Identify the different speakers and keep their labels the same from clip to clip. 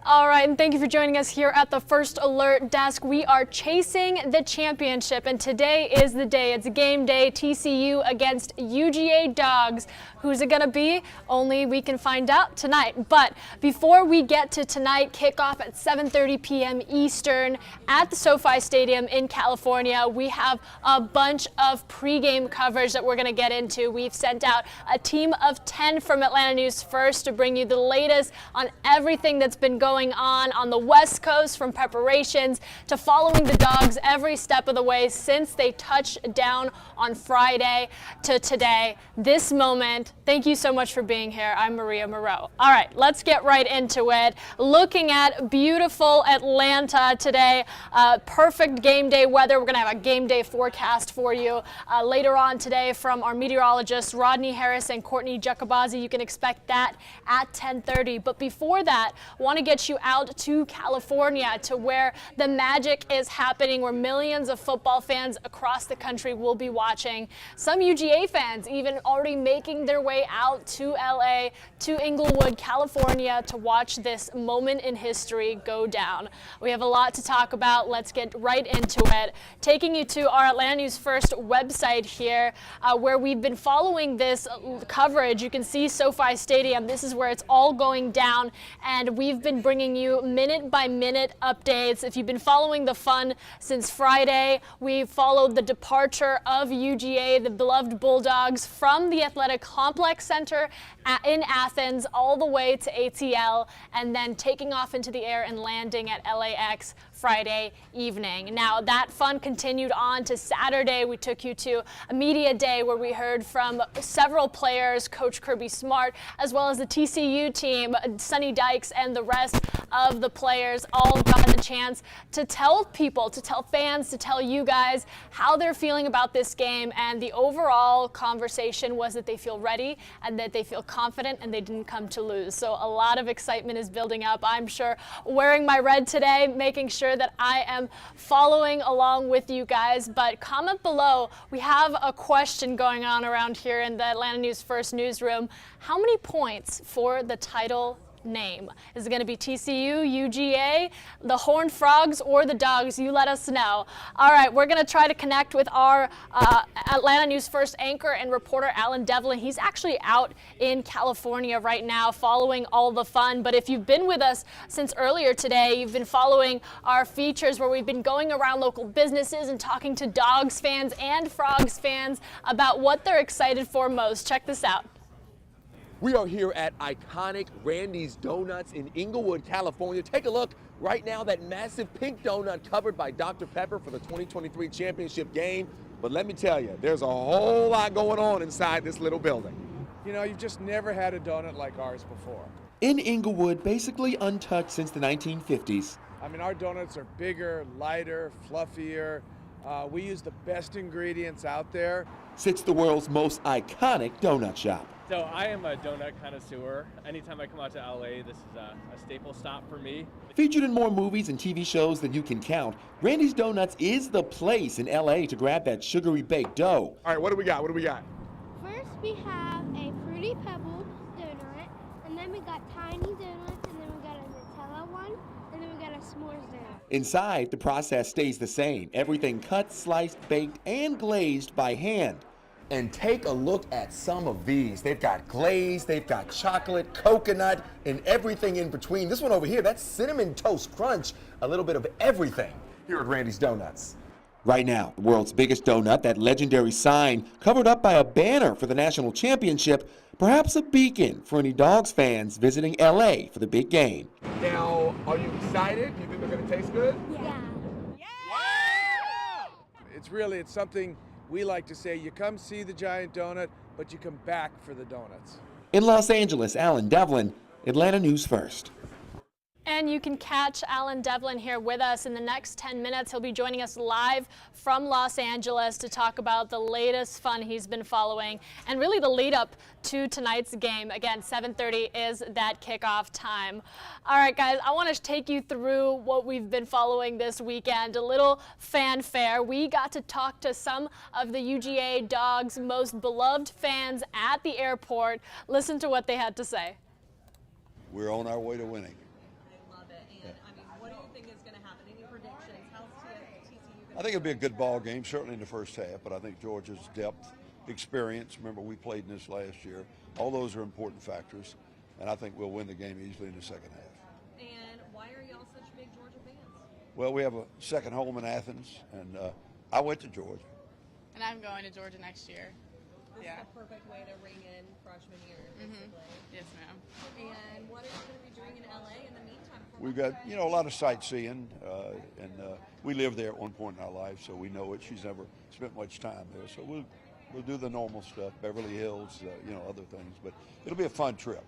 Speaker 1: All right, and thank you for joining us here at the First Alert Desk. We are chasing the championship, and today is the day. It's a game day, TCU against UGA Dawgs. Who's it going to be? Only we can find out tonight. But before we get to tonight, kickoff at 7:30 p.m. Eastern at the Sofi Stadium in California, we have a bunch of pregame coverage that we're going to get into. We've sent out a team of 10 from Atlanta News First to bring you the latest on everything that's been going on the West Coast, from preparations to following the Dogs every step of the way since they touched down on Friday to today. This moment, thank you so much for being here. I'm Maria Moreau. All right, let's get right into it. Looking at beautiful Atlanta today, perfect game day weather. We're going to have a game day forecast for you later on today from our meteorologists Rodney Harris and Courtney Giacobazzi. You can expect that at 10:30. But before that, I want to get you out to California, to where the magic is happening, where millions of football fans across the country will be watching. Some UGA fans even already making their way out to LA, to Inglewood, California, to watch this moment in history go down. We have a lot to talk about. Let's get right into it. Taking you to our Atlanta News First website here, where we've been following this coverage. You can see SoFi Stadium. This is where it's all going down, and we've been bringing you minute by minute updates. If you've been following the fun since Friday, we've followed the departure of UGA, the beloved Bulldogs, from the Athletic Complex Center in Athens all the way to ATL, and then taking off into the air and landing at LAX Friday evening. Now, that fun continued on to Saturday. We took you to a media day where we heard from several players, Coach Kirby Smart, as well as the TCU team, Sonny Dykes, and the rest of the players all got the chance to tell people, to tell fans, to tell you guys how they're feeling about this game. And the overall conversation was that they feel ready and that they feel confident and they didn't come to lose. So a lot of excitement is building up. I'm sure wearing my red today, making sure that I am following along with you guys. But comment below. We have a question going on around here in the Atlanta News First newsroom. How many points for the title name? Is it going to be TCU, UGA, the Horned Frogs, or the Dogs? You let us know. All right, we're going to try to connect with our Atlanta News First anchor and reporter Alan Devlin. He's actually out in California right now following all the fun. But if you've been with us since earlier today, you've been following our features where we've been going around local businesses and talking to Dogs fans and Frogs fans about what they're excited for most. Check this out.
Speaker 2: We are here at iconic Randy's Donuts in Inglewood, California. Take a look right now, that massive pink donut covered by Dr. Pepper for the 2023 championship game. But let me tell you, there's a whole lot going on inside this little building.
Speaker 3: You know, you've just never had a donut like ours before.
Speaker 4: In Inglewood, basically untouched since the 1950s.
Speaker 3: I mean, our donuts are bigger, lighter, fluffier. We use the best ingredients out there.
Speaker 4: Sits the world's most iconic donut shop.
Speaker 5: So I am a donut connoisseur. Anytime I come out to LA, this is a staple stop for me.
Speaker 4: Featured in more movies and TV shows than you can count, Randy's Donuts is the place in LA to grab that sugary baked dough.
Speaker 2: All right, what do we got? What do we got?
Speaker 6: First we have a Fruity Pebble donut, and then we got tiny donuts, and then we got a Nutella one, and then we got a s'mores donut.
Speaker 4: Inside, the process stays the same. Everything cut, sliced, baked, and glazed by hand.
Speaker 2: And take a look at some of these. They've got glaze, they've got chocolate, coconut, and everything in between. This one over here, that's Cinnamon Toast Crunch. A little bit of everything here at Randy's Donuts.
Speaker 4: Right now, the world's biggest donut, that legendary sign covered up by a banner for the national championship, perhaps a beacon for any Dogs fans visiting LA for the big game.
Speaker 2: Now, are you excited? Do you think they're going to taste good?
Speaker 6: Yeah.
Speaker 3: It's something we like to say. You come see the giant donut, but you come back for the donuts.
Speaker 4: In Los Angeles, Alan Devlin, Atlanta News First.
Speaker 1: And you can catch Alan Devlin here with us in the next 10 minutes. He'll be joining us live from Los Angeles to talk about the latest fun he's been following and really the lead up to tonight's game. Again, 7:30 is that kickoff time. All right, guys, I want to take you through what we've been following this weekend. A little fanfare. We got to talk to some of the UGA Dawgs' most beloved fans at the airport. Listen to what they had to say.
Speaker 7: We're on our way to winning.
Speaker 8: Love it.
Speaker 7: I think it'll be a good ball game, certainly in the first half, but I think Georgia's depth, experience, remember we played in this last year, all those are important factors, and I think we'll win the game easily in the second half.
Speaker 8: And why are y'all such big Georgia fans?
Speaker 7: Well, we have a second home in Athens, and I went to Georgia.
Speaker 9: And I'm going to Georgia next year.
Speaker 8: This is the perfect way to ring in freshman year, basically.
Speaker 9: Yes, ma'am.
Speaker 8: And what are you going to be doing in LA in the meantime?
Speaker 7: We've got, a lot of sightseeing, and we lived there at one point in our life, so we know it. She's never spent much time there, so we'll do the normal stuff, Beverly Hills, other things, but it'll be a fun trip.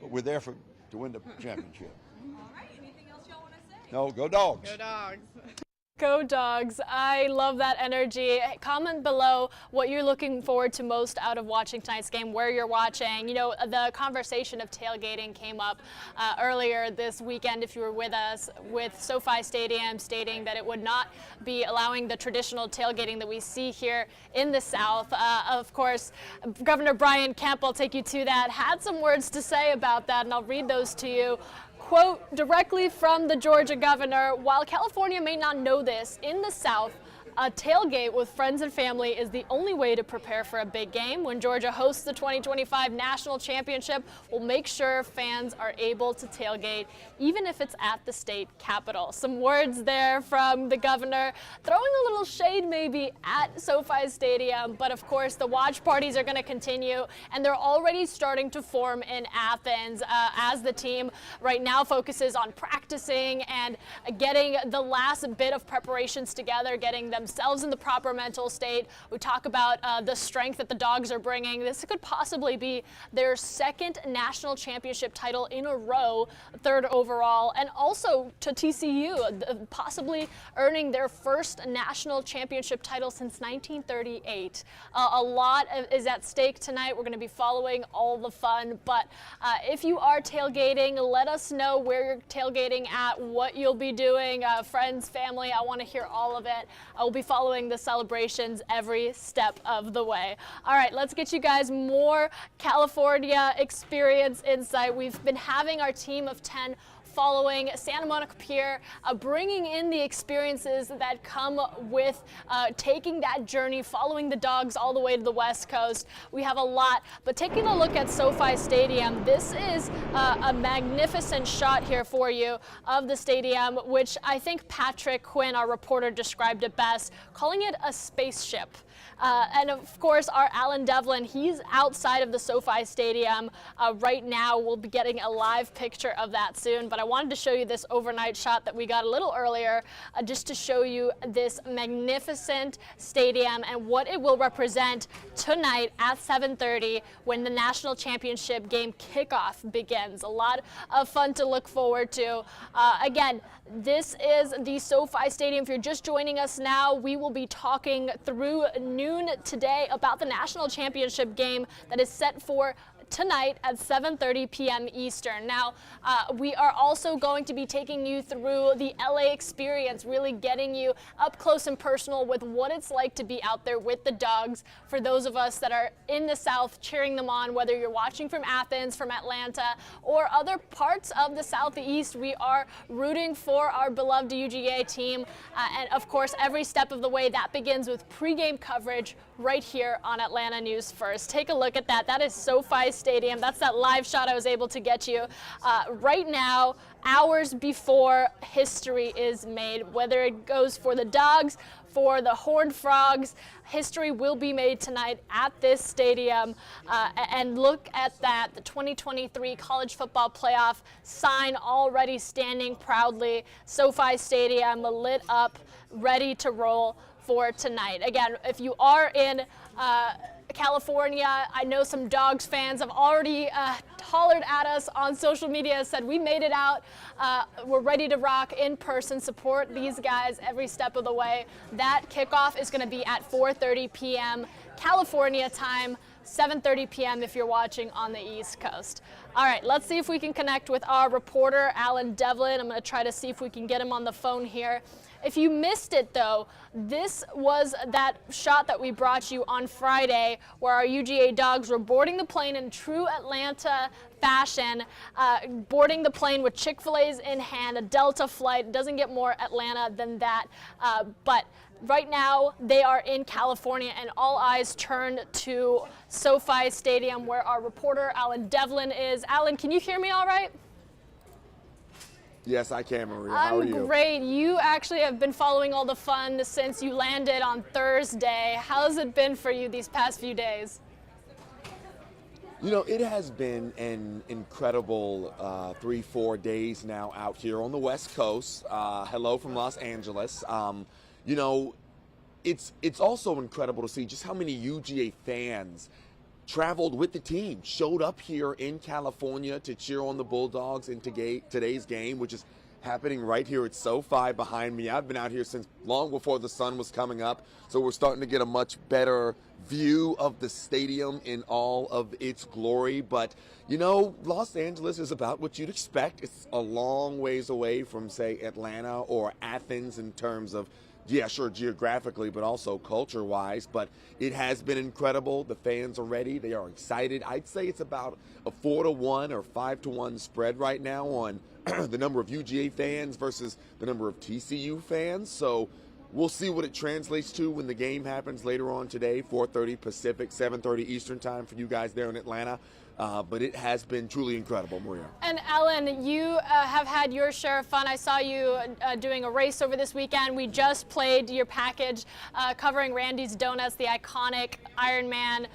Speaker 7: But we're there to win the championship.
Speaker 8: All right, anything else y'all want to say?
Speaker 7: No, go Dogs.
Speaker 9: Go Dogs.
Speaker 1: Go Dogs. I love that energy. Comment below what you're looking forward to most out of watching tonight's game, where you're watching. The conversation of tailgating came up earlier this weekend, if you were with us, with SoFi Stadium stating that it would not be allowing the traditional tailgating that we see here in the South. Of course, Governor Brian Kemp, I'll take you to that, had some words to say about that, and I'll read those to you. Quote directly from the Georgia governor, while California may not know this, in the South, a tailgate with friends and family is the only way to prepare for a big game. When Georgia hosts the 2025 National Championship, we'll make sure fans are able to tailgate, even if it's at the state capitol. Some words there from the governor, throwing a little shade maybe at SoFi Stadium, but of course the watch parties are going to continue, and they're already starting to form in Athens as the team right now focuses on practicing and getting the last bit of preparations together, getting themselves in the proper mental state. We talk about the strength that the Dogs are bringing. This could possibly be their second national championship title in a row, third overall, and also to TCU, possibly earning their first national championship title since 1938. A lot is at stake tonight. We're going to be following all the fun, but if you are tailgating, let us know where you're tailgating at, what you'll be doing, friends, family. I want to hear all of it. We'll be following the celebrations every step of the way. All right, let's get you guys more California experience insight. We've been having our team of 10 following Santa Monica Pier, bringing in the experiences that come with taking that journey, following the Dogs all the way to the West Coast. We have a lot, but taking a look at SoFi Stadium, this is a magnificent shot here for you of the stadium, which I think Patrick Quinn, our reporter, described it best, calling it a spaceship. And of course, our Alan Devlin, he's outside of the SoFi Stadium right now. We'll be getting a live picture of that soon, but I wanted to show you this overnight shot that we got a little earlier, just to show you this magnificent stadium and what it will represent tonight at 7:30 when the national championship game kickoff begins. A lot of fun to look forward to. Again, this is the SoFi Stadium. If you're just joining us now, we will be talking through noon today about the national championship game that is set for tonight at 7:30 p.m. Eastern. Now, we are also going to be taking you through the LA experience, really getting you up close and personal with what it's like to be out there with the Dogs. For those of us that are in the South, cheering them on, whether you're watching from Athens, from Atlanta, or other parts of the Southeast, we are rooting for our beloved UGA team. And of course, every step of the way, that begins with pregame coverage right here on Atlanta News First. Take a look at that. That is SoFi Stadium. That's that live shot I was able to get you right now, hours before history is made. Whether it goes for the Dogs, for the Horned Frogs, history will be made tonight at this stadium. And look at that, the 2023 College Football Playoff sign already standing proudly. SoFi Stadium lit up, ready to roll for tonight. Again, if you are in California, I know some Dogs fans have already hollered at us on social media, said we made it out. We're ready to rock in person, support these guys every step of the way. That kickoff is going to be at 4:30 p.m. California time, 7:30 p.m. if you're watching on the East Coast. All right, let's see if we can connect with our reporter, Alan Devlin. I'm going to try to see if we can get him on the phone here. If you missed it, though, this was that shot that we brought you on Friday where our UGA Dawgs were boarding the plane in true Atlanta fashion, boarding the plane with Chick-fil-A's in hand, a Delta flight. Doesn't get more Atlanta than that. But right now, they are in California, and all eyes turn to SoFi Stadium, where our reporter, Alan Devlin, is. Alan, can you hear me all right?
Speaker 2: Yes, I can, Maria. How are you?
Speaker 1: I'm great. You actually have been following all the fun since you landed on Thursday. How's it been for you these past few days?
Speaker 2: You know, it has been an incredible 3-4 days now out here on the West Coast. Hello from Los Angeles. You know, it's also incredible to see just how many UGA fans traveled with the team, showed up here in California to cheer on the Bulldogs in today's game, which is happening right here at SoFi behind me. I've been out here since long before the sun was coming up, so we're starting to get a much better view of the stadium in all of its glory. But, you know, Los Angeles is about what you'd expect. It's a long ways away from, say, Atlanta or Athens in terms of, yeah, sure, geographically, but also culture-wise. But it has been incredible. The fans are ready. They are excited. I'd say it's about a 4-1 or 5-1 spread right now on the number of UGA fans versus the number of TCU fans. So we'll see what it translates to when the game happens later on today, 4:30 Pacific, 7:30 Eastern time for you guys there in Atlanta. But it has been truly incredible, Maria.
Speaker 1: And Ellen, you have had your share of fun. I saw you doing a race over this weekend. We just played your package covering Randy's Donuts, the iconic Ironman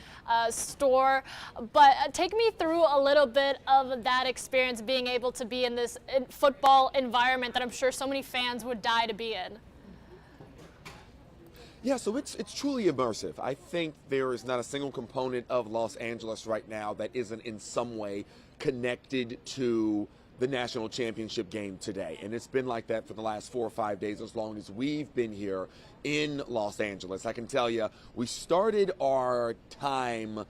Speaker 1: store. But take me through a little bit of that experience, being able to be in this football environment that I'm sure so many fans would die to be in.
Speaker 2: Yeah, so it's truly immersive. I think there is not a single component of Los Angeles right now that isn't in some way connected to the national championship game today. And it's been like that for the last 4 or 5 days as long as we've been here in Los Angeles. I can tell you, we started our time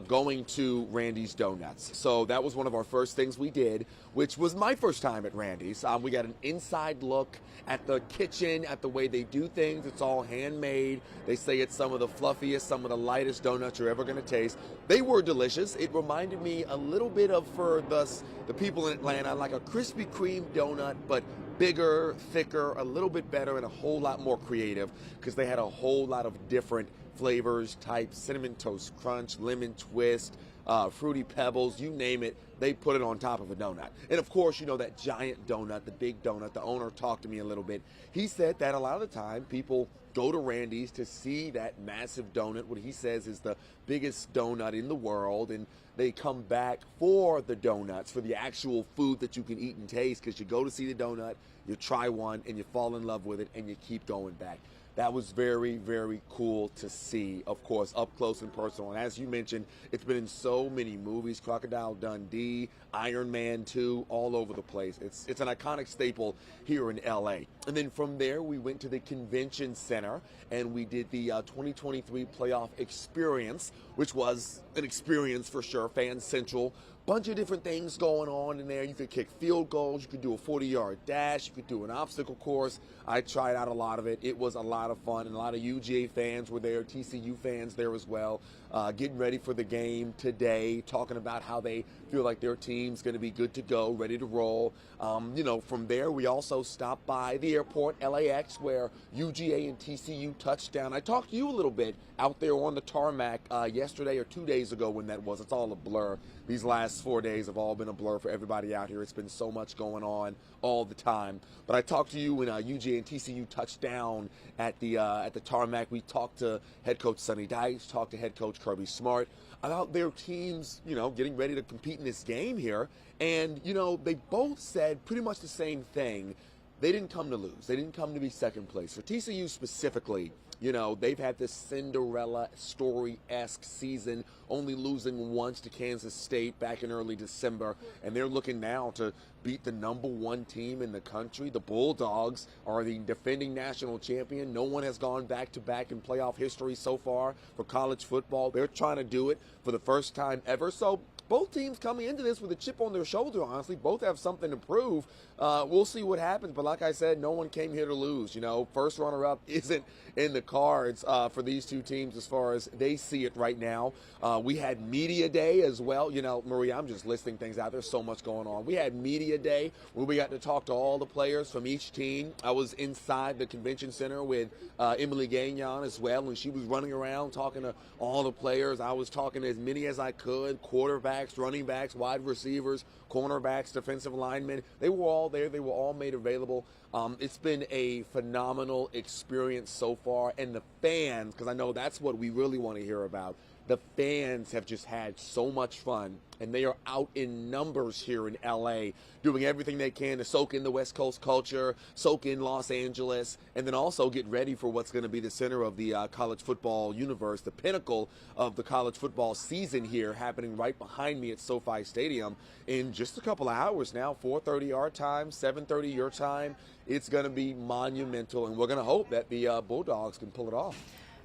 Speaker 2: going to Randy's Donuts. So that was one of our first things we did, which was my first time at Randy's. We got an inside look at the kitchen, at the way they do things. It's all handmade. They say it's some of the fluffiest, some of the lightest donuts you're ever going to taste. They were delicious. It reminded me a little bit of, for the people in Atlanta, like a Krispy Kreme donut, but bigger, thicker, a little bit better, and a whole lot more creative because they had a whole lot of different flavors, types, cinnamon toast crunch, lemon twist, fruity pebbles, you name it, they put it on top of a donut. And of course, you know, that giant donut, the big donut, the owner talked to me a little bit. He said that a lot of the time people go to Randy's to see that massive donut, what he says is the biggest donut in the world, and they come back for the donuts, for the actual food that you can eat and taste, because you go to see the donut, you try one, and you fall in love with it, and you keep going back. That was very, very cool to see, of course, up close and personal. And as you mentioned, it's been in so many movies, Crocodile Dundee, Iron Man 2, all over the place. It's an iconic staple here in LA. And then from there, we went to the convention center and we did the 2023 playoff experience, which was an experience for sure, Fan Central. Bunch of different things going on in there. You could kick field goals, you could do a 40-yard dash, you could do an obstacle course. I tried out a lot of it. It was a lot of fun, and a lot of UGA fans were there, TCU fans there as well, getting ready for the game today, talking about how they feel like their team's going to be good to go, ready to roll. You know, from there, we also stopped by the airport, LAX, where UGA and TCU touched down. I talked to you a little bit out there on the tarmac yesterday or 2 days ago when that was. It's all a blur. These last 4 days have all been a blur for everybody out here. It's been so much going on all the time. But I talked to you when UGA and TCU touched down at the tarmac. We talked to head coach Sonny Dykes, talked to head coach Kirby Smart about their teams, you know, getting ready to compete in this game here. And, you know, they both said pretty much the same thing. They didn't come to lose. They didn't come to be second place. For TCU specifically, you know, they've had this Cinderella story-esque season, only losing once to Kansas State back in early December, and they're looking now to beat the #1 team in the country. The Bulldogs are the defending national champion. No one has gone back-to-back in playoff history so far for college football. They're trying to do it for the first time ever. So both teams coming into this with a chip on their shoulder, honestly. Both have something to prove. We'll see what happens. But like I said, no one came here to lose. You know, first runner-up isn't in the cards for these two teams as far as they see it right now. We had media day as well. You know, Maria, I'm just listing things out. There's so much going on. We had media day where we got to talk to all the players from each team. I was inside the convention center with Emily Gagnon as well, and she was running around talking to all the players. I was talking to as many as I could, quarterbacks, running backs, wide receivers, cornerbacks, defensive linemen. They were all there. They were all made available. It's been a phenomenal experience so far, and the fans, because I know that's what we really want to hear about, the fans have just had so much fun, and they are out in numbers here in LA, doing everything they can to soak in the West Coast culture, soak in Los Angeles, and then also get ready for what's going to be the center of the college football universe, the pinnacle of the college football season here, happening right behind me at SoFi Stadium in just a couple of hours now, 4:30 our time, 7:30 your time. It's going to be monumental, and we're going to hope that the Bulldogs can pull it off.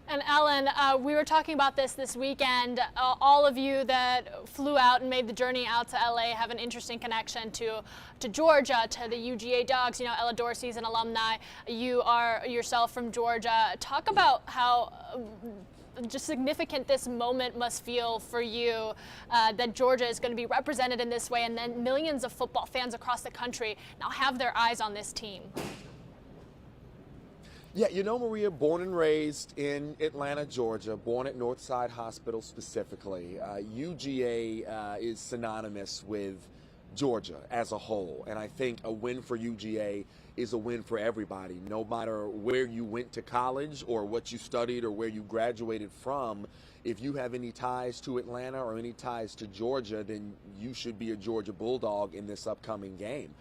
Speaker 1: And Ellen, we were talking about this weekend. All of you that flew out and made the journey out to LA have an interesting connection to Georgia, to the UGA Dawgs. You know, Ella Dorsey's an alumni. You are yourself from Georgia. Talk about how just significant this moment must feel for you, that Georgia is going to be represented in this way, and then millions of football fans across the country now have their eyes on this team.
Speaker 2: Yeah, you know, Maria, born and raised in Atlanta, Georgia, born at Northside Hospital specifically. UGA is synonymous with Georgia as a whole, and I think a win for UGA is a win for everybody, no matter where you went to college or what you studied or where you graduated from. If you have any ties to Atlanta or any ties to Georgia, then you should be a Georgia Bulldog in this upcoming game.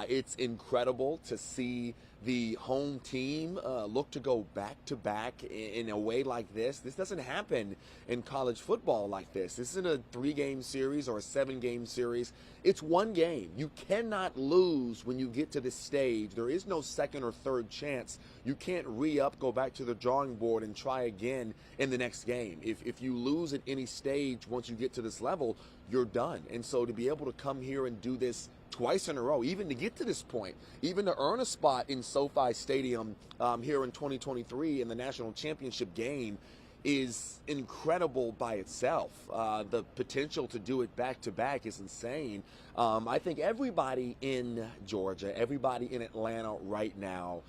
Speaker 2: It's incredible to see the home team look to go back-to-back in a way like this. This doesn't happen in college football like this. This isn't a 3-game series or a 7-game series. It's one game. You cannot lose when you get to this stage. There is no second or third chance. You can't re-up, go back to the drawing board, and try again in the next game. If you lose at any stage once you get to this level, you're done. And so to be able to come here and do this twice in a row, even to get to this point, even to earn a spot in SoFi Stadium here in 2023 in the national championship game is incredible by itself. The potential to do it back-to-back is insane. I think everybody in Georgia, everybody in Atlanta right now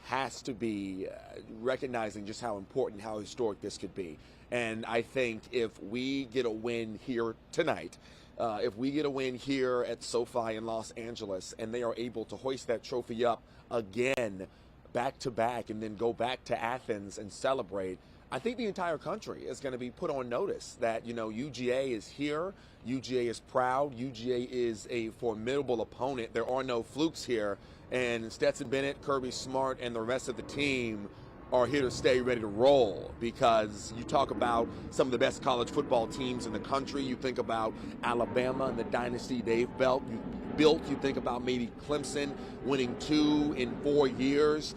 Speaker 2: has to be recognizing just how important, how historic this could be. And I think if we get a win here tonight, if we get a win here at SoFi in Los Angeles and they are able to hoist that trophy up again back-to-back and then go back to Athens and celebrate, I think the entire country is going to be put on notice that, you know, UGA is here, UGA is proud, UGA is a formidable opponent. There are no flukes here, and Stetson Bennett, Kirby Smart, and the rest of the team are here to stay ready to roll, because you talk about some of the best college football teams in the country. You think about Alabama and the dynasty they've built. You think about maybe Clemson winning 2 in 4 years.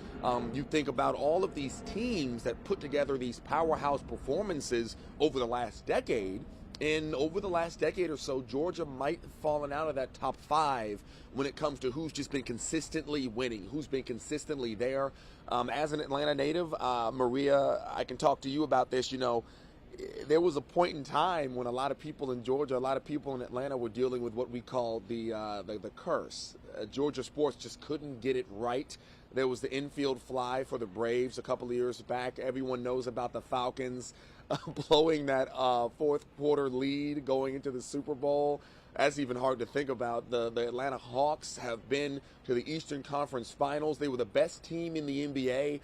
Speaker 2: You think about all of these teams that put together these powerhouse performances over the last decade. And over the last decade or so, Georgia might have fallen out of that top 5 when it comes to who's just been consistently winning, who's been consistently there. As an Atlanta native, Maria, I can talk to you about this. You know, there was a point in time when a lot of people in Georgia, a lot of people in Atlanta were dealing with what we call the curse. Georgia sports just couldn't get it right. There was the infield fly for the Braves a couple of years back. Everyone knows about the Falcons blowing that fourth quarter lead going into the Super Bowl. That's even hard to think about. The Atlanta Hawks have been to the Eastern Conference Finals. They were the best team in the NBA.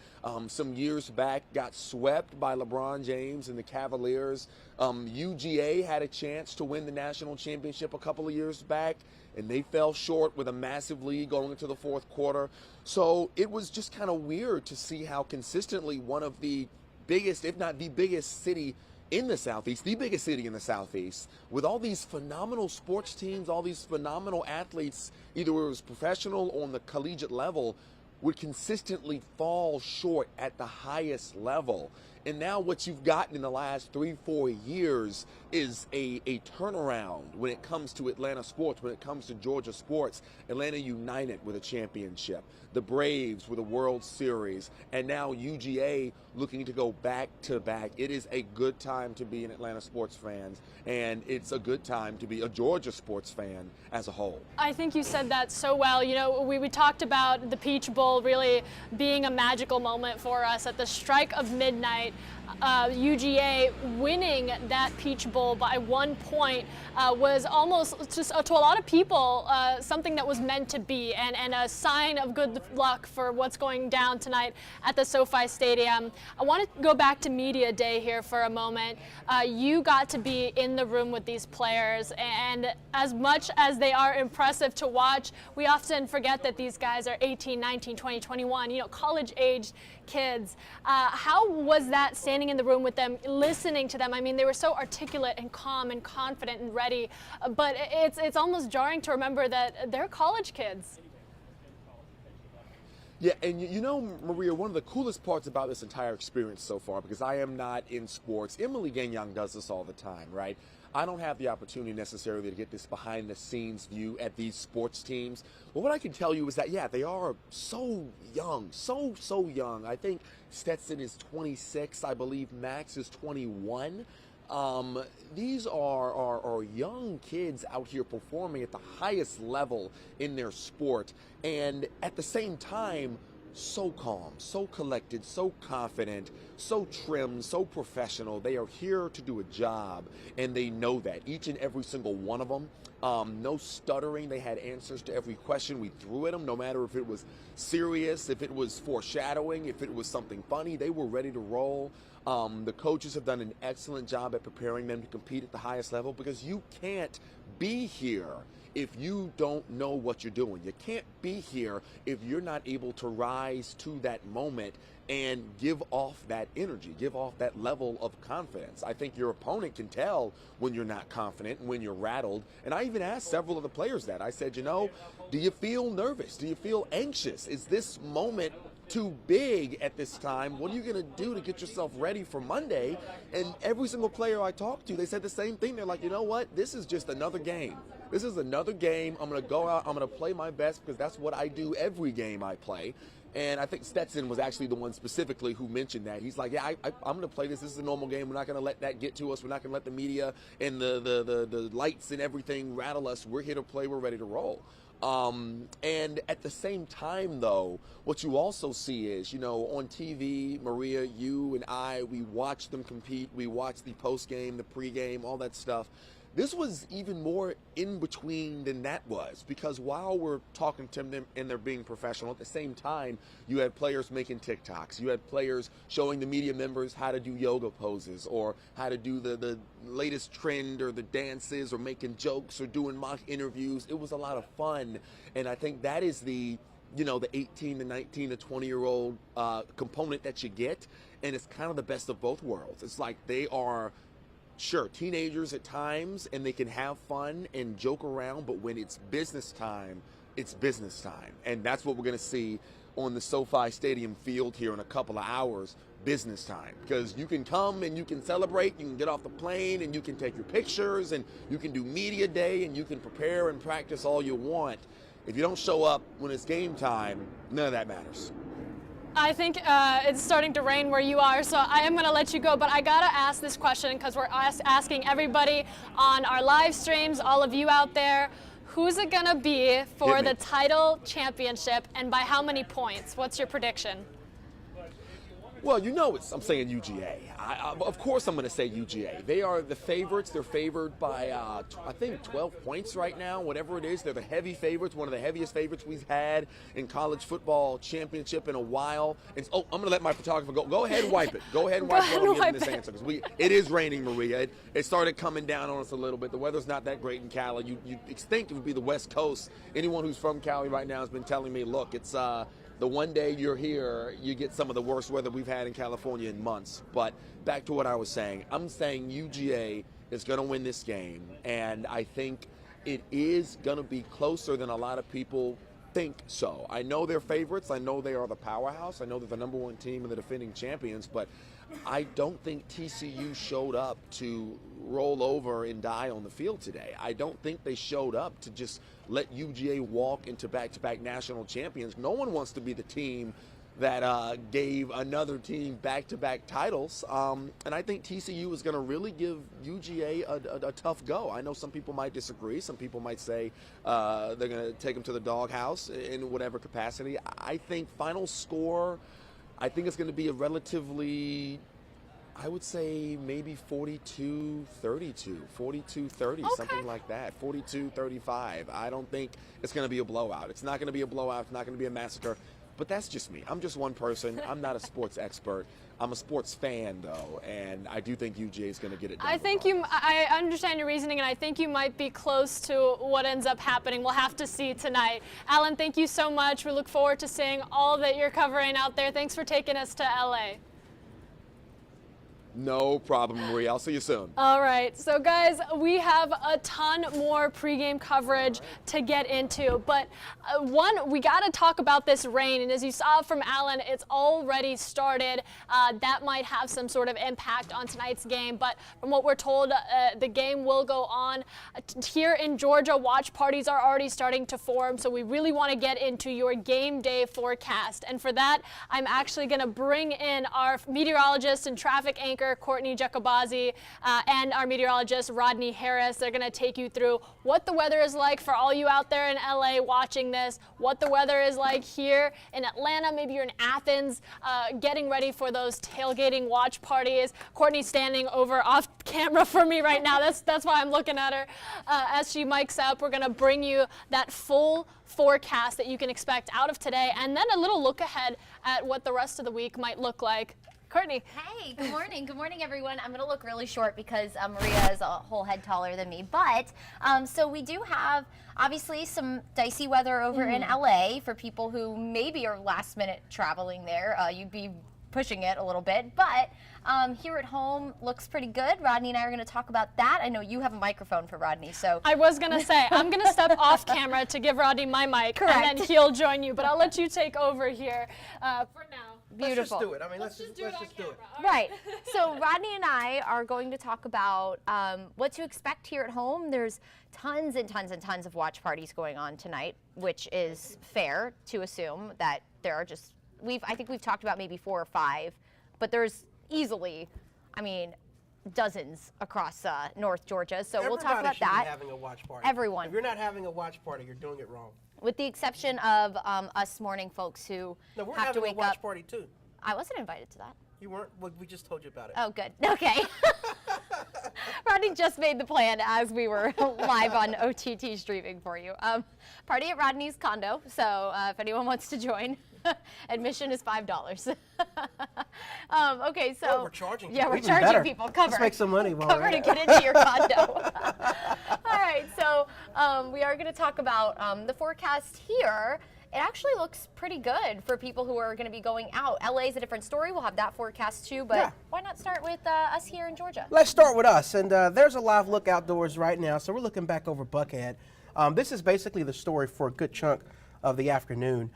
Speaker 2: Some years back, got swept by LeBron James and the Cavaliers. UGA had a chance to win the national championship a couple of years back, and they fell short with a massive lead going into the fourth quarter. So it was just kind of weird to see how consistently one of the biggest, if not the biggest city in the Southeast, the biggest city in the Southeast, with all these phenomenal sports teams, all these phenomenal athletes, either it was professional or on the collegiate level, would consistently fall short at the highest level. And now what you've gotten in the last 3-4 years, is a turnaround when it comes to Atlanta sports, when it comes to Georgia sports. Atlanta United with a championship, the Braves with a World Series, and now UGA looking to go back to back. It is a good time to be an Atlanta sports fan, and it's a good time to be a Georgia sports fan as a whole.
Speaker 1: I think you said that so well. You know, we talked about the Peach Bowl really being a magical moment for us at the strike of midnight. UGA winning that Peach Bowl by 1 point was almost just to a lot of people something that was meant to be, and a sign of good luck for what's going down tonight at the SoFi Stadium. I want to go back to Media Day here for a moment. You got to be in the room with these players, and as much as they are impressive to watch, we often forget that these guys are 18, 19, 20, 21, you know, college-aged kids. How was that standing in the room with them, listening to them? I mean, they were so articulate and calm and confident and ready, but it's almost jarring to remember that they're college kids.
Speaker 2: Yeah, and you know, Maria, one of the coolest parts about this entire experience so far, because I am not in sports, Emily Gagnon does this all the time, right? I don't have the opportunity necessarily to get this behind-the-scenes view at these sports teams. But what I can tell you is that, yeah, they are so young, so young. I think Stetson is 26. I believe Max is 21. These are young kids out here performing at the highest level in their sport, and at the same time, so calm, so collected, so confident, so trim, so professional. They are here to do a job, and they know that. Each and every single one of them. No stuttering. They had answers to every question we threw at them, no matter if it was serious, if it was foreshadowing, if it was something funny. They were ready to roll. The coaches have done an excellent job at preparing them to compete at the highest level, because you can't be here if you don't know what you're doing. You can't be here if you're not able to rise to that moment and give off that energy, give off that level of confidence. I think your opponent can tell when you're not confident, when you're rattled. And I even asked several of the players that. I said, you know, do you feel nervous? Do you feel anxious? Is this moment too big at this time? What are you going to do to get yourself ready for Monday? And every single player I talked to, they said the same thing. They're like, you know what? This is just another game. This is another game. I'm going to go out. I'm going to play my best, because that's what I do every game I play. And I think Stetson was actually the one specifically who mentioned that. He's like, yeah, I'm going to play this. This is a normal game. We're not going to let that get to us. We're not going to let the media and the lights and everything rattle us. We're here to play. We're ready to roll. And at the same time, though, what you also see is, you know, on TV, Maria, you and I, we watch them compete. We watch the post-game, the pre-game, all that stuff. This was even more in between than that was, because while we're talking to them and they're being professional, at the same time, you had players making TikToks. You had players showing the media members how to do yoga poses, or how to do the latest trend, or the dances, or making jokes, or doing mock interviews. It was a lot of fun, and I think that is the, you know, the 18 to 19 to 20-year-old component that you get, and it's kind of the best of both worlds. It's like they are, sure, teenagers at times, and they can have fun and joke around, but when it's business time, it's business time. And that's what we're going to see on the SoFi Stadium field here in a couple of hours, business time. Because you can come and you can celebrate, you can get off the plane and you can take your pictures, and you can do media day, and you can prepare and practice all you want. If you don't show up when it's game time, none of that matters.
Speaker 1: I think it's starting to rain where you are, so I am going to let you go. But I got to ask this question, because we're asking everybody on our live streams, all of you out there, who's it going to be for the title championship, and by how many points? What's your prediction?
Speaker 2: Well, you know, I'm saying UGA. Of course I'm going to say UGA. They are the favorites. They're favored by, I think, 12 points right now, whatever it is. They're the heavy favorites, one of the heaviest favorites we've had in college football championship in a while. And, I'm going to let my photographer go. Go ahead and wipe it. Go ahead and wipe it while I'm giving this answer. Because it is raining, Maria. It started coming down on us a little bit. The weather's not that great in Cali. You think it would be the West Coast. Anyone who's from Cali right now has been telling me, look, it's the one day you're here, you get some of the worst weather we've had in California in months. But back to what I was saying. I'm saying UGA is going to win this game, and I think it is going to be closer than a lot of people think so. I know they're favorites. I know they are the powerhouse. I know they're the #1 team and the defending champions, but I don't think TCU showed up to roll over and die on the field today. I don't think they showed up to just let UGA walk into back-to-back national champions. No one wants to be the team that gave another team back-to-back titles. And I think TCU is going to really give UGA a tough go. I know some people might disagree. Some people might say they're going to take them to the doghouse in whatever capacity. I think final score, I think it's going to be a relatively, I would say maybe 42-32, 42-30, something like that, 42-35. I don't think it's going to be a blowout. It's not going to be a blowout. It's not going to be a massacre. But that's just me. I'm just one person. I'm not a sports expert. I'm a sports fan, though, and I do think UGA is going to get it done.
Speaker 1: I understand your reasoning, and I think you might be close to what ends up happening. We'll have to see tonight. Alan, thank you so much. We look forward to seeing all that you're covering out there. Thanks for taking us to LA.
Speaker 2: No problem, Marie. I'll see you soon.
Speaker 1: All right. So, guys, we have a ton more pregame coverage to get into. But we got to talk about this rain. And as you saw from Alan, it's already started. That might have some sort of impact on tonight's game. But from what we're told, the game will go on. Here in Georgia, watch parties are already starting to form. So we really want to get into your game day forecast. And for that, I'm actually going to bring in our meteorologist and traffic anchor, Courtney Jacobazi, and our meteorologist, Rodney Harris. They're going to take you through what the weather is like for all you out there in LA watching this, what the weather is like here in Atlanta. Maybe you're in Athens getting ready for those tailgating watch parties. Courtney's standing over off camera for me right now. That's why I'm looking at her. As she mics up, we're going to bring you that full forecast that you can expect out of today, and then a little look ahead at what the rest of the week might look like. Courtney.
Speaker 10: Hey, good morning. Good morning, everyone. I'm going to look really short because Maria is a whole head taller than me. But so we do have, obviously, some dicey weather over in LA for people who maybe are last minute traveling there. You'd be pushing it a little bit. But here at home looks pretty good. Rodney and I are going to talk about that. I know you have a microphone for Rodney, so.
Speaker 1: I was going to say, I'm going to step off camera to give Rodney my mic.
Speaker 10: Correct.
Speaker 1: And then he'll join you. But I'll let you take over here for now.
Speaker 10: Beautiful.
Speaker 11: Let's just do it. I mean, let's just do it.
Speaker 10: Right. So Rodney and I are going to talk about what to expect here at home. There's tons and tons and tons of watch parties going on tonight, which is fair to assume that there are just, I think we've talked about maybe 4 or 5, but there's easily, I mean, dozens across North Georgia. So we'll talk about that.
Speaker 11: Everybody should be having a watch party.
Speaker 10: Everyone.
Speaker 11: If you're not having a watch party, you're doing it wrong.
Speaker 10: With the exception of us morning folks who
Speaker 11: No, we're
Speaker 10: have to
Speaker 11: having
Speaker 10: wake
Speaker 11: a watch
Speaker 10: up.
Speaker 11: party too.
Speaker 10: I wasn't invited to that.
Speaker 11: You weren't? Well, we just told you about it.
Speaker 10: Oh, good. Okay. Rodney just made the plan as we were live on OTT streaming for you. Party at Rodney's condo, so if anyone wants to join, admission is $5. Okay, so.
Speaker 11: Oh, we're charging
Speaker 10: Yeah,
Speaker 11: people.
Speaker 10: we're
Speaker 11: Even
Speaker 10: charging
Speaker 11: better.
Speaker 10: people. Cover.
Speaker 11: Let's make some money while
Speaker 10: Cover
Speaker 11: we're
Speaker 10: to
Speaker 11: at
Speaker 10: get into your condo. All right, so we are going to talk about the forecast here. It actually looks pretty good for people who are going to be going out. LA is a different story. We'll have that forecast too, but why not start with us here in Georgia?
Speaker 11: Let's start with us, and there's a live look outdoors right now, so we're looking back over Buckhead. This is basically the story for a good chunk of the afternoon.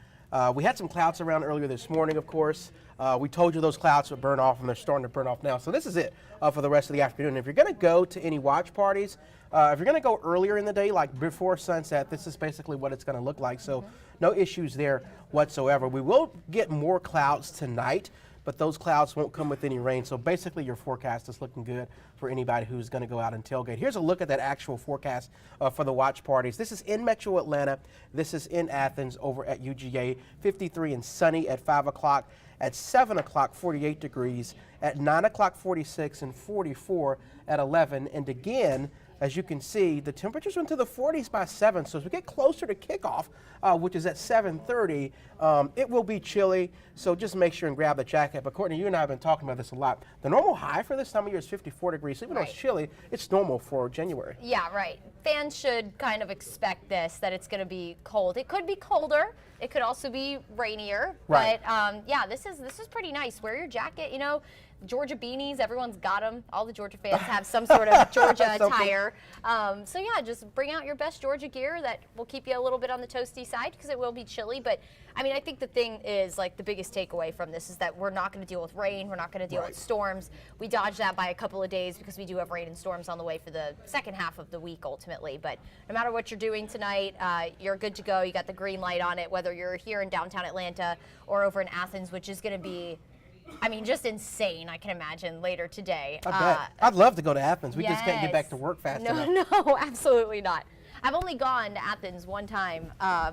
Speaker 11: We had some clouds around earlier this morning, of course. We told you those clouds would burn off, and they're starting to burn off now. So this is it for the rest of the afternoon. If you're going to go to any watch parties, if you're going to go earlier in the day, like before sunset, this is basically what it's going to look like. So no issues there whatsoever. We will get more clouds tonight, but those clouds won't come with any rain. So basically your forecast is looking good for anybody who's going to go out and tailgate. Here's a look at that actual forecast for the watch parties. This is in Metro Atlanta. This is in Athens over at UGA. 53 and sunny at 5 o'clock. At 7 o'clock, 48 degrees. At 9 o'clock, 46 and 44 at 11. And again, as you can see, the temperatures went to the 40s by 7. So as we get closer to kickoff, which is at 7:30, it will be chilly. So just make sure and grab a jacket. But Courtney, you and I have been talking about this a lot. The normal high for this time of year is 54 degrees. So even though it's chilly, it's normal for January.
Speaker 10: Yeah, right. Fans should kind of expect this, that it's going to be cold. It could be colder. It could also be rainier.
Speaker 11: Right.
Speaker 10: But yeah, this is pretty nice. Wear your jacket. You know, Georgia beanies, everyone's got them. All the Georgia fans have some sort of Georgia attire. So yeah, just bring out your best Georgia gear that will keep you a little bit on the toasty side because it will be chilly. But I mean, I think the thing is, like, the biggest takeaway from this is that we're not going to deal with rain. We're not going to deal with storms. We dodged that by a couple of days because we do have rain and storms on the way for the second half of the week ultimately. But no matter what you're doing tonight, you're good to go. You got the green light on it, whether you're here in downtown Atlanta or over in Athens, which is going to be, I mean, just insane, I can imagine, later today.
Speaker 11: I bet. I'd love to go to Athens. We just can't get back to work fast enough.
Speaker 10: No, absolutely not. I've only gone to Athens one time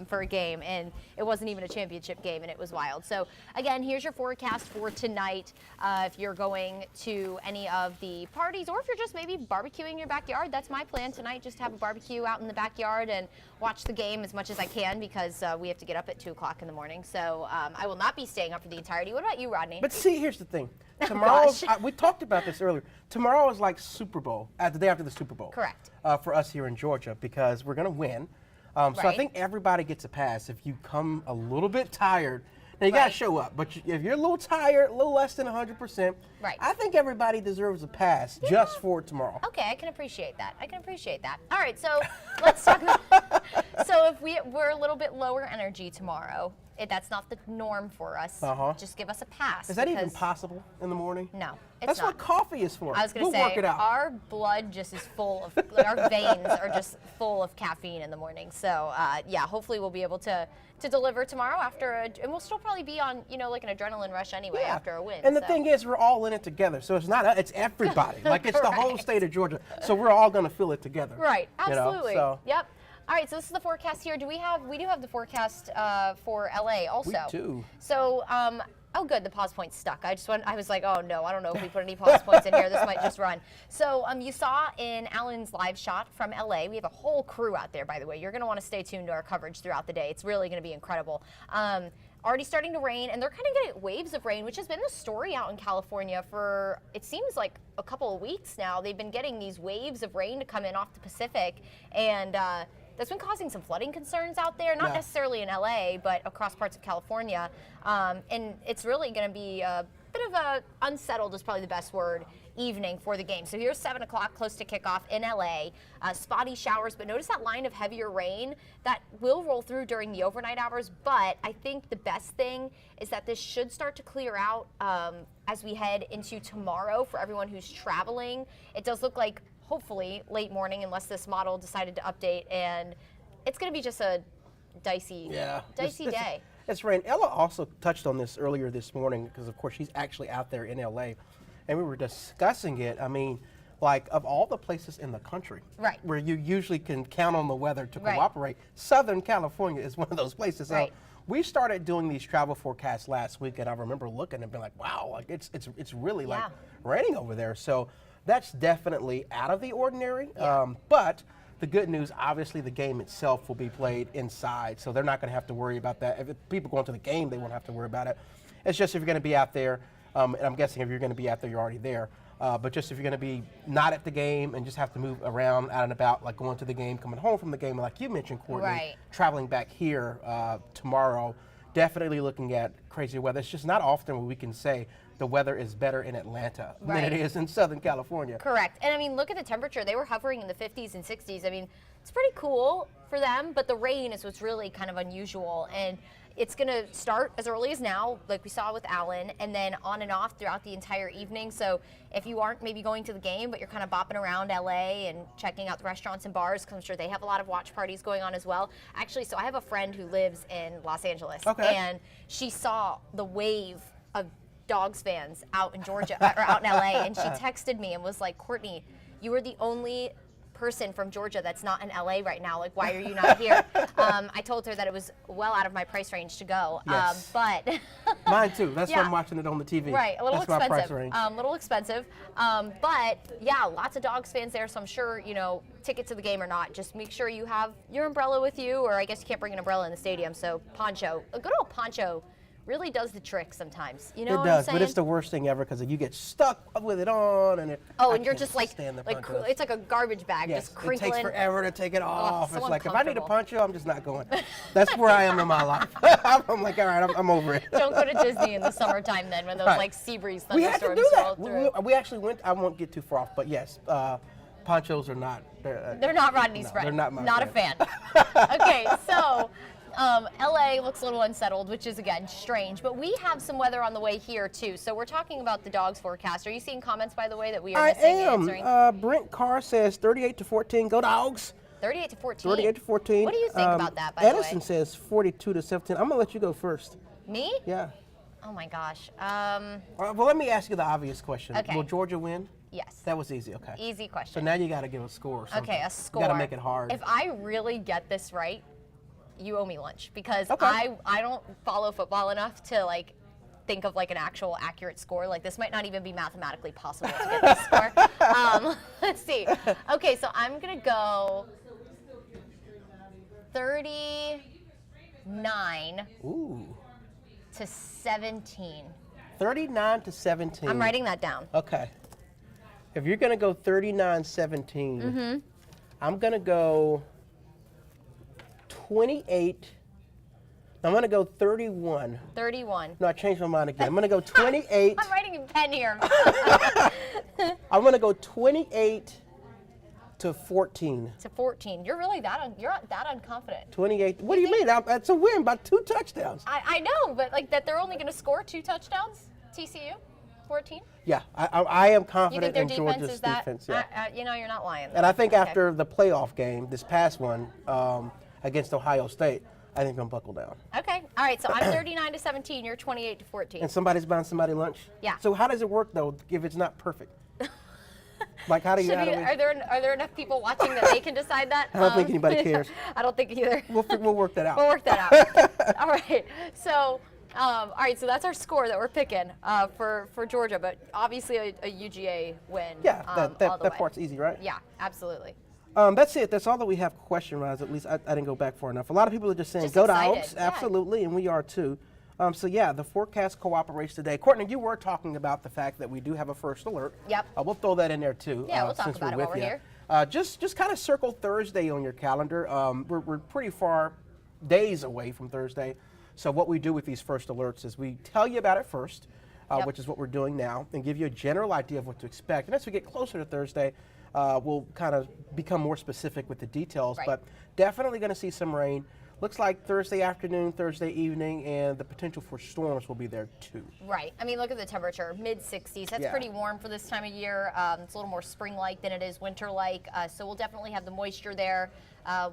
Speaker 10: for a game, and it wasn't even a championship game, and it was wild. So, again, here's your forecast for tonight. If you're going to any of the parties, or if you're just maybe barbecuing in your backyard, that's my plan tonight, just to have a barbecue out in the backyard and watch the game as much as I can because we have to get up at 2 o'clock in the morning. So I will not be staying up for the entirety. What about you, Rodney?
Speaker 11: But see, here's the thing. Tomorrow, we talked about this earlier. Tomorrow is like Super Bowl, the day after the Super Bowl.
Speaker 10: Correct.
Speaker 11: For us here in Georgia because we're going to win. So I think everybody gets a pass if you come a little bit tired. Now, you got to show up. But if you're a little tired, a little less than 100%, I think everybody deserves a pass just for tomorrow.
Speaker 10: Okay, I can appreciate that. All right, so let's talk about, so if we're a little bit lower energy tomorrow, that's not the norm for us. Just give us a pass.
Speaker 11: Is that even possible in the morning?
Speaker 10: No, it's
Speaker 11: That's
Speaker 10: not.
Speaker 11: what coffee is for.
Speaker 10: I was going to
Speaker 11: We'll work
Speaker 10: say,
Speaker 11: it out.
Speaker 10: our blood just is full of, like, our veins are just full of caffeine in the morning. So, yeah, hopefully we'll be able to deliver tomorrow after, and we'll still probably be on, like an adrenaline rush anyway after a win.
Speaker 11: And the thing is, we're all in it together. So it's not, it's everybody. Like, it's the whole state of Georgia. So we're all going to feel it together.
Speaker 10: Right, absolutely.
Speaker 11: Yep.
Speaker 10: All right, so this is the forecast here. We do have the forecast for LA also.
Speaker 11: We do.
Speaker 10: So, oh good, the pause point stuck. I was like, oh no, I don't know if we put any pause points in here. This might just run. So, you saw in Alan's live shot from LA, we have a whole crew out there, by the way. You're going to want to stay tuned to our coverage throughout the day. It's really going to be incredible. Already starting to rain, and they're kind of getting waves of rain, which has been the story out in California for, it seems like a couple of weeks now. They've been getting these waves of rain to come in off the Pacific, and that's been causing some flooding concerns out there, not necessarily in LA, but across parts of California. And it's really going to be a bit of a unsettled is probably the best word evening for the game. So here's 7 o'clock, close to kickoff in LA. Spotty showers, but notice that line of heavier rain that will roll through during the overnight hours. But I think the best thing is that this should start to clear out as we head into tomorrow for everyone who's traveling. It does look like hopefully late morning, unless this model decided to update, and it's going to be just a dicey day.
Speaker 11: It's rain. Ella also touched on this earlier this morning because, of course, she's actually out there in LA, and we were discussing it. I mean, like, of all the places in the country where you usually can count on the weather to cooperate, Southern California is one of those places. So we started doing these travel forecasts last week, and I remember looking and being like, wow, like it's really like raining over there. So that's definitely out of the ordinary. But the good news, obviously, the game itself will be played inside, so they're not going to have to worry about that. If people going to the game, they won't have to worry about it. It's just if you're going to be out there, and I'm guessing if you're going to be out there, you're already there. But just if you're going to be not at the game and just have to move around out and about, like going to the game, coming home from the game, like you mentioned, Courtney, traveling back here tomorrow, definitely looking at crazy weather. It's just not often where we can say the weather is better in Atlanta than it is in Southern California.
Speaker 10: Correct. And I mean, look at the temperature. They were hovering in the 50s and 60s. I mean, it's pretty cool for them, but the rain is what's really kind of unusual. And it's going to start as early as now, like we saw with Allen, and then on and off throughout the entire evening. So if you aren't maybe going to the game, but you're kind of bopping around LA and checking out the restaurants and bars, because I'm sure they have a lot of watch parties going on as well. Actually, so I have a friend who lives in Los Angeles, and she saw the wave of Dogs fans out in Georgia, or out in LA, and she texted me and was like, Courtney, you are the only person from Georgia that's not in LA right now. Like, why are you not here? I told her that it was well out of my price range to go.
Speaker 11: Yes.
Speaker 10: But
Speaker 11: mine too. That's why I'm watching it on the TV.
Speaker 10: Right, a little
Speaker 11: that's
Speaker 10: expensive.
Speaker 11: My price range.
Speaker 10: Little expensive. But yeah, lots of Dogs fans there. So I'm sure, ticket to the game or not, just make sure you have your umbrella with you, or I guess you can't bring an umbrella in the stadium. So poncho, a good old poncho really does the trick sometimes. You
Speaker 11: It
Speaker 10: know what I'm
Speaker 11: does,
Speaker 10: saying?
Speaker 11: but it's the worst thing ever because you get stuck with it on, and
Speaker 10: and you're just like
Speaker 11: punches.
Speaker 10: it's like a garbage bag,
Speaker 11: Yes,
Speaker 10: just crinkling.
Speaker 11: it takes forever to take it off.
Speaker 10: so
Speaker 11: It's like if I need to
Speaker 10: uncomfortable.
Speaker 11: punch you, I'm just not going. That's where I am in my life. I'm like, all right, I'm over it.
Speaker 10: Don't go to Disney in the summertime then when those
Speaker 11: Right.
Speaker 10: like sea breeze
Speaker 11: We had to
Speaker 10: thunderstorms
Speaker 11: do
Speaker 10: roll
Speaker 11: that.
Speaker 10: through.
Speaker 11: We actually went. I won't get too far off, but yes, ponchos are not.
Speaker 10: They're not Rodney's friend.
Speaker 11: They're not my
Speaker 10: Not
Speaker 11: friend.
Speaker 10: a fan. Okay, so LA looks a little unsettled, which is again strange, but we have some weather on the way here too. So we're talking about the Dogs forecast. Are you seeing comments, by the way, that we are
Speaker 11: I
Speaker 10: missing
Speaker 11: am.
Speaker 10: answering?
Speaker 11: Brent Carr says 38-14. Go Dogs.
Speaker 10: 38 to 14.
Speaker 11: 38-14.
Speaker 10: What do you think about that, by the way?
Speaker 11: Edison says 42-17. I'm gonna let you go first.
Speaker 10: Me?
Speaker 11: Yeah.
Speaker 10: Oh my gosh.
Speaker 11: Well, let me ask you the obvious question.
Speaker 10: Okay.
Speaker 11: Will Georgia win?
Speaker 10: Yes.
Speaker 11: That was easy. Okay.
Speaker 10: Easy question.
Speaker 11: So now you got to give a score. Or something.
Speaker 10: Okay, a score.
Speaker 11: You got to make it hard.
Speaker 10: If I really get this right, you owe me lunch because
Speaker 11: Okay.
Speaker 10: I don't follow football enough to like think of like an actual accurate score. Like this might not even be mathematically possible to get this score. Let's see. Okay, so I'm gonna go 39
Speaker 11: Ooh.
Speaker 10: to 17.
Speaker 11: 39-17.
Speaker 10: I'm writing that down.
Speaker 11: Okay. If you're going to go 39-17, I'm going to go 28. I'm going to go 31.
Speaker 10: 31.
Speaker 11: No, I changed my mind again. I'm going to go 28.
Speaker 10: I'm writing in pen here.
Speaker 11: I'm going to go 28 to 14.
Speaker 10: To 14. You're really you're that unconfident.
Speaker 11: 28. What do you mean? That's a win by 2 touchdowns.
Speaker 10: I know, but like that they're only going to score 2 touchdowns. TCU, 14.
Speaker 11: Yeah, I am
Speaker 10: You
Speaker 11: confident
Speaker 10: think their
Speaker 11: in
Speaker 10: defense
Speaker 11: Georgia's
Speaker 10: is that?
Speaker 11: defense. Yeah.
Speaker 10: You know, you're not lying.
Speaker 11: And I think
Speaker 10: Okay.
Speaker 11: after the playoff game, this past one against Ohio State, I think I'm buckle down.
Speaker 10: Okay. All right. So I'm 39 to 17. You're 28 to 14.
Speaker 11: And somebody's buying somebody lunch?
Speaker 10: Yeah.
Speaker 11: So how does it work, though, if it's not perfect? Like, how do you...
Speaker 10: Are there enough people watching that they can decide that?
Speaker 11: I don't think anybody cares.
Speaker 10: I don't think either.
Speaker 11: We'll work that out.
Speaker 10: We'll work that out. All right. So, all right. So that's our score that we're picking for Georgia, but obviously a UGA win.
Speaker 11: Yeah,
Speaker 10: all the
Speaker 11: that
Speaker 10: way.
Speaker 11: part's easy, right?
Speaker 10: Yeah, absolutely.
Speaker 11: That's it. That's all that we have question-wise. At least I didn't go back far enough. A lot of people are just saying,
Speaker 10: Just
Speaker 11: go
Speaker 10: excited,
Speaker 11: Dogs.
Speaker 10: yeah.
Speaker 11: Absolutely, and we are too. So yeah, the forecast cooperates today. Courtney, you were talking about the fact that we do have a first alert.
Speaker 10: Yep.
Speaker 11: We'll throw that in there too.
Speaker 10: Yeah, we'll talk
Speaker 11: since
Speaker 10: about
Speaker 11: we're
Speaker 10: it while
Speaker 11: with
Speaker 10: we're
Speaker 11: you.
Speaker 10: here.
Speaker 11: Just kind of circle Thursday on your calendar. We're pretty far days away from Thursday. So what we do with these first alerts is we tell you about it first,
Speaker 10: Yep.
Speaker 11: which is what we're doing now, and give you a general idea of what to expect. And as we get closer to Thursday, we'll kind of become more specific with the details.
Speaker 10: Right.
Speaker 11: But definitely going to see some rain. Looks like Thursday afternoon, Thursday evening, and the potential for storms will be there too.
Speaker 10: Right. I mean, look at the temperature, mid-60s. That's
Speaker 11: Yeah.
Speaker 10: pretty warm for this time of year. It's a little more spring-like than it is winter-like. So we'll definitely have the moisture there.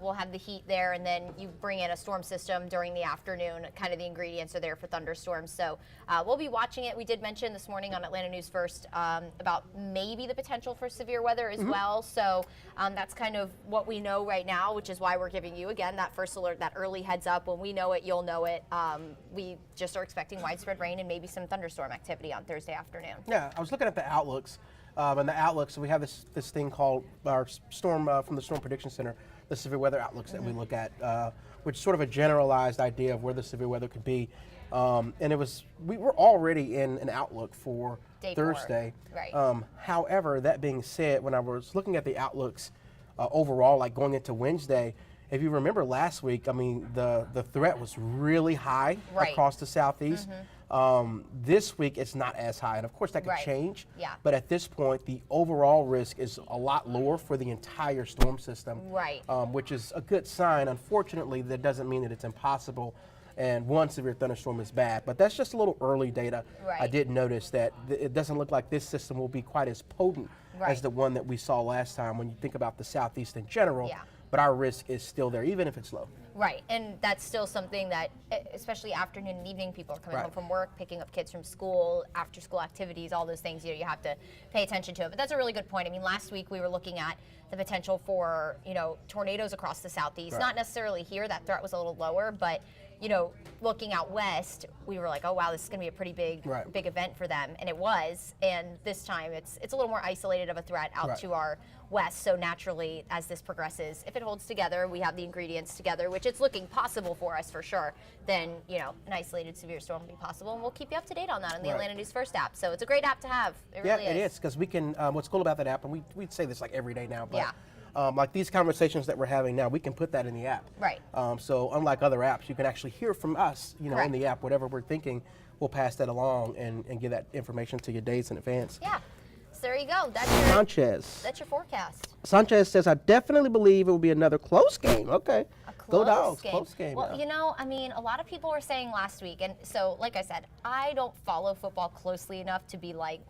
Speaker 10: We'll have the heat there, and then you bring in a storm system during the afternoon. Kind of the ingredients are there for thunderstorms. So we'll be watching it. We did mention this morning on Atlanta News First about maybe the potential for severe weather as well. So that's kind of what we know right now, which is why we're giving you, again, that first alert, that early heads up. When we know it, you'll know it. We just are expecting widespread rain and maybe some thunderstorm activity on Thursday afternoon.
Speaker 11: Yeah, I was looking at the outlooks, and the outlooks. So we have this thing called our storm from the Storm Prediction Center, the severe weather outlooks that we look at, which is sort of a generalized idea of where the severe weather could be. And we were already in an outlook for
Speaker 10: Day 4.
Speaker 11: Thursday.
Speaker 10: Right.
Speaker 11: However, that being said, when I was looking at the outlooks overall, like going into Wednesday, if you remember last week, I mean, the threat was really high
Speaker 10: Right.
Speaker 11: across the southeast. This week, it's not as high, and of course that could
Speaker 10: Right.
Speaker 11: change.
Speaker 10: Yeah.
Speaker 11: But at this point, the overall risk is a lot lower for the entire storm system.
Speaker 10: Right.
Speaker 11: Which is a good sign. Unfortunately, that doesn't mean that it's impossible, and one severe thunderstorm is bad. But that's just a little early data.
Speaker 10: Right.
Speaker 11: I did notice that it doesn't look like this system will be quite as potent
Speaker 10: Right.
Speaker 11: as the one that we saw last time when you think about the southeast in general.
Speaker 10: Yeah.
Speaker 11: But our risk is still there, even if it's low.
Speaker 10: Right, and that's still something that, especially afternoon and evening, people are coming
Speaker 11: Right.
Speaker 10: home from work, picking up kids from school, after-school activities, all those things. You have to pay attention to it. But that's a really good point. I mean, last week we were looking at the potential for tornadoes across the southeast.
Speaker 11: Right.
Speaker 10: Not necessarily here; that threat was a little lower, but looking out west, we were like, oh wow, this is going to be a pretty big
Speaker 11: Right.
Speaker 10: big event for them, and it was. And this time, it's a little more isolated of a threat out
Speaker 11: Right.
Speaker 10: to our west. So naturally, as this progresses, if it holds together, we have the ingredients together, which it's looking possible for us for sure, then, you know, an isolated severe storm will be possible. And we'll keep you up to date on that on the Atlanta News First app. So it's a great app to have. It really is.
Speaker 11: Yeah, it is, because we can, what's cool about that app, and we'd say this like every day now, but
Speaker 10: yeah.
Speaker 11: like these conversations that we're having now, we can put that in the app.
Speaker 10: Right.
Speaker 11: So unlike other apps, you can actually hear from us, you know,
Speaker 10: Correct.
Speaker 11: in the app, whatever we're thinking, we'll pass that along and give that information to you days in advance.
Speaker 10: Yeah. So there you go. That's your,
Speaker 11: Sanchez.
Speaker 10: That's your forecast.
Speaker 11: Sanchez says, I definitely believe it will be another close game. Okay. Go Dogs. Close game.
Speaker 10: Well,
Speaker 11: yeah.
Speaker 10: you know, I mean, a lot of people were saying last week, and so, like I said, I don't follow football closely enough to be like,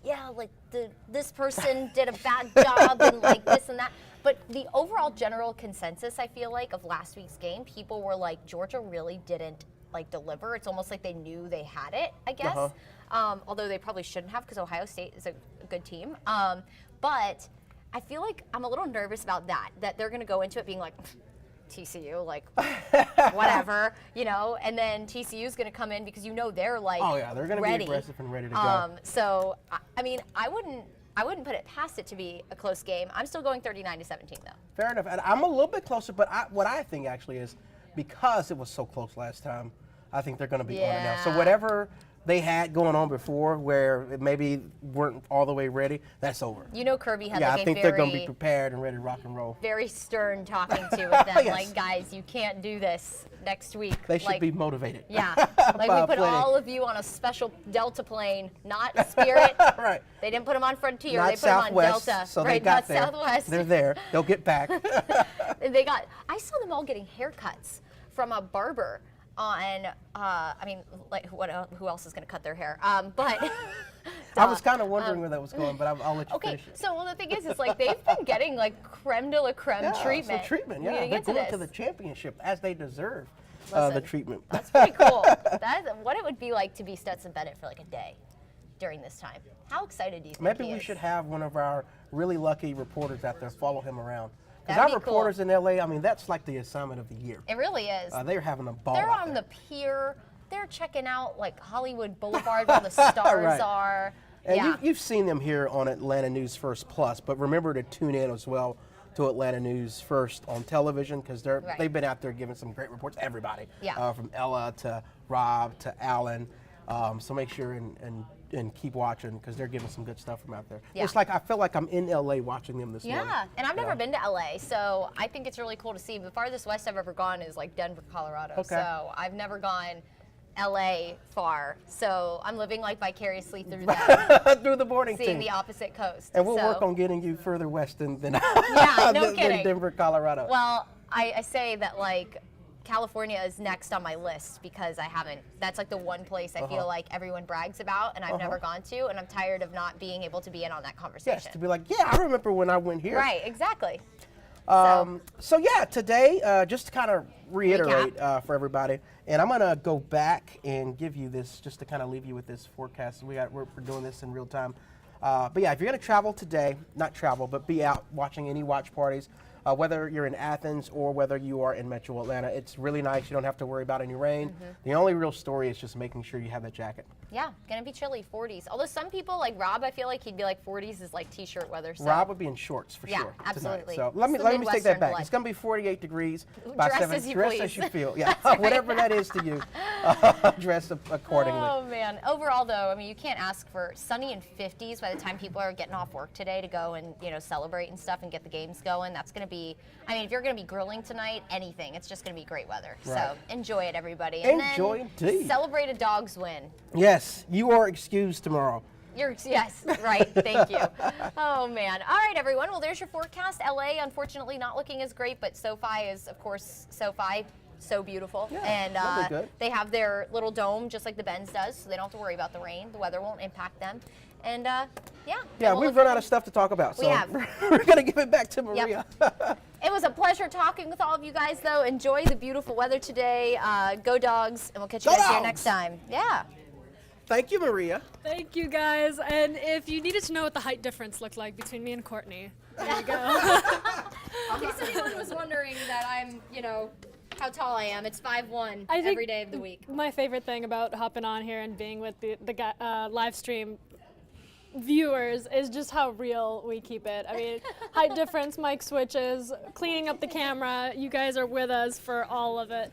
Speaker 10: yeah, like this person did a bad job and like this and that. But the overall general consensus, I feel like, of last week's game, people were like, Georgia really didn't like deliver. It's almost like they knew they had it, I guess. Although they probably shouldn't have, because Ohio State is a good team. But I feel like I'm a little nervous about that they're going to go into it being like, TCU, like, whatever, you know, and then TCU is going to come in because, you know, they're like,
Speaker 11: oh yeah, they're going to be aggressive and ready to go.
Speaker 10: So, I mean, I wouldn't put it past it to be a close game. I'm still going 39-17 though.
Speaker 11: Fair enough. And I'm a little bit closer, but what I think actually is, because it was so close last time, I think they're going to be on it now. So whatever they had going on before, where it maybe weren't all the way ready, that's over.
Speaker 10: You know, Kirby had
Speaker 11: I
Speaker 10: like
Speaker 11: think
Speaker 10: a
Speaker 11: they're going to be prepared and ready to rock and roll.
Speaker 10: very stern talking to with them,
Speaker 11: Yes.
Speaker 10: like, guys, you can't do this next week.
Speaker 11: They should
Speaker 10: like,
Speaker 11: be motivated.
Speaker 10: Yeah, like we put all of you on a special Delta plane, not Spirit.
Speaker 11: Right.
Speaker 10: They didn't put them on Frontier.
Speaker 11: Not
Speaker 10: they put them on
Speaker 11: Southwest,
Speaker 10: Delta.
Speaker 11: so
Speaker 10: right,
Speaker 11: they got
Speaker 10: not
Speaker 11: there.
Speaker 10: Southwest.
Speaker 11: They're there. They'll get back.
Speaker 10: And I saw them all getting haircuts from a barber on, I mean, like, who else is going to cut their hair? But
Speaker 11: I was kind of wondering where that was going, but I'll let you
Speaker 10: okay,
Speaker 11: finish it.
Speaker 10: so well, the thing is like they've been getting like creme de la creme treatment.
Speaker 11: So treatment, yeah. They're going to the championship as they deserve the treatment.
Speaker 10: That's pretty cool. That's what it would be like to be Stetson Bennett for like a day during this time. How excited do you think
Speaker 11: Maybe
Speaker 10: he
Speaker 11: we
Speaker 10: is?
Speaker 11: should have one of our really lucky reporters out there follow him around. Because
Speaker 10: That'd
Speaker 11: our
Speaker 10: be cool.
Speaker 11: reporters in LA, I mean, that's like the assignment of the year.
Speaker 10: It really is.
Speaker 11: They're having a ball.
Speaker 10: They're
Speaker 11: out
Speaker 10: on
Speaker 11: there.
Speaker 10: the pier. They're checking out like Hollywood Boulevard where the stars
Speaker 11: Right.
Speaker 10: are.
Speaker 11: And
Speaker 10: yeah.
Speaker 11: you've seen them here on Atlanta News First Plus, but remember to tune in as well to Atlanta News First on television, because they've been out there giving some great reports. Everybody, from Ella to Rob to Alan. So make sure and keep watching, because they're giving some good stuff from out there.
Speaker 10: Yeah.
Speaker 11: It's like I feel like I'm in LA watching them this morning.
Speaker 10: Yeah, and I've never been to LA, so I think it's really cool to see. The farthest west I've ever gone is like Denver, Colorado.
Speaker 11: Okay.
Speaker 10: So I've never gone LA far. So I'm living like vicariously through them.
Speaker 11: Through the boarding
Speaker 10: seeing
Speaker 11: team.
Speaker 10: the opposite coast.
Speaker 11: And we'll
Speaker 10: So-
Speaker 11: work on getting you further west than
Speaker 10: Yeah, no
Speaker 11: than
Speaker 10: kidding.
Speaker 11: Denver, Colorado.
Speaker 10: Well, I say that like California is next on my list because that's like the one place I feel like everyone brags about and I've never gone to, and I'm tired of not being able to be in on that conversation.
Speaker 11: Yes, to be like, yeah, I remember when I went here.
Speaker 10: Right, exactly.
Speaker 11: So yeah, today, just to kind of reiterate for everybody, and I'm going to go back and give you this, just to kind of leave you with this forecast. We're doing this in real time. But yeah, if you're going to travel today, not travel, but be out watching any watch parties, whether you're in Athens or whether you are in Metro Atlanta, it's really nice. You don't have to worry about any rain. The only real story is just making sure you have that jacket.
Speaker 10: Yeah, gonna be chilly, 40s. Although some people, like Rob, I feel like he'd be like 40s is like t-shirt weather. So.
Speaker 11: Rob would be in shorts for sure.
Speaker 10: Absolutely.
Speaker 11: Tonight. So let me take that back. It's gonna be 48 degrees by
Speaker 10: Dress
Speaker 11: 7.
Speaker 10: as you
Speaker 11: Dress
Speaker 10: please.
Speaker 11: as you feel. Yeah,
Speaker 10: That's
Speaker 11: whatever that is to you, dress accordingly.
Speaker 10: Oh man. Overall, though, I mean, you can't ask for sunny and 50s by the time people are getting off work today to go and celebrate and stuff and get the games going. That's gonna be. I mean, if you're gonna be grilling tonight, anything, it's just gonna be great weather.
Speaker 11: Right.
Speaker 10: So enjoy it, everybody. And
Speaker 11: enjoy
Speaker 10: then
Speaker 11: indeed.
Speaker 10: Celebrate a Dawgs win.
Speaker 11: Yes, you are excused tomorrow.
Speaker 10: Yes, right. Thank you. Oh, man. All right, everyone. Well, there's your forecast. LA, unfortunately, not looking as great, but SoFi is, of course, SoFi. So beautiful.
Speaker 11: Yeah,
Speaker 10: and
Speaker 11: that'll be good.
Speaker 10: they have their little dome just like the Benz does, so they don't have to worry about the rain. The weather won't impact them. And
Speaker 11: yeah, we've run out of stuff to talk about, so
Speaker 10: we have.
Speaker 11: we're going to give it back to Maria.
Speaker 10: Yep. It was a pleasure talking with all of you guys, though. Enjoy the beautiful weather today. Go Dogs, and we'll catch you guys here next time. Yeah.
Speaker 11: Thank you, Maria.
Speaker 1: Thank you, guys. And if you needed to know what the height difference looked like between me and Courtney, there you go.
Speaker 10: In case anyone was wondering that I'm, how tall I am, it's 5'1"
Speaker 1: I think
Speaker 10: every day of the week.
Speaker 1: My favorite thing about hopping on here and being with the live stream viewers is just how real we keep it. I mean, height difference, mic switches, cleaning up the camera. You guys are with us for all of it.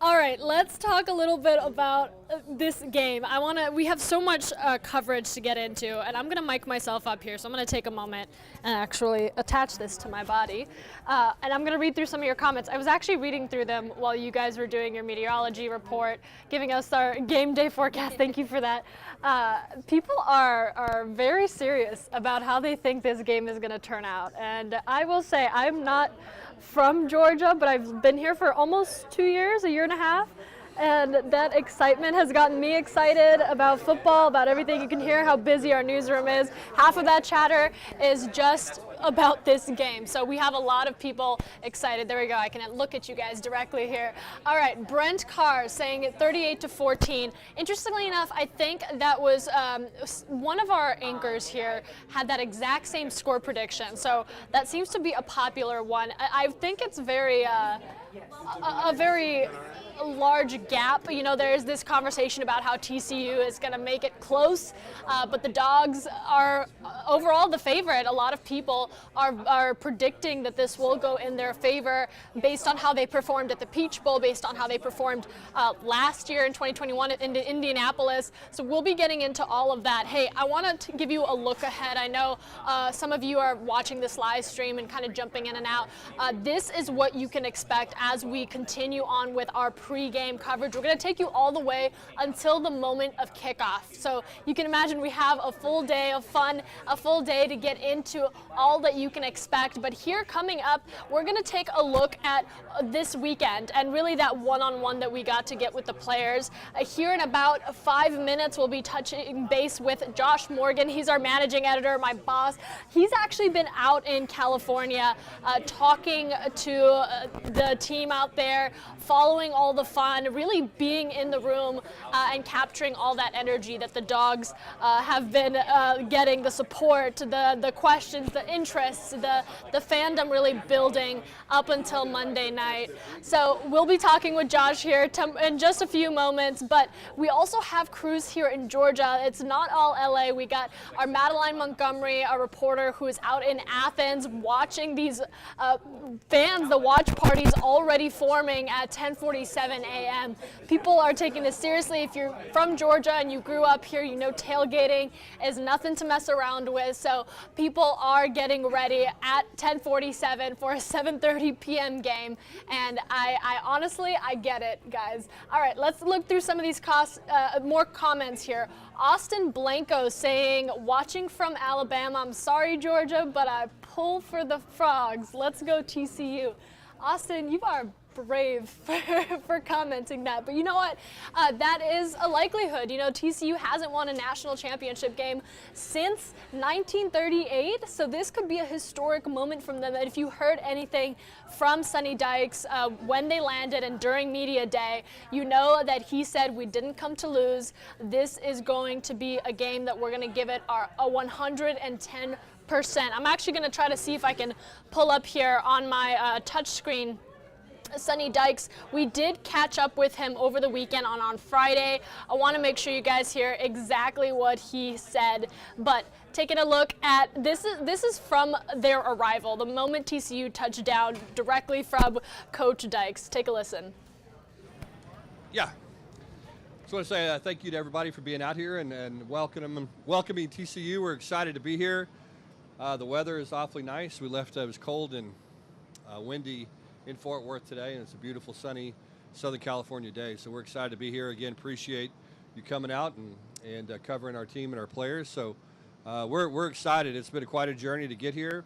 Speaker 1: All right, let's talk a little bit about this game. We have so much coverage to get into, and I'm gonna mic myself up here, so I'm gonna take a moment and actually attach this to my body. And I'm gonna read through some of your comments. I was actually reading through them while you guys were doing your meteorology report, giving us our game day forecast. Thank you for that. People are very serious about how they think this game is gonna turn out. And I will say, I'm not from Georgia, but I've been here for almost 2 years, a year and a half. And that excitement has gotten me excited about football, about everything. You can hear how busy our newsroom is. Half of that chatter is just about this game. So we have a lot of people excited. There we go. I can look at you guys directly here. All right, Brent Carr saying 38-14. Interestingly enough, I think that was one of our anchors here had that exact same score prediction. So that seems to be a popular one. I think it's a very large gap. You know, there's this conversation about how TCU is going to make it close, but the Dogs are overall the favorite. A lot of people are predicting that this will go in their favor based on how they performed at the Peach Bowl, based on how they performed last year in 2021 in Indianapolis. So we'll be getting into all of that. Hey, I want to give you a look ahead. I know some of you are watching this live stream and kind of jumping in and out. This is what you can expect as we continue on with our pre-game coverage. We're going to take you all the way until the moment of kickoff. So you can imagine we have a full day of fun, a full day to get into all that you can expect. But here coming up, we're going to take a look at this weekend and really that one-on-one that we got to get with the players. Here in about 5 minutes, we'll be touching base with Josh Morgan. He's our managing editor, my boss. He's actually been out in California talking to the team out there, following all the fun, really being in the room and capturing all that energy that the Dogs have been getting, the support, the questions, the interests, the fandom really building up until Monday night. So we'll be talking with Josh here in just a few moments, but we also have crews here in Georgia. It's not all LA. We got our Madeline Montgomery, our reporter who is out in Athens watching these fans, the watch parties already forming at 10:47 a.m. People are taking this seriously. If you're from Georgia and you grew up here, you know tailgating is nothing to mess around with. So people are getting ready at 10:47 for a 7:30 p.m. game. And I honestly, I get it, guys. All right, let's look through some of these more comments here. Austin Blanco saying, watching from Alabama, I'm sorry, Georgia, but I pull for the Frogs. Let's go TCU. Austin, you are brave for commenting that, but you know what? That is a likelihood. You know, TCU hasn't won a national championship game since 1938, so this could be a historic moment from them. And if you heard anything from Sonny Dykes when they landed and during media day, you know that he said we didn't come to lose. This is going to be a game that we're going to give it a 110%. I'm actually going to try to see if I can pull up here on my touch screen Sonny Dykes. We did catch up with him over the weekend on Friday. I want to make sure you guys hear exactly what he said. But taking a look at this is from their arrival, the moment TCU touched down, directly from Coach Dykes. Take a listen.
Speaker 12: Yeah. Just want to say thank you to everybody for being out here and welcoming TCU. We're excited to be here. The weather is awfully nice. We left, it was cold and windy in Fort Worth today, and it's a beautiful, sunny Southern California day. So we're excited to be here. Again, appreciate you coming out and covering our team and our players. So we're excited. It's been quite a journey to get here.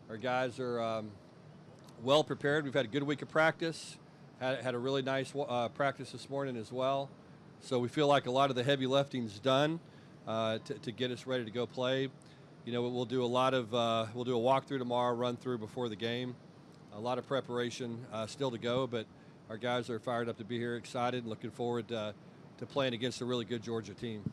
Speaker 12: Our guys are well prepared. We've had a good week of practice. Had a really nice practice this morning as well. So we feel like a lot of the heavy lifting's done to get us ready to go play. You know, we'll do a walkthrough tomorrow, run through before the game. A lot of preparation still to go, but our guys are fired up to be here, excited, and looking forward to playing against a really good Georgia team.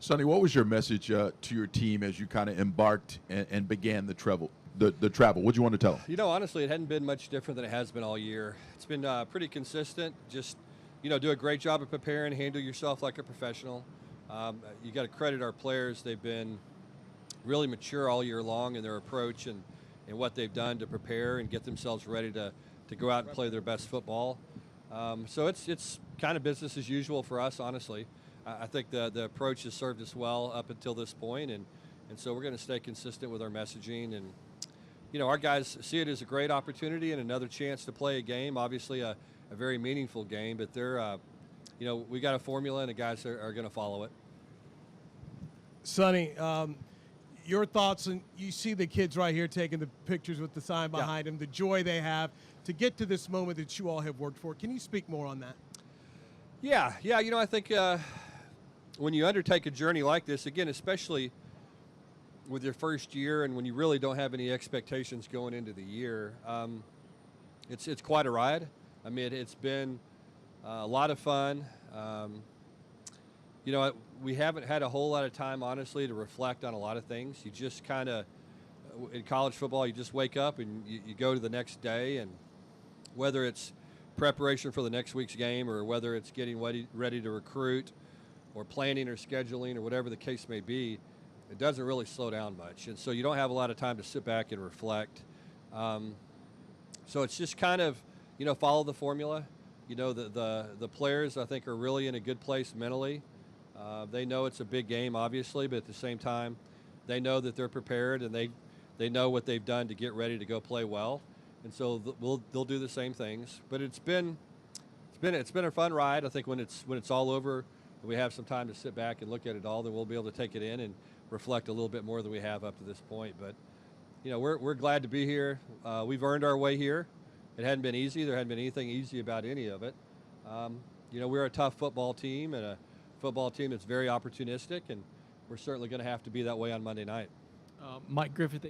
Speaker 13: Sonny, what was your message to your team as you kind of embarked and began the travel? The travel. What do you want to tell them?
Speaker 12: You know, honestly, it hadn't been much different than it has been all year. It's been pretty consistent. Just, you know, do a great job of preparing, handle yourself like a professional. You got to credit our players. They've been really mature all year long in their approach and what they've done to prepare and get themselves ready to go out and play their best football. So it's kind of business as usual for us, honestly. I think the approach has served us well up until this point, and so we're going to stay consistent with our messaging. And, you know, our guys see it as a great opportunity and another chance to play a game, obviously a very meaningful game, but they're, you know, we got a formula and the guys are going to follow it.
Speaker 14: Sonny, your thoughts, and you see the kids right here taking the pictures with the sign behind them, the joy they have to get to this moment that you all have worked for. Can you speak more on that?
Speaker 12: Yeah, you know, I think when you undertake a journey like this, again, especially with your first year and when you really don't have any expectations going into the year, it's quite a ride. I mean, it's been a lot of fun. You know, we haven't had a whole lot of time, honestly, to reflect on a lot of things. You just kind of, in college football, you just wake up and you go to the next day, and whether it's preparation for the next week's game or whether it's getting ready to recruit or planning or scheduling or whatever the case may be, it doesn't really slow down much. And so you don't have a lot of time to sit back and reflect. So it's just kind of, you know, follow the formula. You know, the players, I think, are really in a good place mentally. They know it's a big game, obviously, but at the same time, they know that they're prepared and they know what they've done to get ready to go play well. And so they'll do the same things. But it's been a fun ride. I think when it's all over, we have some time to sit back and look at it all, then we'll be able to take it in and reflect a little bit more than we have up to this point. But, you know, we're glad to be here. We've earned our way here. It hadn't been easy. There hadn't been anything easy about any of it. You know, we're a tough football team and a football team that's very opportunistic, and we're certainly going to have to be that way on Monday night.
Speaker 14: Mike Griffith.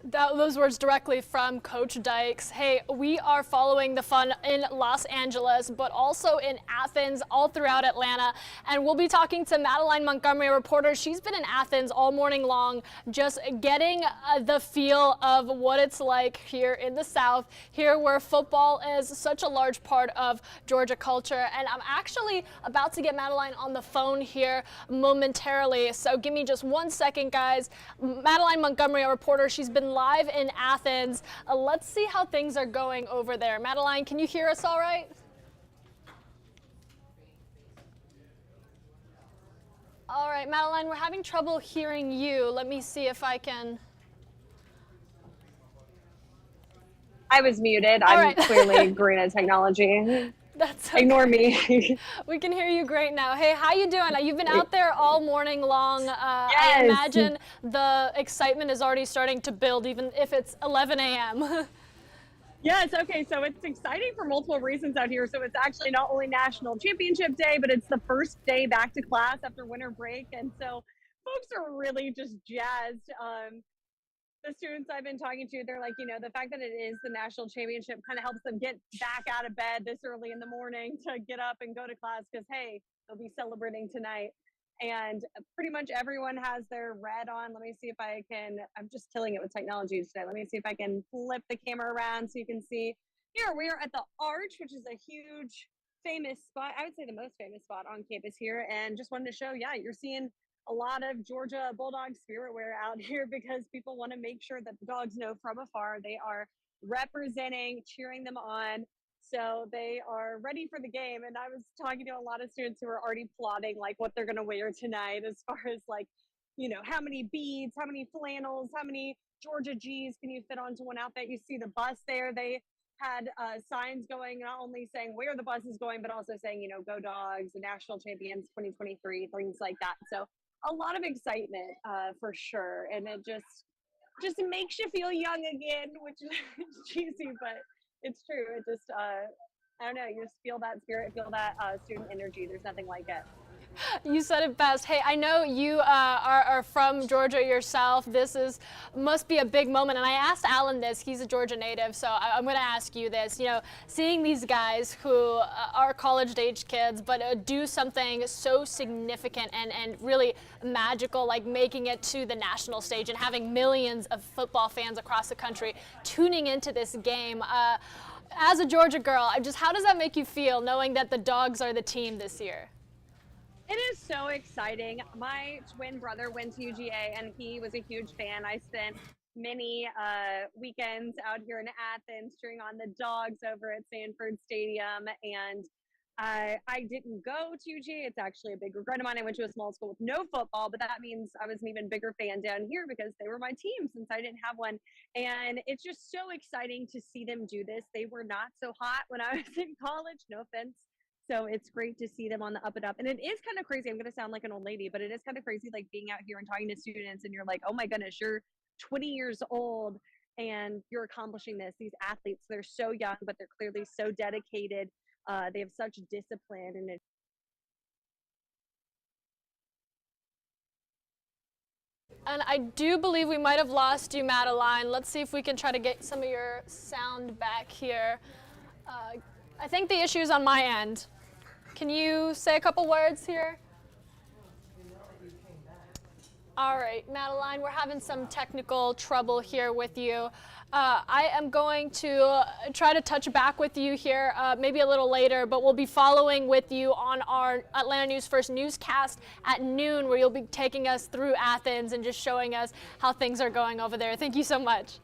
Speaker 1: Those words directly from Coach Dykes. Hey, we are following the fun in Los Angeles, but also in Athens, all throughout Atlanta. And we'll be talking to Madeline Montgomery, a reporter. She's been in Athens all morning long, just getting the feel of what it's like here in the South, here where football is such a large part of Georgia culture. And I'm actually about to get Madeline on the phone here momentarily. So give me just 1 second, guys. Madeline Montgomery, a reporter, she's been live in Athens. Let's see how things are going over there. Madeline, can you hear us all right? All right, Madeline, we're having trouble hearing you. Let me see if I can.
Speaker 15: I was muted.
Speaker 1: All
Speaker 15: I'm
Speaker 1: right.
Speaker 15: clearly green at technology.
Speaker 1: That's okay.
Speaker 15: Ignore me.
Speaker 1: We can hear you great now. Hey, how you doing? You've been out there all morning long.
Speaker 15: Yes.
Speaker 1: I imagine the excitement is already starting to build, even if it's 11 a.m.
Speaker 15: Yes, okay, so it's exciting for multiple reasons out here. So it's actually not only National Championship Day, but it's the first day back to class after winter break. And so folks are really just jazzed. The students I've been talking to, they're like, you know, the fact that it is the national championship kind of helps them get back out of bed this early in the morning to get up and go to class because, hey, they'll be celebrating tonight. And pretty much everyone has their red on. Let me see if I can, I'm just killing it with technology today. Let me see if I can flip the camera around so you can see. Here we are at the Arch, which is a huge, famous spot. I would say the most famous spot on campus here. And just wanted to show, yeah, you're seeing a lot of Georgia Bulldog spirit wear out here because people want to make sure that the Dogs know from afar they are representing, cheering them on. So they are ready for the game. And I was talking to a lot of students who are already plotting like what they're going to wear tonight as far as like, you know, how many beads, how many flannels, how many Georgia G's can you fit onto one outfit? You see the bus there. They had signs going, not only saying where the bus is going, but also saying, you know, go Dogs, the national champions 2023, things like that. So a lot of excitement for sure. And it just makes you feel young again, which is cheesy, but it's true. It just, I don't know, you just feel that spirit, feel that student energy. There's nothing like it.
Speaker 1: You said it best. Hey, I know you are from Georgia yourself. This must be a big moment. And I asked Alan this. He's a Georgia native, so I'm going to ask you this. You know, seeing these guys who are college-age kids but do something so significant and really magical, like making it to the national stage and having millions of football fans across the country tuning into this game. As a Georgia girl, how does that make you feel knowing that the Dogs are the team this year?
Speaker 15: It is so exciting. My twin brother went to UGA and he was a huge fan. I spent many weekends out here in Athens cheering on the Dogs over at Sanford Stadium. And I didn't go to UGA. It's actually a big regret of mine. I went to a small school with no football, but that means I was an even bigger fan down here because they were my team since I didn't have one. And it's just so exciting to see them do this. They were not so hot when I was in college, no offense. So it's great to see them on the up and up. And it is kind of crazy. I'm going to sound like an old lady, but it is kind of crazy like being out here and talking to students and you're like, oh my goodness, you're 20 years old and you're accomplishing this. These athletes, they're so young, but they're clearly so dedicated. They have such discipline and it.
Speaker 1: And I do believe we might have lost you, Madeline. Let's see if we can try to get some of your sound back here. I think the issue is on my end. Can you say a couple words here? All right, Madeline, we're having some technical trouble here with you. I am going to try to touch back with you here maybe a little later, but we'll be following with you on our Atlanta News First newscast at noon, where you'll be taking us through Athens and just showing us how things are going over there. Thank you so much.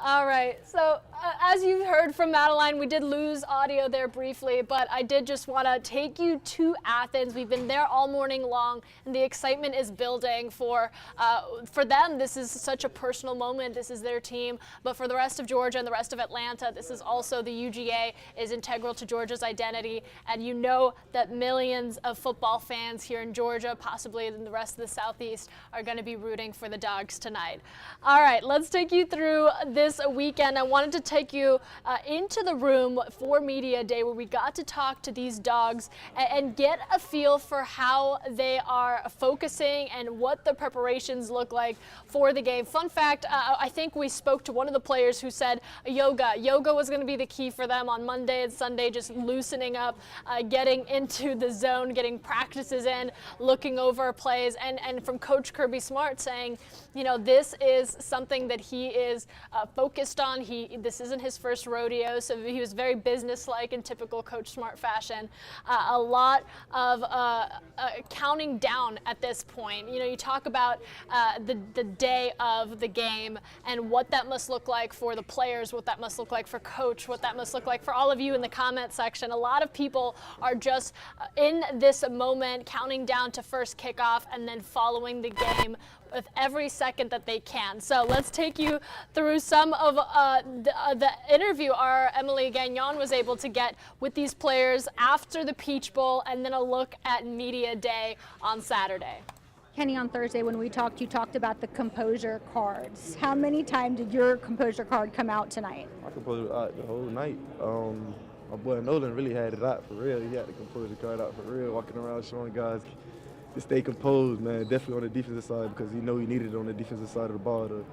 Speaker 1: All right, so as you heard from Madeline, we did lose audio there briefly, but I did just want to take you to Athens. We've been there all morning long, and the excitement is building for them. This is such a personal moment. This is their team, but for the rest of Georgia and the rest of Atlanta, this is also the UGA is integral to Georgia's identity, and you know that millions of football fans here in Georgia, possibly in the rest of the Southeast, are going to be rooting for the Dogs tonight. All right, let's take you through this weekend. I wanted to take you into the room for Media Day, where we got to talk to these Dogs and get a feel for how they are focusing and what the preparations look like for the game. Fun fact, I think we spoke to one of the players who said yoga was going to be the key for them on Monday and Sunday, just loosening up, getting into the zone, getting practices in, looking over plays, and from Coach Kirby Smart saying, you know, this is something that he is focused on. This isn't his first rodeo, so he was very businesslike in typical Coach Smart fashion. A lot of counting down at this point. You know, you talk about the day of the game and what that must look like for the players, what that must look like for Coach, what that must look like for all of you in the comment section. A lot of people are just in this moment, counting down to first kickoff and then following the game with every second that they can. So let's take you through some of the interview our Emily Gagnon was able to get with these players after the Peach Bowl, and then a look at Media Day on Saturday.
Speaker 16: Kenny, on Thursday when we talked, you talked about the composure cards. How many times did your composure card come out tonight?
Speaker 17: My composure out the whole night. My boy Nolan really had it out for real. He had the composure card out for real, walking around showing guys to stay composed, man. Definitely on the defensive side, because you know you needed it on the defensive side of the ball to,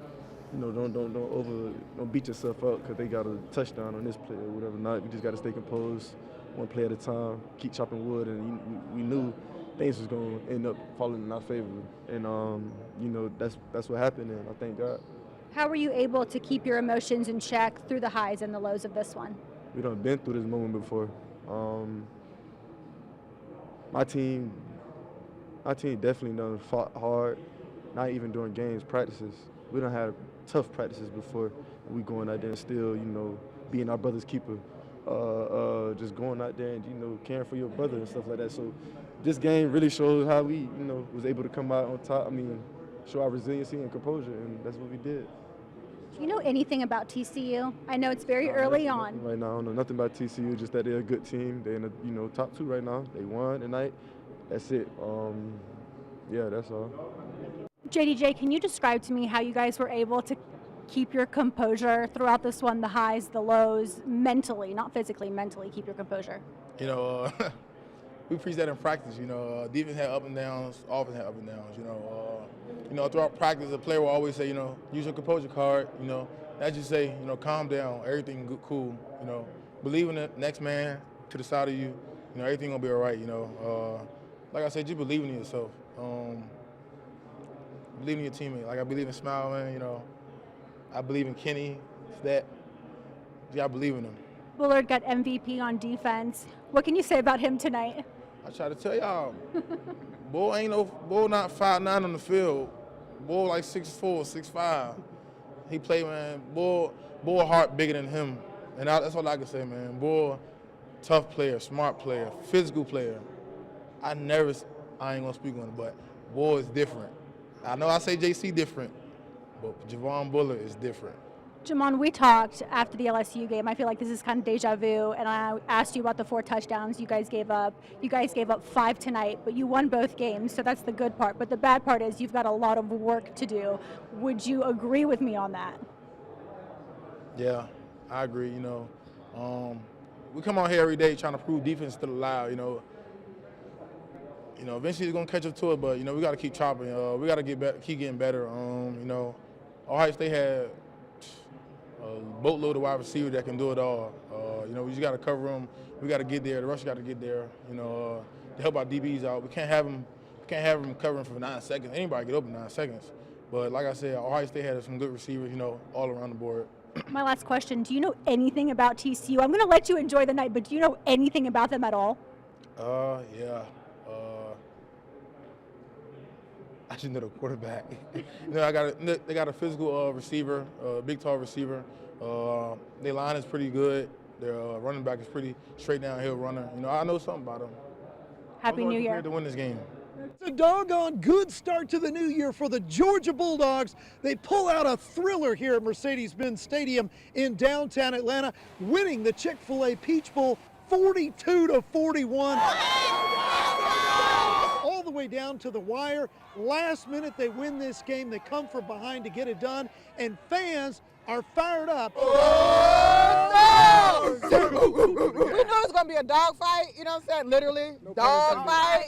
Speaker 17: you know, don't beat yourself up because they got a touchdown on this play or whatever. Not, we just got to stay composed, one play at a time, keep chopping wood, and we knew things was going to end up falling in our favor, and you know that's what happened, and I thank God.
Speaker 16: How were you able to keep your emotions in check through the highs and the lows of this one?
Speaker 17: We done been through this moment before. My team definitely done fought hard, not even during games, practices. We done had tough practices before. We going out there and still, you know, being our brother's keeper. Just going out there and, you know, caring for your brother and stuff like that. So this game really shows how we, you know, was able to come out on top. I mean, show our resiliency and composure, and that's what we did.
Speaker 16: Do you know anything about TCU? I know it's very early on.
Speaker 17: Right now, I don't know nothing about TCU, just that they're a good team. They're in the, you know, top 2 right now. They won tonight. That's it. Yeah, that's all.
Speaker 16: JDJ, can you describe to me how you guys were able to keep your composure throughout this one, the highs, the lows, mentally, not physically, mentally keep your composure?
Speaker 18: You know, we preach that in practice. You know, defense had up and downs, offense had up and downs. You know, throughout practice, the player will always say, you know, use your composure card. You know, as you say, you know, calm down, everything good, cool. You know, believe in the next man to the side of you. You know, everything gonna be all right. You know, like I said, just believe in yourself. Believe in your teammate. Like I believe in Smile, man. You know, I believe in Kenny. That. Yeah, I believe in him.
Speaker 16: Bullard got MVP on defense. What can you say about him tonight?
Speaker 18: I try to tell y'all, Bull not 5'9" on the field. Bull like 6'4", 6'5". He play, man. Bull heart bigger than him, and that's all I can say, man. Bull, tough player, smart player, physical player. I ain't gonna speak on it, but Bull is different. I know I say JC different, but Javon Bullard is different.
Speaker 16: Jamon, we talked after the LSU game. I feel like this is kind of deja vu, and I asked you about the 4 touchdowns you guys gave up. You guys gave up 5 tonight, but you won both games, so that's the good part. But the bad part is you've got a lot of work to do. Would you agree with me on that?
Speaker 18: Yeah, I agree. We come out here every day trying to prove defense still alive. Eventually it's gonna catch up to it, but we got to keep chopping. We got to keep getting better. Ohio State had a boatload of wide receivers that can do it all. We just got to cover them. We got to get there. The rush got to get there. To help our DBs out. We can't have them covering for 9 seconds. Anybody get open 9 seconds. But like I said, Ohio State had some good receivers. All around the board.
Speaker 16: My last question: do you know anything about TCU? I'm going to let you enjoy the night, but do you know anything about them at all?
Speaker 18: Yeah. I should know the quarterback. They got a physical receiver, big tall receiver. Their line is pretty good. Their running back is pretty straight downhill runner. I know something about them.
Speaker 16: Happy New Year.
Speaker 18: Prepared to win this game.
Speaker 19: It's a doggone good start to the new year for the Georgia Bulldogs. They pull out a thriller here at Mercedes-Benz Stadium in downtown Atlanta, winning the Chick-fil-A Peach Bowl 42-41. All the way down to the wire. Last minute they win this game. They come from behind to get it done, and fans are fired up.
Speaker 20: Oh, no! We knew it was going to be a dog fight, you know what I'm saying? Literally, dog fight,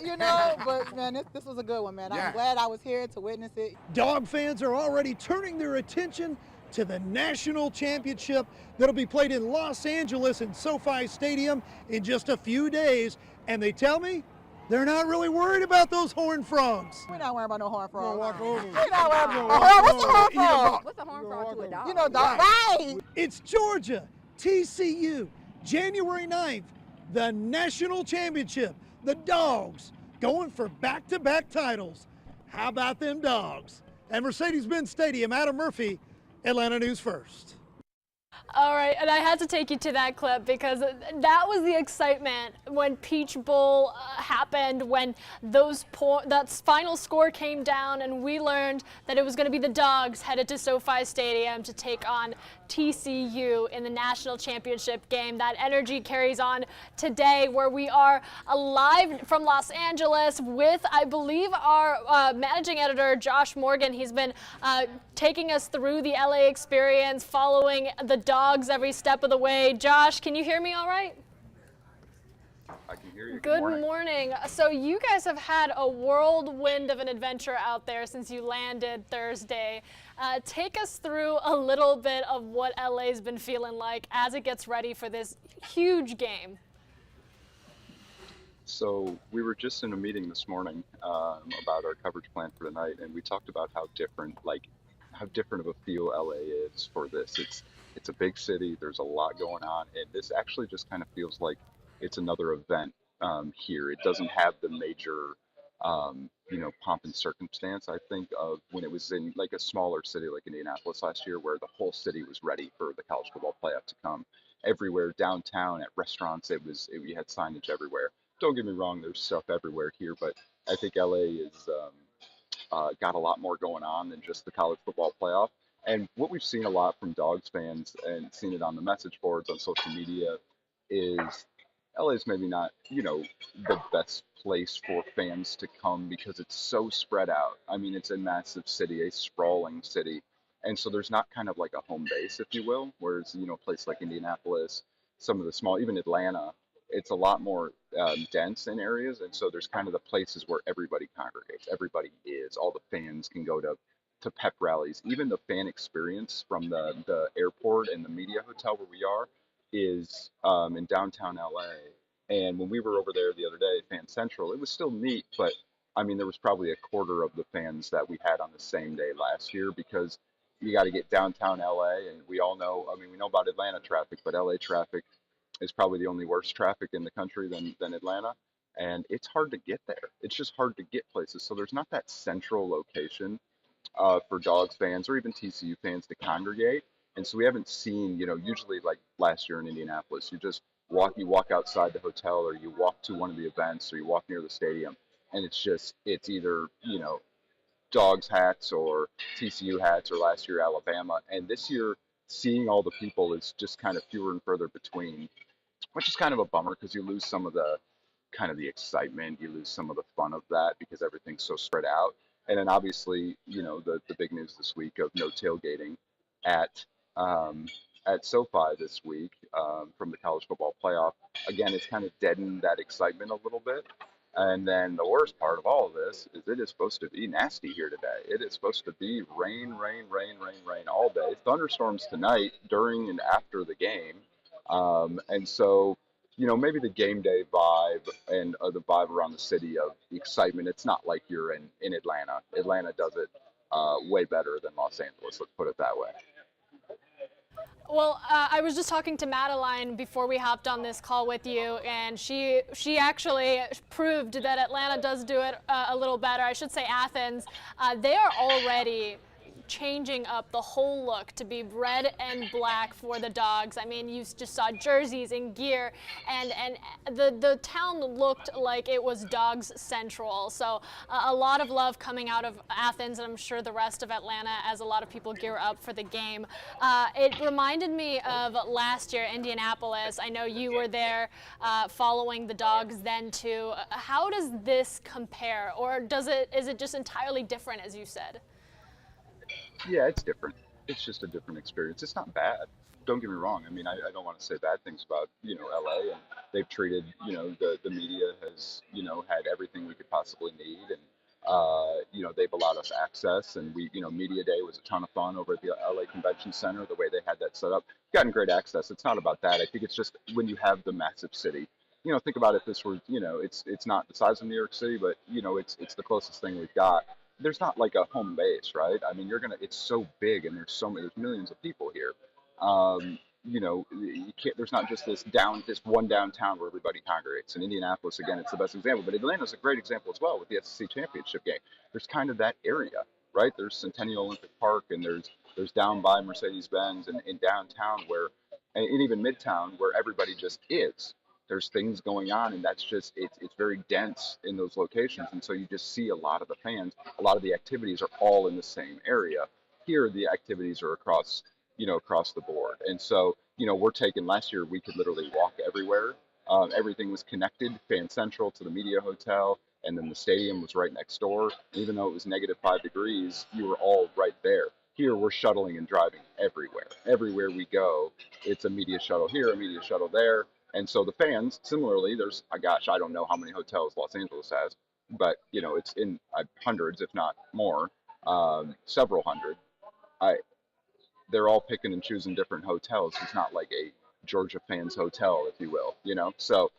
Speaker 20: But, man, this was a good one, man. Yeah. I'm glad I was here to witness it.
Speaker 19: Dog fans are already turning their attention to the national championship that'll be played in Los Angeles in SoFi Stadium in just a few days. And they tell me they're not really worried about those Horned Frogs.
Speaker 20: We're not worried about no Horned Frogs.
Speaker 19: Walk over.
Speaker 20: We're not worried about what's a Horned Frog?
Speaker 8: What's a Horned Frog to a dog?
Speaker 20: Dog. Right.
Speaker 19: It's Georgia, TCU, January 9th, the national championship. The Dogs going for back-to-back titles. How about them Dogs? At Mercedes-Benz Stadium, Adam Murphy, Atlanta News First.
Speaker 1: All right, and I had to take you to that clip because that was the excitement when Peach Bowl happened, when that final score came down and we learned that it was going to be the Dogs headed to SoFi Stadium to take on TCU in the national championship game. That energy carries on today, where we are live from Los Angeles with, I believe, our managing editor, Josh Morgan. He's been taking us through the LA experience, following the Dogs every step of the way. Josh, can you hear me all right?
Speaker 21: I can hear you.
Speaker 1: Good morning. So you guys have had a whirlwind of an adventure out there since you landed Thursday. Take us through a little bit of what LA's been feeling like as it gets ready for this huge game.
Speaker 21: So we were just in a meeting this morning about our coverage plan for tonight, and we talked about how different of a feel LA is for this. It's a big city. There's a lot going on, and this actually just kind of feels like it's another event here. It doesn't have the major, pomp and circumstance, I think, of when it was in like a smaller city like Indianapolis last year, where the whole city was ready for the college football playoff to come. Everywhere downtown, at restaurants, we had signage everywhere. Don't get me wrong, there's stuff everywhere here, but I think LA is got a lot more going on than just the college football playoff. And what we've seen a lot from Dogs fans, and seen it on the message boards on social media, is LA is maybe not, the best place for fans to come because it's so spread out. I mean, it's a massive city, a sprawling city. And so there's not kind of like a home base, if you will, whereas, a place like Indianapolis, some of the small, even Atlanta, it's a lot more dense in areas. And so there's kind of the places where everybody congregates, everybody is, all the fans can go to pep rallies. Even the fan experience from the airport and the media hotel where we are is in downtown LA. And when we were over there the other day, Fan Central, it was still neat, but I mean, there was probably a quarter of the fans that we had on the same day last year, because you got to get downtown LA, and we all know, we know about Atlanta traffic, but LA traffic is probably the only worse traffic in the country than Atlanta. and it's hard to get there. It's just hard to get places. So there's not that central location for Dogs fans or even TCU fans to congregate. And so we haven't seen, usually like last year in Indianapolis, you walk outside the hotel, or you walk to one of the events, or you walk near the stadium, and it's either, Dogs hats or TCU hats, or last year Alabama. And this year, seeing all the people is just kind of fewer and further between, which is kind of a bummer because you lose some of the kind of the excitement, you lose some of the fun of that because everything's so spread out. And then obviously, the big news this week of no tailgating at um, at SoFi this week from the college football playoff. Again, it's kind of deadened that excitement a little bit. And then the worst part of all of this is it is supposed to be nasty here today. It is supposed to be rain, rain, rain, rain, rain all day. Thunderstorms tonight during and after the game. And so, maybe the game day vibe and the vibe around the city of the excitement, it's not like you're in Atlanta. Atlanta does it way better than Los Angeles, let's put it that way.
Speaker 1: Well, I was just talking to Madeline before we hopped on this call with you, and she actually proved that Atlanta does do it a little better. I should say Athens. They are already changing up the whole look to be red and black for the Dogs. I mean, you just saw jerseys and gear, and the town looked like it was Dogs Central. So a lot of love coming out of Athens, and I'm sure the rest of Atlanta as a lot of people gear up for the game. It reminded me of last year, Indianapolis. I know you were there following the Dogs then too. How does this compare, or is it just entirely different, as you said?
Speaker 21: Yeah, it's different. It's just a different experience. It's not bad. Don't get me wrong. I mean, I don't want to say bad things about, LA, and they've treated, the media has, had everything we could possibly need. And, they've allowed us access, and Media Day was a ton of fun over at the LA Convention Center, the way they had that set up. Gotten great access. It's not about that. I think it's just when you have the massive city, think about if this were, it's not the size of New York City, but, it's the closest thing we've got. There's not like a home base, right? I mean, it's so big, and there's millions of people here. You can't, there's not just this one downtown where everybody congregates. In Indianapolis, again, it's the best example, but Atlanta's a great example as well with the SEC championship game. There's kind of that area, right? There's Centennial Olympic Park, and there's down by Mercedes-Benz and in downtown and even Midtown, where everybody just is. There's things going on, and that's just it's very dense in those locations, and so you just see a lot of the fans. A lot of the activities are all in the same area. Here, the activities are across the board, and so last year we could literally walk everywhere. Everything was connected, Fan Central to the media hotel, and then the stadium was right next door. Even though it was -5 degrees, you were all right there. Here, we're shuttling and driving everywhere. Everywhere we go, it's a media shuttle here, a media shuttle there. And so the fans, similarly, I don't know how many hotels Los Angeles has, but, it's in hundreds, if not more, several hundred. They're all picking and choosing different hotels. It's not like a Georgia fans hotel, if you will, So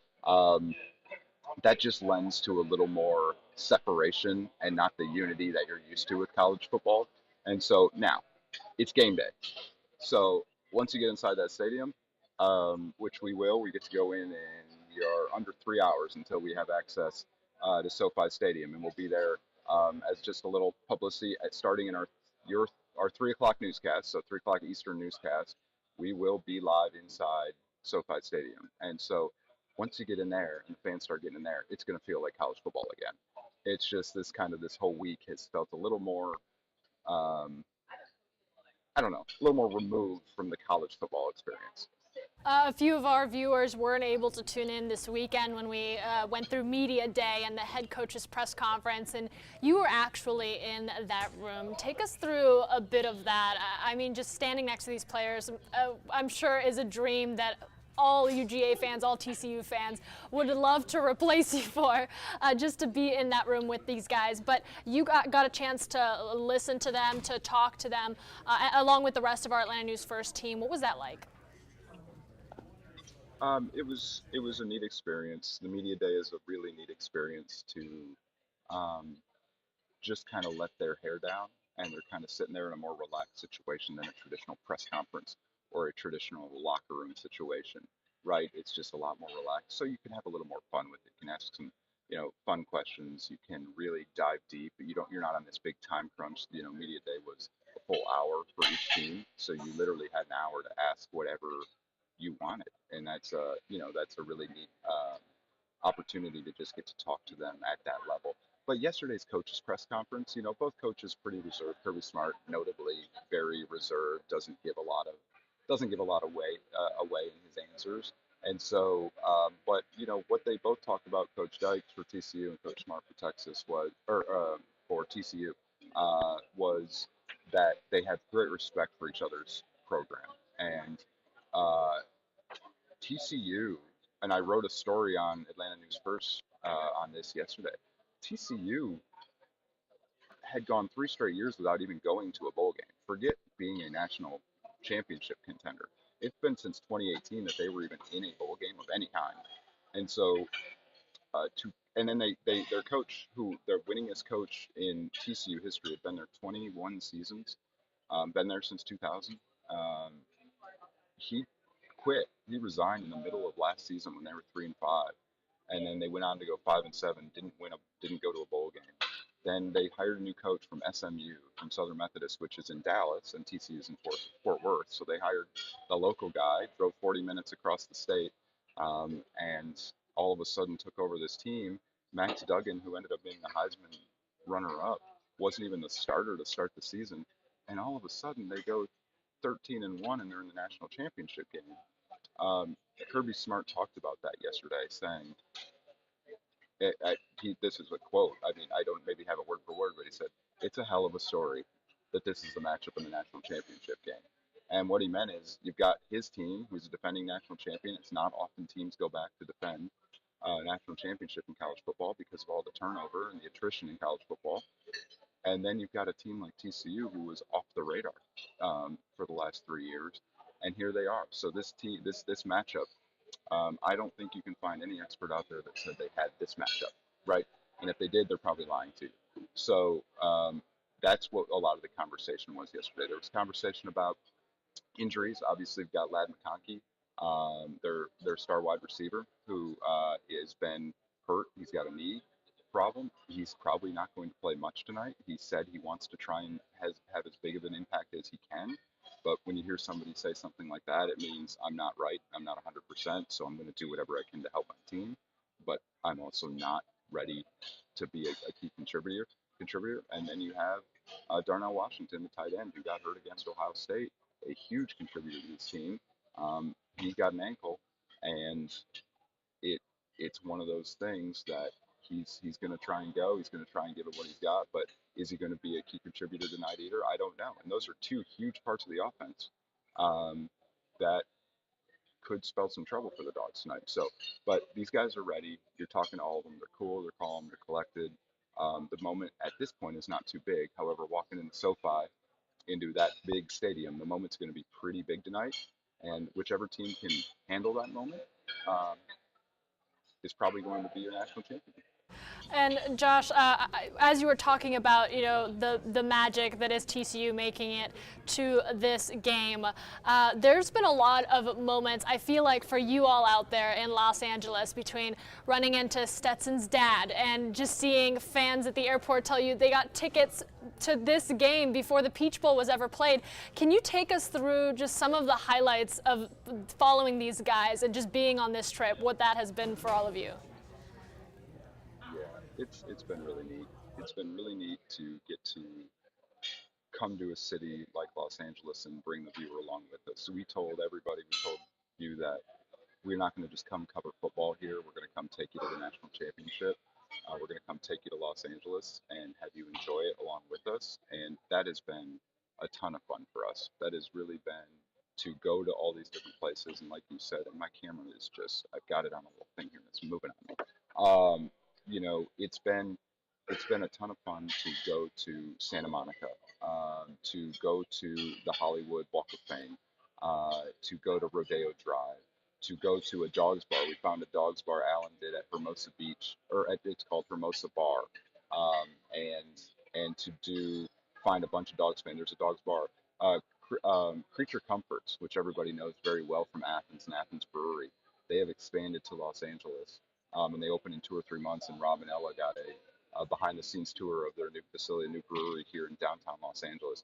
Speaker 21: that just lends to a little more separation and not the unity that you're used to with college football. And so now it's game day. So once you get inside that stadium, which we get to go in under 3 hours until we have access to SoFi Stadium, and we'll be there as just a little publicity starting in our 3 o'clock newscast, so 3 o'clock Eastern newscast. We will be live inside SoFi Stadium, and so once you get in there and the fans start getting in there, it's going to feel like college football again. It's just this whole week has felt a little more. I don't know, a little more removed from the college football experience.
Speaker 1: A few of our viewers weren't able to tune in this weekend when we went through Media Day and the head coach's press conference, and you were actually in that room. Take us through a bit of that. I mean, just standing next to these players, I'm sure is a dream that all UGA fans, all TCU fans would love to replace you for, just to be in that room with these guys. But you got a chance to listen to them, to talk to them, along with the rest of our Atlanta News First team. What was that like?
Speaker 21: It was a neat experience. The media day is a really neat experience to just kind of let their hair down, and they're kind of sitting there in a more relaxed situation than a traditional press conference or a traditional locker room situation, right? It's just a lot more relaxed, so you can have a little more fun with it. You can ask some fun questions. You can really dive deep. You're not on this big time crunch. Media day was a full hour for each team, so you literally had an hour to ask whatever you wanted, and that's a really neat opportunity to just get to talk to them at that level. But yesterday's coaches press conference, both coaches pretty reserved. Kirby Smart, notably very reserved, doesn't give a lot away in his answers. And so, but what they both talked about, Coach Dykes for TCU and Coach Smart for Texas for TCU, was that they have great respect for each other's program. And TCU, and I wrote a story on Atlanta News First on this yesterday. TCU had gone 3 straight years without even going to a bowl game. Forget being a national championship contender. It's been since 2018 that they were even in a bowl game of any kind. And so, and then their coach, their winningest coach in TCU history, had been there 21 seasons, been there since 2000. He quit. He resigned in the middle of last season when they were 3-5, and then they went on to go 5-7. Didn't go to a bowl game. Then they hired a new coach from SMU, from Southern Methodist, which is in Dallas, and TCU's in Fort Worth. So they hired the local guy, drove 40 minutes across the state, and all of a sudden took over this team. Max Duggan, who ended up being the Heisman runner-up, wasn't even the starter to start the season, and all of a sudden they go 13-1 and they're in the national championship game. Kirby Smart talked about that yesterday, saying, this is a quote. I mean, I don't maybe have it word for word, but he said, it's a hell of a story that this is the matchup in the national championship game. And what he meant is you've got his team, who's a defending national champion. It's not often teams go back to defend a national championship in college football because of all the turnover and the attrition in college football. And then you've got a team like TCU who was off the radar for the last 3 years, and here they are. So this matchup, I don't think you can find any expert out there that said they had this matchup, right? And if they did, they're probably lying to you. So that's what a lot of the conversation was yesterday. There was conversation about injuries. Obviously, we've got Ladd McConkey, their star wide receiver, who has been hurt. He's got a knee problem. He's probably not going to play much tonight. He said he wants to try and have as big of an impact as he can. But when you hear somebody say something like that, it means I'm not right. I'm not 100%. So I'm going to do whatever I can to help my team. But I'm also not ready to be a key contributor. And then you have Darnell Washington, the tight end, who got hurt against Ohio State, a huge contributor to this team. He's got an ankle, and it's one of those things that he's going to try and go. He's going to try and give it what he's got, but is he going to be a key contributor tonight either? I don't know. And those are 2 huge parts of the offense that could spell some trouble for the Dogs tonight. So, but these guys are ready. You're talking to all of them. They're cool. They're calm. They're collected. The moment at this point is not too big. However, walking into SoFi, into that big stadium, the moment's going to be pretty big tonight. And whichever team can handle that moment is probably going to be your national champion.
Speaker 1: And Josh, as you were talking about, the magic that is TCU making it to this game, there's been a lot of moments, I feel like, for you all out there in Los Angeles, between running into Stetson's dad and just seeing fans at the airport tell you they got tickets to this game before the Peach Bowl was ever played. Can you take us through just some of the highlights of following these guys and just being on this trip, what that has been for all of you?
Speaker 21: It's been really neat. It's been really neat to get to come to a city like Los Angeles and bring the viewer along with us. So we told you that we're not going to just come cover football here. We're going to come take you to the national championship. We're going to come take you to Los Angeles and have you enjoy it along with us. And that has been a ton of fun for us. That has really been to go to all these different places. And like you said, and my camera is just, I've got it on a little thing here that's moving on me. It's been a ton of fun to go to Santa Monica, to go to the Hollywood Walk of Fame, to go to Rodeo Drive, to go to a Dawgs bar. We found a Dawgs bar Alan did at Hermosa Beach, it's called Hermosa Bar, and to find a bunch of Dawgs fans. There's a Dawgs bar. Creature Comforts, which everybody knows very well from Athens and Athens Brewery, they have expanded to Los Angeles. and they open in 2 or 3 months. And Rob and Ella got a behind-the-scenes tour of their new facility, new brewery here in downtown Los Angeles.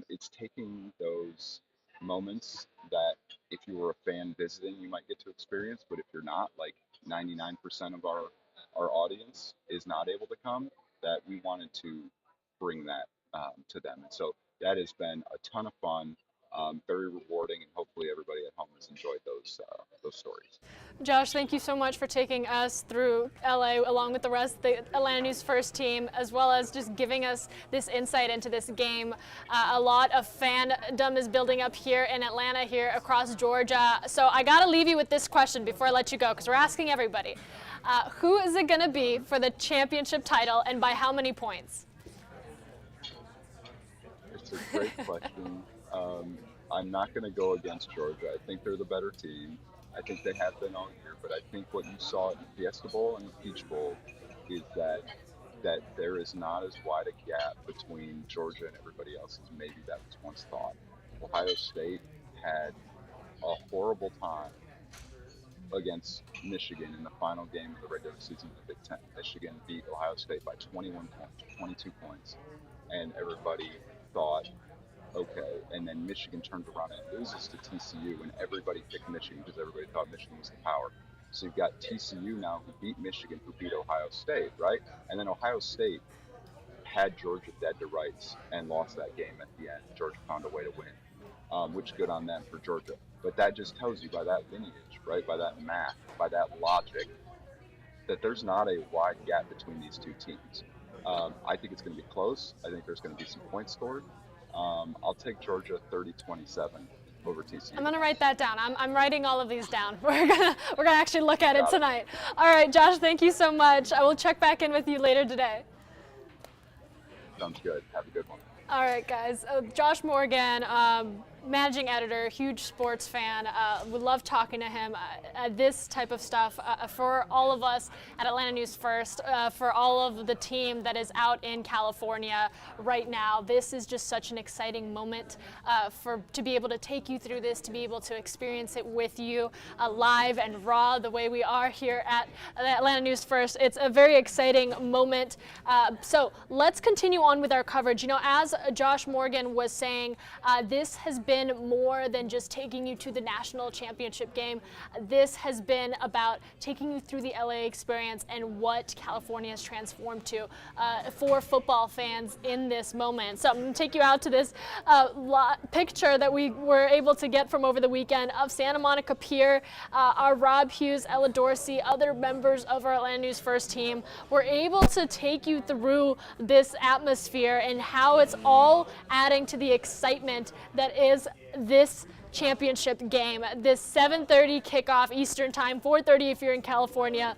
Speaker 21: It's taking those moments that if you were a fan visiting, you might get to experience, but if you're not, like 99% of our audience is not able to come, that we wanted to bring that to them. And so that has been a ton of fun, very rewarding, and hopefully everybody at home has enjoyed those stories.
Speaker 1: Josh, thank you so much for taking us through LA along with the rest of the Atlanta News First team, as well as just giving us this insight into this game. A lot of fandom is building up here in Atlanta, here across Georgia. So I got to leave you with this question before I let you go, because we're asking everybody. Who is it going to be for the championship title, and by how many points?
Speaker 21: It's a great question. I'm not going to go against Georgia. I think they're the better team. I think they have been all year, but I think what you saw in the Fiesta Bowl and the Peach Bowl is that there is not as wide a gap between Georgia and everybody else as maybe that was once thought. Ohio State had a horrible time against Michigan in the final game of the regular season of the Big Ten. Michigan beat Ohio State by 21 points, 22 points, and everybody thought, okay, and then Michigan turned around and loses to TCU, and everybody picked Michigan because everybody thought Michigan was the power. So you've got TCU now who beat Michigan, who beat Ohio State, right? And then Ohio State had Georgia dead to rights and lost that game at the end. Georgia found a way to win, which good on them for Georgia. But that just tells you by that lineage, right, by that math, by that logic, that there's not a wide gap between these two teams. I think it's going to be close. I think there's going to be some points scored. I'll take Georgia 30-27 over TCU.
Speaker 1: I'm gonna write that down. I'm writing all of these down. We're gonna actually look at it tonight. All right, Josh, thank you so much. I will check back in with you later today.
Speaker 21: Sounds good. Have a good one.
Speaker 1: All right, guys. Josh Morgan, managing editor, huge sports fan. We love talking to him. This type of stuff for all of us at Atlanta News First, for all of the team that is out in California right now. This is just such an exciting moment to be able to take you through this, to be able to experience it with you live and raw the way we are here at Atlanta News First. It's a very exciting moment. So let's continue on with our coverage. You know, as Josh Morgan was saying, this has been more than just taking you to the national championship game. This has been about taking you through the LA experience and what California has transformed to for football fans in this moment. So I'm going to take you out to this picture that we were able to get from over the weekend of Santa Monica Pier. Our Rob Hughes, Ella Dorsey, other members of our Atlanta News First team were able to take you through this atmosphere and how it's all adding to the excitement that is this championship game. This 7:30 kickoff Eastern Time, 4:30 if you're in California.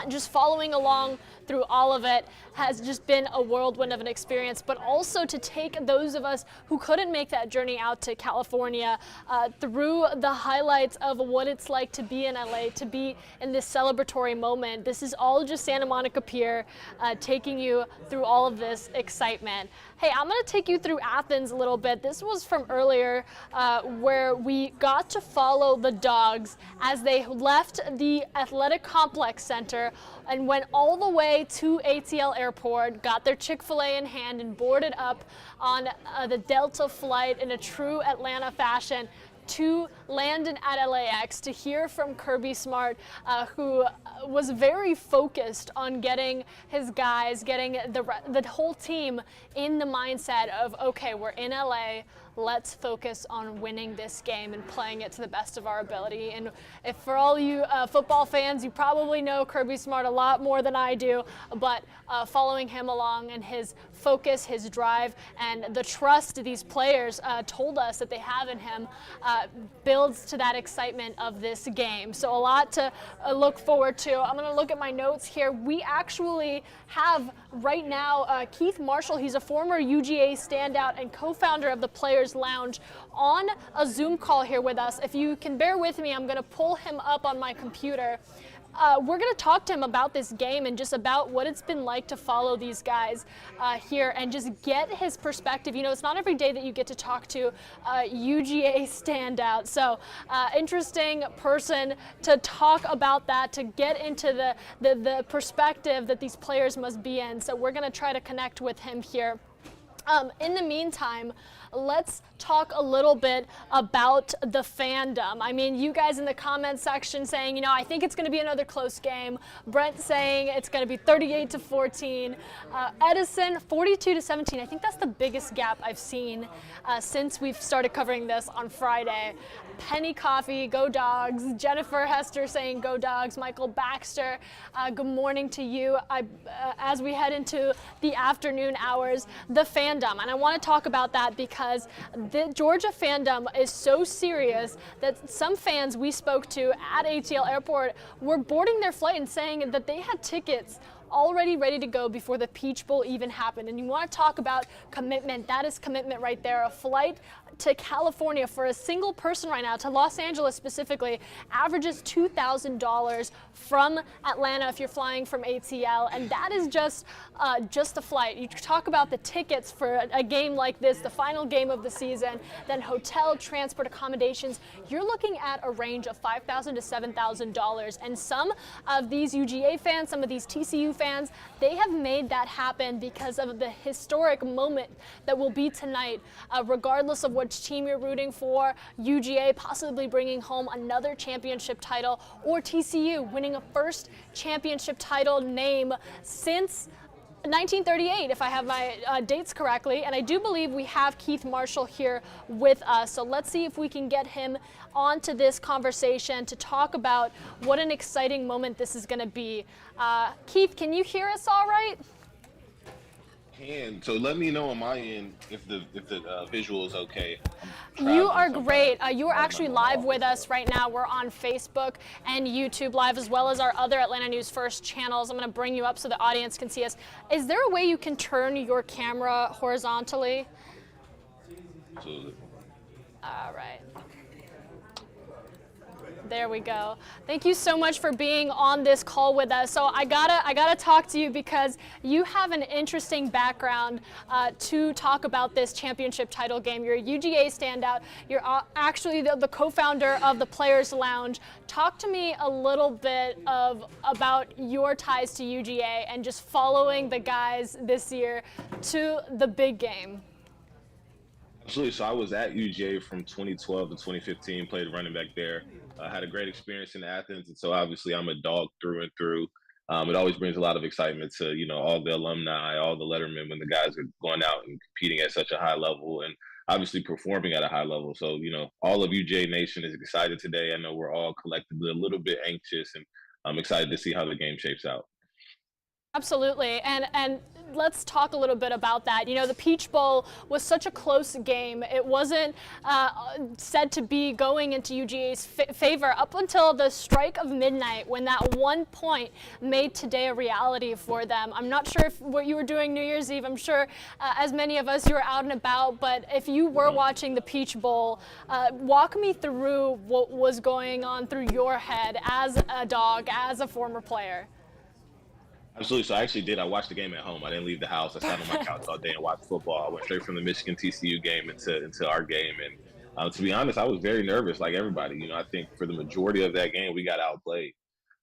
Speaker 1: Just following along through all of it has just been a whirlwind of an experience, but also to take those of us who couldn't make that journey out to California through the highlights of what it's like to be in LA, to be in this celebratory moment. This is all just Santa Monica Pier taking you through all of this excitement. Hey, I'm going to take you through Athens a little bit. This was from earlier where we got to follow the Dogs as they left the Athletic Complex Center and went all the way to ATL Airport, got their Chick-fil-A in hand and boarded up on the Delta flight in a true Atlanta fashion to Landon at LAX to hear from Kirby Smart, who was very focused on getting his guys, getting the whole team in the mindset of, okay, we're in LA, let's focus on winning this game and playing it to the best of our ability. And if for all you football fans, you probably know Kirby Smart a lot more than I do, but following him along and his focus, his drive, and the trust these players told us that they have in him builds to that excitement of this game. So a lot to look forward to. I'm going to look at my notes here. We actually have right now Keith Marshall. He's a former UGA standout and co-founder of the Players Lounge on a Zoom call here with us. If you can bear with me, I'm going to pull him up on my computer. we're going to talk to him about this game and just about what it's been like to follow these guys here and just get his perspective. You know, it's not every day that you get to talk to UGA standout. So interesting person to talk about that, to get into the perspective that these players must be in. So we're going to try to connect with him here. In the meantime, let's talk a little bit about the fandom. I mean, you guys in the comments section saying, you know, I think it's going to be another close game. Brent saying it's going to be 38-14. Edison, 42-17. I think that's the biggest gap I've seen since we've started covering this on Friday. Penny Coffee, go Dogs. Jennifer Hester saying go Dogs. Michael Baxter, good morning to you. As we head into the afternoon hours, the fandom, and I want to talk about that because the Georgia fandom is so serious that some fans we spoke to at ATL Airport were boarding their flight and saying that they had tickets already ready to go before the Peach Bowl even happened. And you want to talk about commitment, that is commitment right there. A flight to California for a single person right now, to Los Angeles specifically, averages $2,000 from Atlanta if you're flying from ATL, and that is just a flight. You talk about the tickets for a game like this, the final game of the season, then hotel, transport, accommodations. You're looking at a range of $5,000 to $7,000, and some of these UGA fans, some of these TCU fans, they have made that happen because of the historic moment that will be tonight, regardless of which team you're rooting for. UGA possibly bringing home another championship title, or TCU winning a first championship title name since 1938, if I have my dates correctly, and I do believe we have Keith Marshall here with us. So let's see if we can get him onto this conversation to talk about what an exciting moment this is going to be. Keith, can you hear us all right?
Speaker 5: So let me know on my end if the visual is okay.
Speaker 1: You are great. You are actually live with us right now. We're on Facebook and YouTube Live, as well as our other Atlanta News First channels. I'm going to bring you up so the audience can see us. Is there a way you can turn your camera horizontally?
Speaker 5: Absolutely.
Speaker 1: All right. There we go. Thank you so much for being on this call with us. So I gotta talk to you because you have an interesting background to talk about this championship title game. You're a UGA standout. You're actually the co-founder of the Players Lounge. Talk to me a little bit about your ties to UGA and just following the guys this year to the big game.
Speaker 5: Absolutely. So I was at UGA from 2012 to 2015, played running back there. Had a great experience in Athens, and so obviously I'm a dog through and through. It always brings a lot of excitement to, you know, all the alumni, all the lettermen when the guys are going out and competing at such a high level and obviously performing at a high level. So, you know, all of UGA Nation is excited today. I know we're all collectively a little bit anxious, and I'm excited to see how the game shapes out.
Speaker 1: Absolutely, and let's talk a little bit about that. You know, the Peach Bowl was such a close game. It wasn't said to be going into UGA's favor up until the strike of midnight, when that 1 point made today a reality for them. I'm not sure what you were doing New Year's Eve. I'm sure, as many of us, you were out and about, but if you were watching the Peach Bowl, walk me through what was going on through your head as a dog, as a former player.
Speaker 5: Absolutely. So I actually did. I watched the game at home. I didn't leave the house. I sat on my couch all day and watched football. I went straight from the Michigan TCU game into our game. And to be honest, I was very nervous, like everybody. You know, I think for the majority of that game, we got outplayed.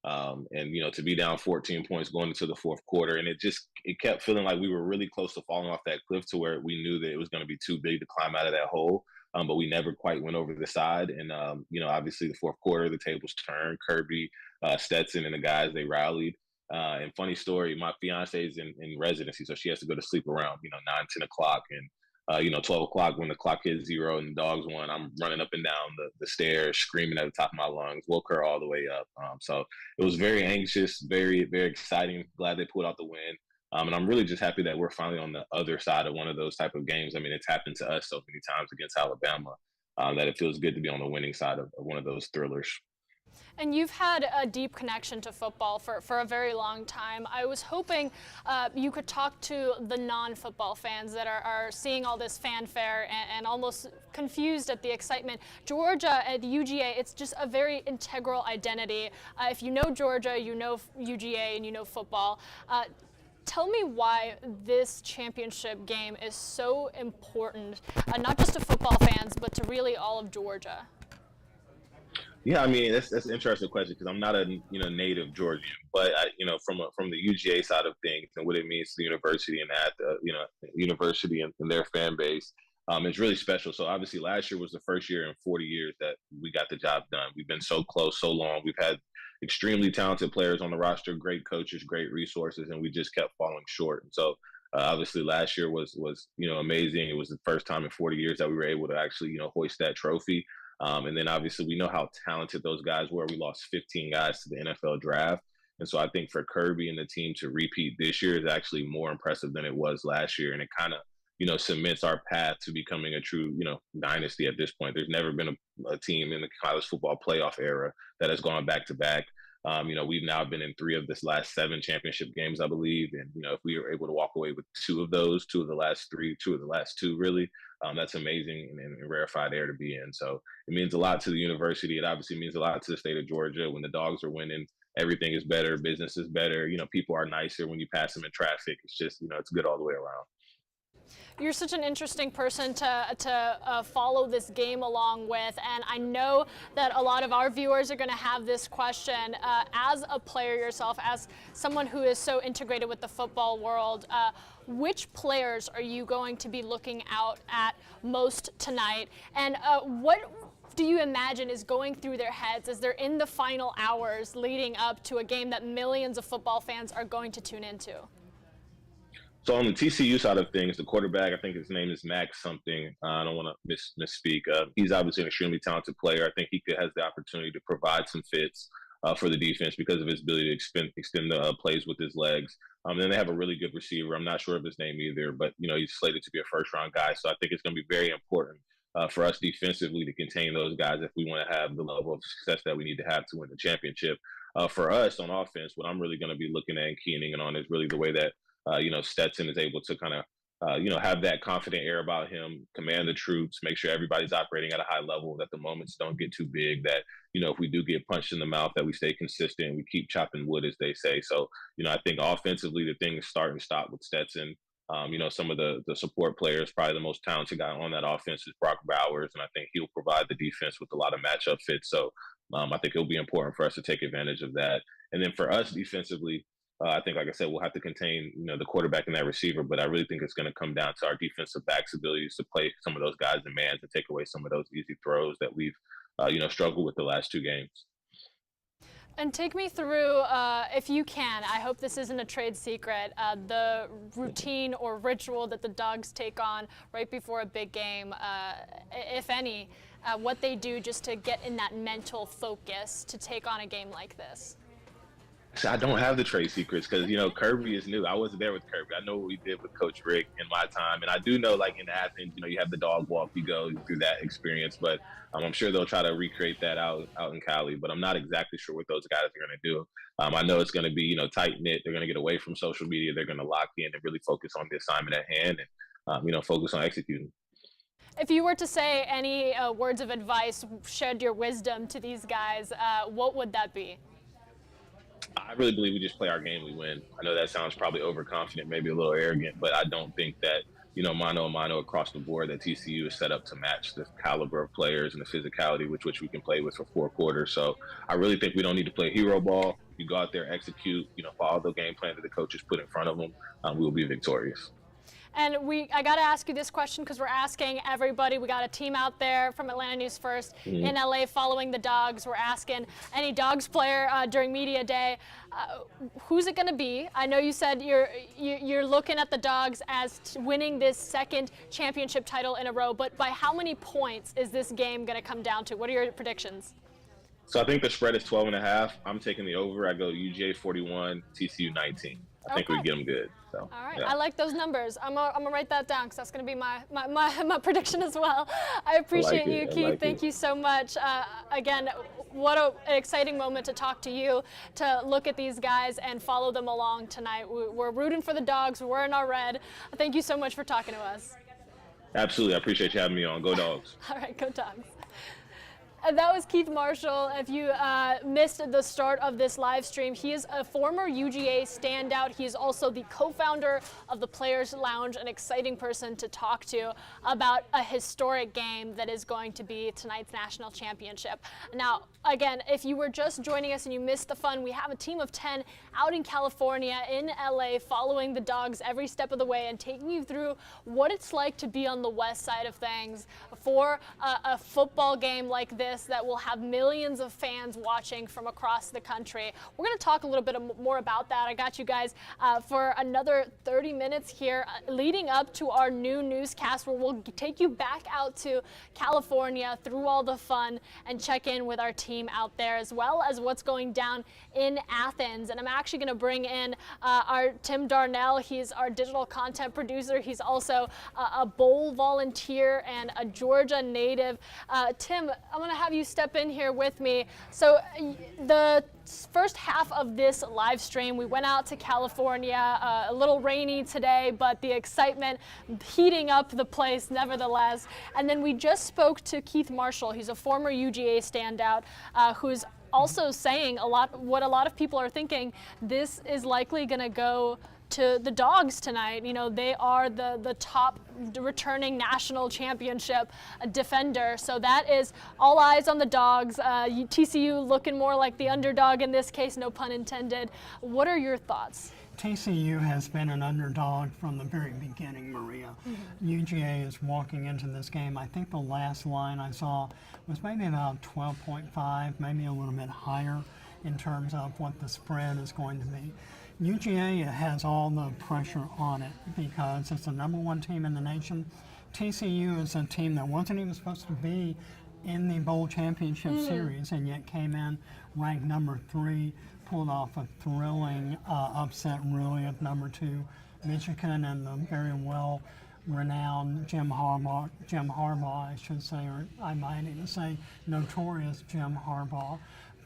Speaker 5: And, you know, to be down 14 points going into the fourth quarter, and it kept feeling like we were really close to falling off that cliff to where we knew that it was going to be too big to climb out of that hole. But we never quite went over the side. And, you know, obviously the fourth quarter, the tables turned. Kirby, Stetson, and the guys, they rallied. And funny story, my fiance is in residency, so she has to go to sleep around, you know, 9, 10 o'clock. And, you know, 12 o'clock when the clock hits 0 and the Dogs won, I'm running up and down the stairs, screaming at the top of my lungs, woke her all the way up. So it was very anxious, very, very exciting. Glad they pulled out the win. And I'm really just happy that we're finally on the other side of one of those type of games. I mean, it's happened to us so many times against Alabama that it feels good to be on the winning side of one of those thrillers.
Speaker 1: And you've had a deep connection to football for a very long time. I was hoping you could talk to the non-football fans that are seeing all this fanfare and almost confused at the excitement. Georgia at UGA, it's just a very integral identity. If you know Georgia, you know UGA, and you know football. Tell me why this championship game is so important, not just to football fans, but to really all of Georgia.
Speaker 5: Yeah, I mean that's an interesting question because I'm not a native Georgian, but from the UGA side of things and what it means to the university and university and their fan base, it's really special. So obviously last year was the first year in 40 years that we got the job done. We've been so close so long. We've had extremely talented players on the roster, great coaches, great resources, and we just kept falling short. And so obviously last year was amazing. It was the first time in 40 years that we were able to actually hoist that trophy. And then obviously we know how talented those guys were. We lost 15 guys to the NFL draft. And so I think for Kirby and the team to repeat this year is actually more impressive than it was last year. And it kind of, cements our path to becoming a true, dynasty at this point. There's never been a team in the college football playoff era that has gone back to back. We've now been in 3 of this last 7 championship games, I believe. And, if we were able to walk away with 2 of those, 2 of the last 3, 2 of the last 2, really, that's amazing and rarefied air to be in. So it means a lot to the university. It obviously means a lot to the state of Georgia. When the Dogs are winning, everything is better. Business is better. People are nicer when you pass them in traffic. It's just, it's good all the way around.
Speaker 1: You're such an interesting person to follow this game along with, and I know that a lot of our viewers are going to have this question. As a player yourself, as someone who is so integrated with the football world, which players are you going to be looking out at most tonight, and what do you imagine is going through their heads as they're in the final hours leading up to a game that millions of football fans are going to tune into?
Speaker 5: So on the TCU side of things, the quarterback, I think his name is Max something. I don't want to misspeak. He's obviously an extremely talented player. I think he has the opportunity to provide some fits for the defense because of his ability to extend the plays with his legs. Then they have a really good receiver. I'm not sure of his name either, but he's slated to be a first-round guy. So I think it's going to be very important for us defensively to contain those guys if we want to have the level of success that we need to have to win the championship. For us on offense, what I'm really going to be looking at and keying in on is really the way that Stetson is able to kind of, have that confident air about him, command the troops, make sure everybody's operating at a high level, that the moments don't get too big, that, if we do get punched in the mouth, that we stay consistent, we keep chopping wood, as they say. So, I think offensively, the things start and stop with Stetson. Some of the support players, probably the most talented guy on that offense is Brock Bowers, and I think he'll provide the defense with a lot of matchup fits. So I think it'll be important for us to take advantage of that. And then for us defensively, I think, like I said, we'll have to contain, the quarterback and that receiver, but I really think it's going to come down to our defensive backs' abilities to play some of those guys in mans and take away some of those easy throws that we've, struggled with the last 2 games.
Speaker 1: And take me through, if you can, I hope this isn't a trade secret, the routine or ritual that the Dogs take on right before a big game, if any, what they do just to get in that mental focus to take on a game like this.
Speaker 5: So I don't have the trade secrets because, Kirby is new. I wasn't there with Kirby. I know what we did with Coach Rick in my time. And I do know, like in Athens, you have the dog walk, you go through that experience. But I'm sure they'll try to recreate that out in Cali. But I'm not exactly sure what those guys are going to do. I know it's going to be, tight-knit. They're going to get away from social media. They're going to lock in and really focus on the assignment at hand and, focus on executing.
Speaker 1: If you were to say any words of advice, shed your wisdom to these guys, what would that be?
Speaker 5: I really believe we just play our game, we win. I know that sounds probably overconfident, maybe a little arrogant, but I don't think that, mano a mano across the board, that TCU is set up to match the caliber of players and the physicality with which we can play with for 4 quarters. So I really think we don't need to play hero ball. You go out there, execute, follow the game plan that the coaches put in front of them. We will be victorious.
Speaker 1: And I got to ask you this question because we're asking everybody. We got a team out there from Atlanta News First in LA following the Dogs. We're asking any Dogs player during media day, who's it going to be? I know you said you're looking at the Dogs as winning this 2nd championship title in a row, but by how many points is this game going to come down to? What are your predictions?
Speaker 5: So I think the spread is 12.5. I'm taking the over. I go UGA 41, TCU 19. I think we get them good. So,
Speaker 1: all right,
Speaker 5: yeah.
Speaker 1: I like those numbers. I'm gonna write that down because that's gonna be my prediction as well. I appreciate you, Keith. Thank you so much. Again, what an exciting moment to talk to you, to look at these guys and follow them along tonight. We're rooting for the Dogs. We're in our red. Thank you so much for talking to us.
Speaker 5: Absolutely, I appreciate you having me on. Go Dogs.
Speaker 1: All right, go Dogs. That was Keith Marshall. If you missed the start of this live stream, he is a former UGA standout. He is also the co-founder of the Players Lounge, an exciting person to talk to about a historic game that is going to be tonight's national championship. Now, again, if you were just joining us and you missed the fun, we have a team of 10 out in California, in LA, following the Dogs every step of the way and taking you through what it's like to be on the west side of things for a football game like this that will have millions of fans watching from across the country. We're going to talk a little bit more about that. I got you guys for another 30 minutes here leading up to our new newscast where we'll take you back out to California through all the fun and check in with our team out there, as well as what's going down in Athens. And I'm actually going to bring in our Tim Darnell. He's our digital content producer. He's also a bowl volunteer and a Georgia native. Tim, I'm going to have you step in here with me. So the first half of this live stream, we went out to California, a little rainy today, but the excitement heating up the place nevertheless. And then we just spoke to Keith Marshall. He's a former UGA standout who's also saying what a lot of people are thinking. This is likely going to go to the Dogs tonight. You know, they are the top returning national championship defender. So that is all eyes on the Dogs. TCU looking more like the underdog in this case, no pun intended. What are your thoughts?
Speaker 6: TCU has been an underdog from the very beginning, Maria. UGA is walking into this game. I think the last line I saw was maybe about 12.5, maybe a little bit higher in terms of what the spread is going to be. UGA has all the pressure on it because it's the #1 team in the nation. TCU is a team that wasn't even supposed to be in the bowl championship series and yet came in ranked #3, pulled off a thrilling upset really of #2 Michigan and the very well renowned Jim Harbaugh, I should say, or I might even say notorious Jim Harbaugh.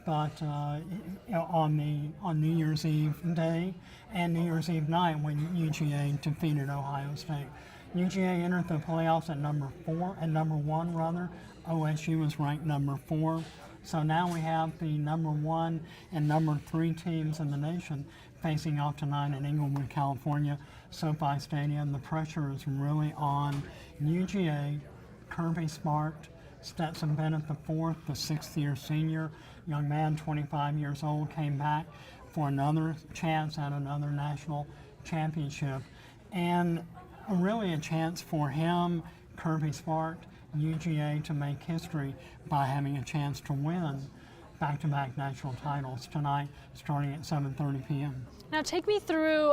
Speaker 6: But on New Year's Eve day and New Year's Eve night when UGA defeated Ohio State. UGA entered the playoffs at #1 rather. OSU was ranked #4. So now we have the #1 and #3 teams in the nation facing off tonight in Inglewood, California, SoFi Stadium. The pressure is really on UGA. Kirby Smart, Stetson Bennett IV, the 6th-year senior, young man, 25 years old, came back for another chance at another national championship. And really a chance for him, Kirby Smart, UGA, to make history by having a chance to win back-to-back national titles tonight, starting at 7:30 p.m.
Speaker 1: Now take me through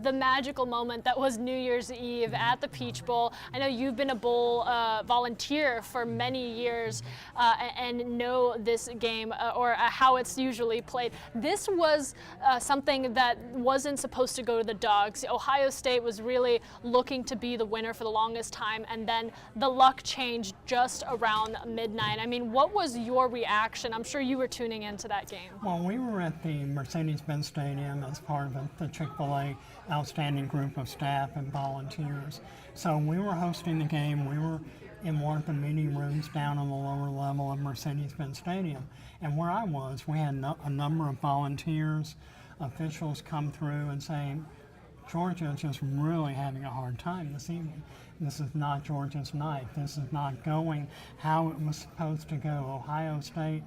Speaker 1: the magical moment that was New Year's Eve at the Peach Bowl. I know you've been a bowl volunteer for many years and know this game or how it's usually played. This was something that wasn't supposed to go to the Dogs. Ohio State was really looking to be the winner for the longest time, and then the luck changed just around midnight. I mean, what was your reaction? I'm sure you were tuning into that game.
Speaker 6: Well, we were at the Mercedes-Benz Stadium as part of the Chick-fil-A outstanding group of staff and volunteers. So we were hosting the game. We were in one of the meeting rooms down on the lower level of Mercedes-Benz Stadium. And where I was, we had a number of volunteers, officials come through and saying, Georgia is just really having a hard time this evening. This is not Georgia's night. This is not going how it was supposed to go. Ohio State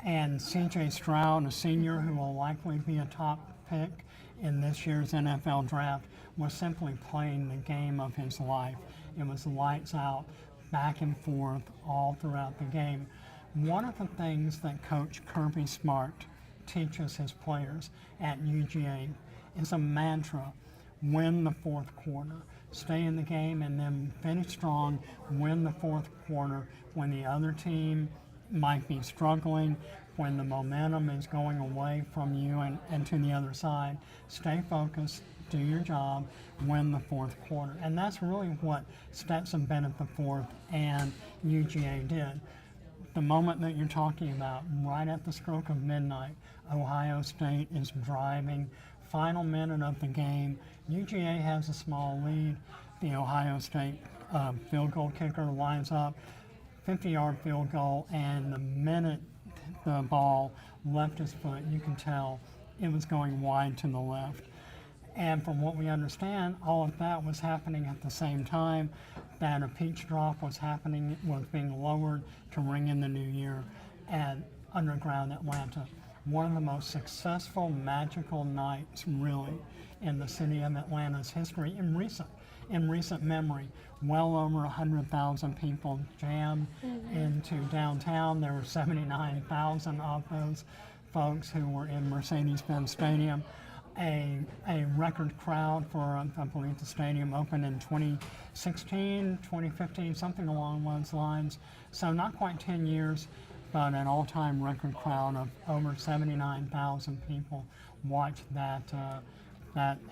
Speaker 6: and C.J. Stroud, a senior who will likely be a top pick in this year's NFL draft, was simply playing the game of his life. It was lights out, back and forth, all throughout the game. One of the things that Coach Kirby Smart teaches his players at UGA is a mantra: win the fourth quarter. Stay in the game and then finish strong, win the fourth quarter when the other team might be struggling, when the momentum is going away from you and to the other side. Stay focused, do your job, win the fourth quarter. And that's really what Stetson Bennett IV and UGA did. The moment that you're talking about, right at the stroke of midnight, Ohio State is driving. Final minute of the game, UGA has a small lead. The Ohio State field goal kicker lines up, 50-yard field goal, and the minute the ball left his foot, you can tell it was going wide to the left. And from what we understand, all of that was happening at the same time that a peach drop was being lowered to ring in the new year at Underground Atlanta. One of the most successful, magical nights, really, in the city of Atlanta's history in recent memory. Well over 100,000 people jammed into downtown. There were 79,000 of those folks who were in Mercedes-Benz Stadium. A record crowd for, I believe the stadium opened in 2016, 2015, something along those lines. So not quite 10 years, but an all-time record crowd of over 79,000 people watched that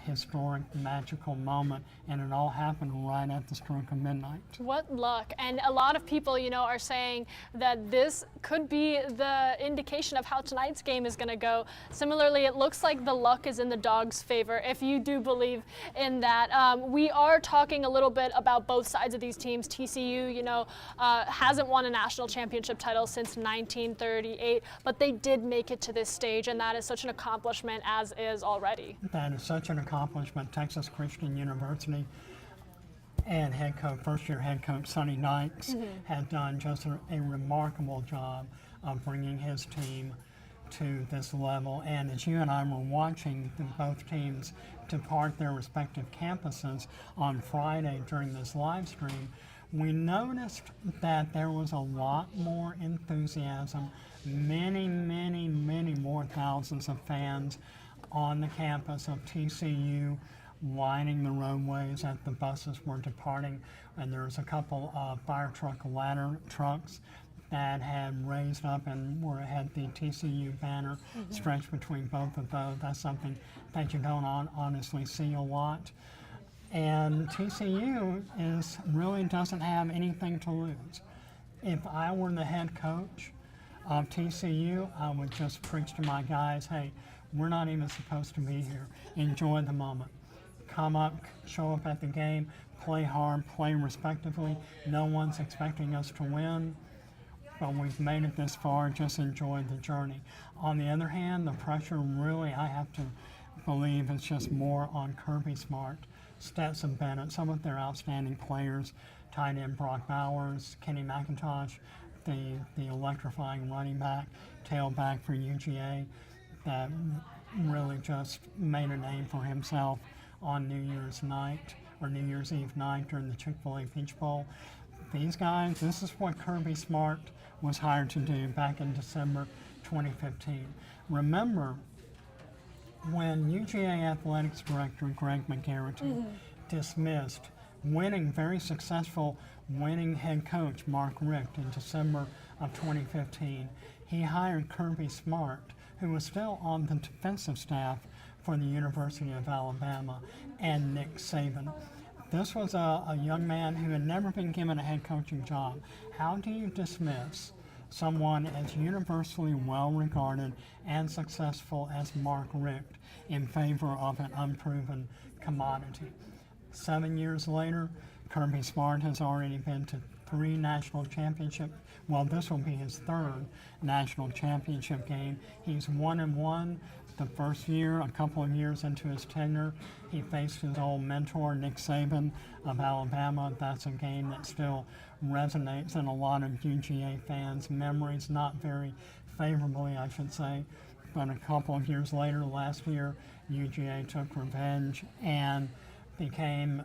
Speaker 6: historic, magical moment, and it all happened right at the stroke of midnight.
Speaker 1: What luck. And a lot of people, are saying that this could be the indication of how tonight's game is going to go. Similarly, it looks like the luck is in the Dogs' favor, if you do believe in that. We are talking a little bit about both sides of these teams. TCU, hasn't won a national championship title since 1938, but they did make it to this stage, and that is such an accomplishment as is already.
Speaker 6: That is such an accomplishment. Texas Christian University and first-year head coach Sonny Dykes has done just a remarkable job of bringing his team to this level. And as you and I were watching both teams depart their respective campuses on Friday during this live stream, we noticed that there was a lot more enthusiasm, many more thousands of fans on the campus of TCU, lining the roadways as the buses were departing. And there was a couple of fire truck ladder trucks that had raised up and had the TCU banner stretched between both of those. That's something that you don't honestly see a lot. And TCU really doesn't have anything to lose. If I were the head coach of TCU, I would just preach to my guys, hey, we're not even supposed to be here. Enjoy the moment. Come up, show up at the game, play hard, play respectively. No one's expecting us to win, but we've made it this far. Just enjoy the journey. On the other hand, the pressure really, I have to believe, is just more on Kirby Smart, Stetson Bennett, some of their outstanding players, tight end Brock Bowers, Kenny McIntosh, the electrifying running back, tailback for UGA, that really just made a name for himself on New Year's night, or New Year's Eve night during the Chick-fil-A Peach Bowl. These guys, this is what Kirby Smart was hired to do back in December 2015. Remember, when UGA Athletics Director Greg McGarity dismissed very successful winning head coach Mark Richt in December of 2015, he hired Kirby Smart, who was still on the defensive staff for the University of Alabama, and Nick Saban. This was a young man who had never been given a head coaching job. How do you dismiss someone as universally well regarded and successful as Mark Richt in favor of an unproven commodity? 7 years later, Kirby Smart has already been to 3 national championships. Well, this will be his 3rd national championship game. He's 1-1. The first year, a couple of years into his tenure, he faced his old mentor, Nick Saban of Alabama. That's a game that still resonates in a lot of UGA fans' memories, not very favorably, I should say. But a couple of years later, last year, UGA took revenge and became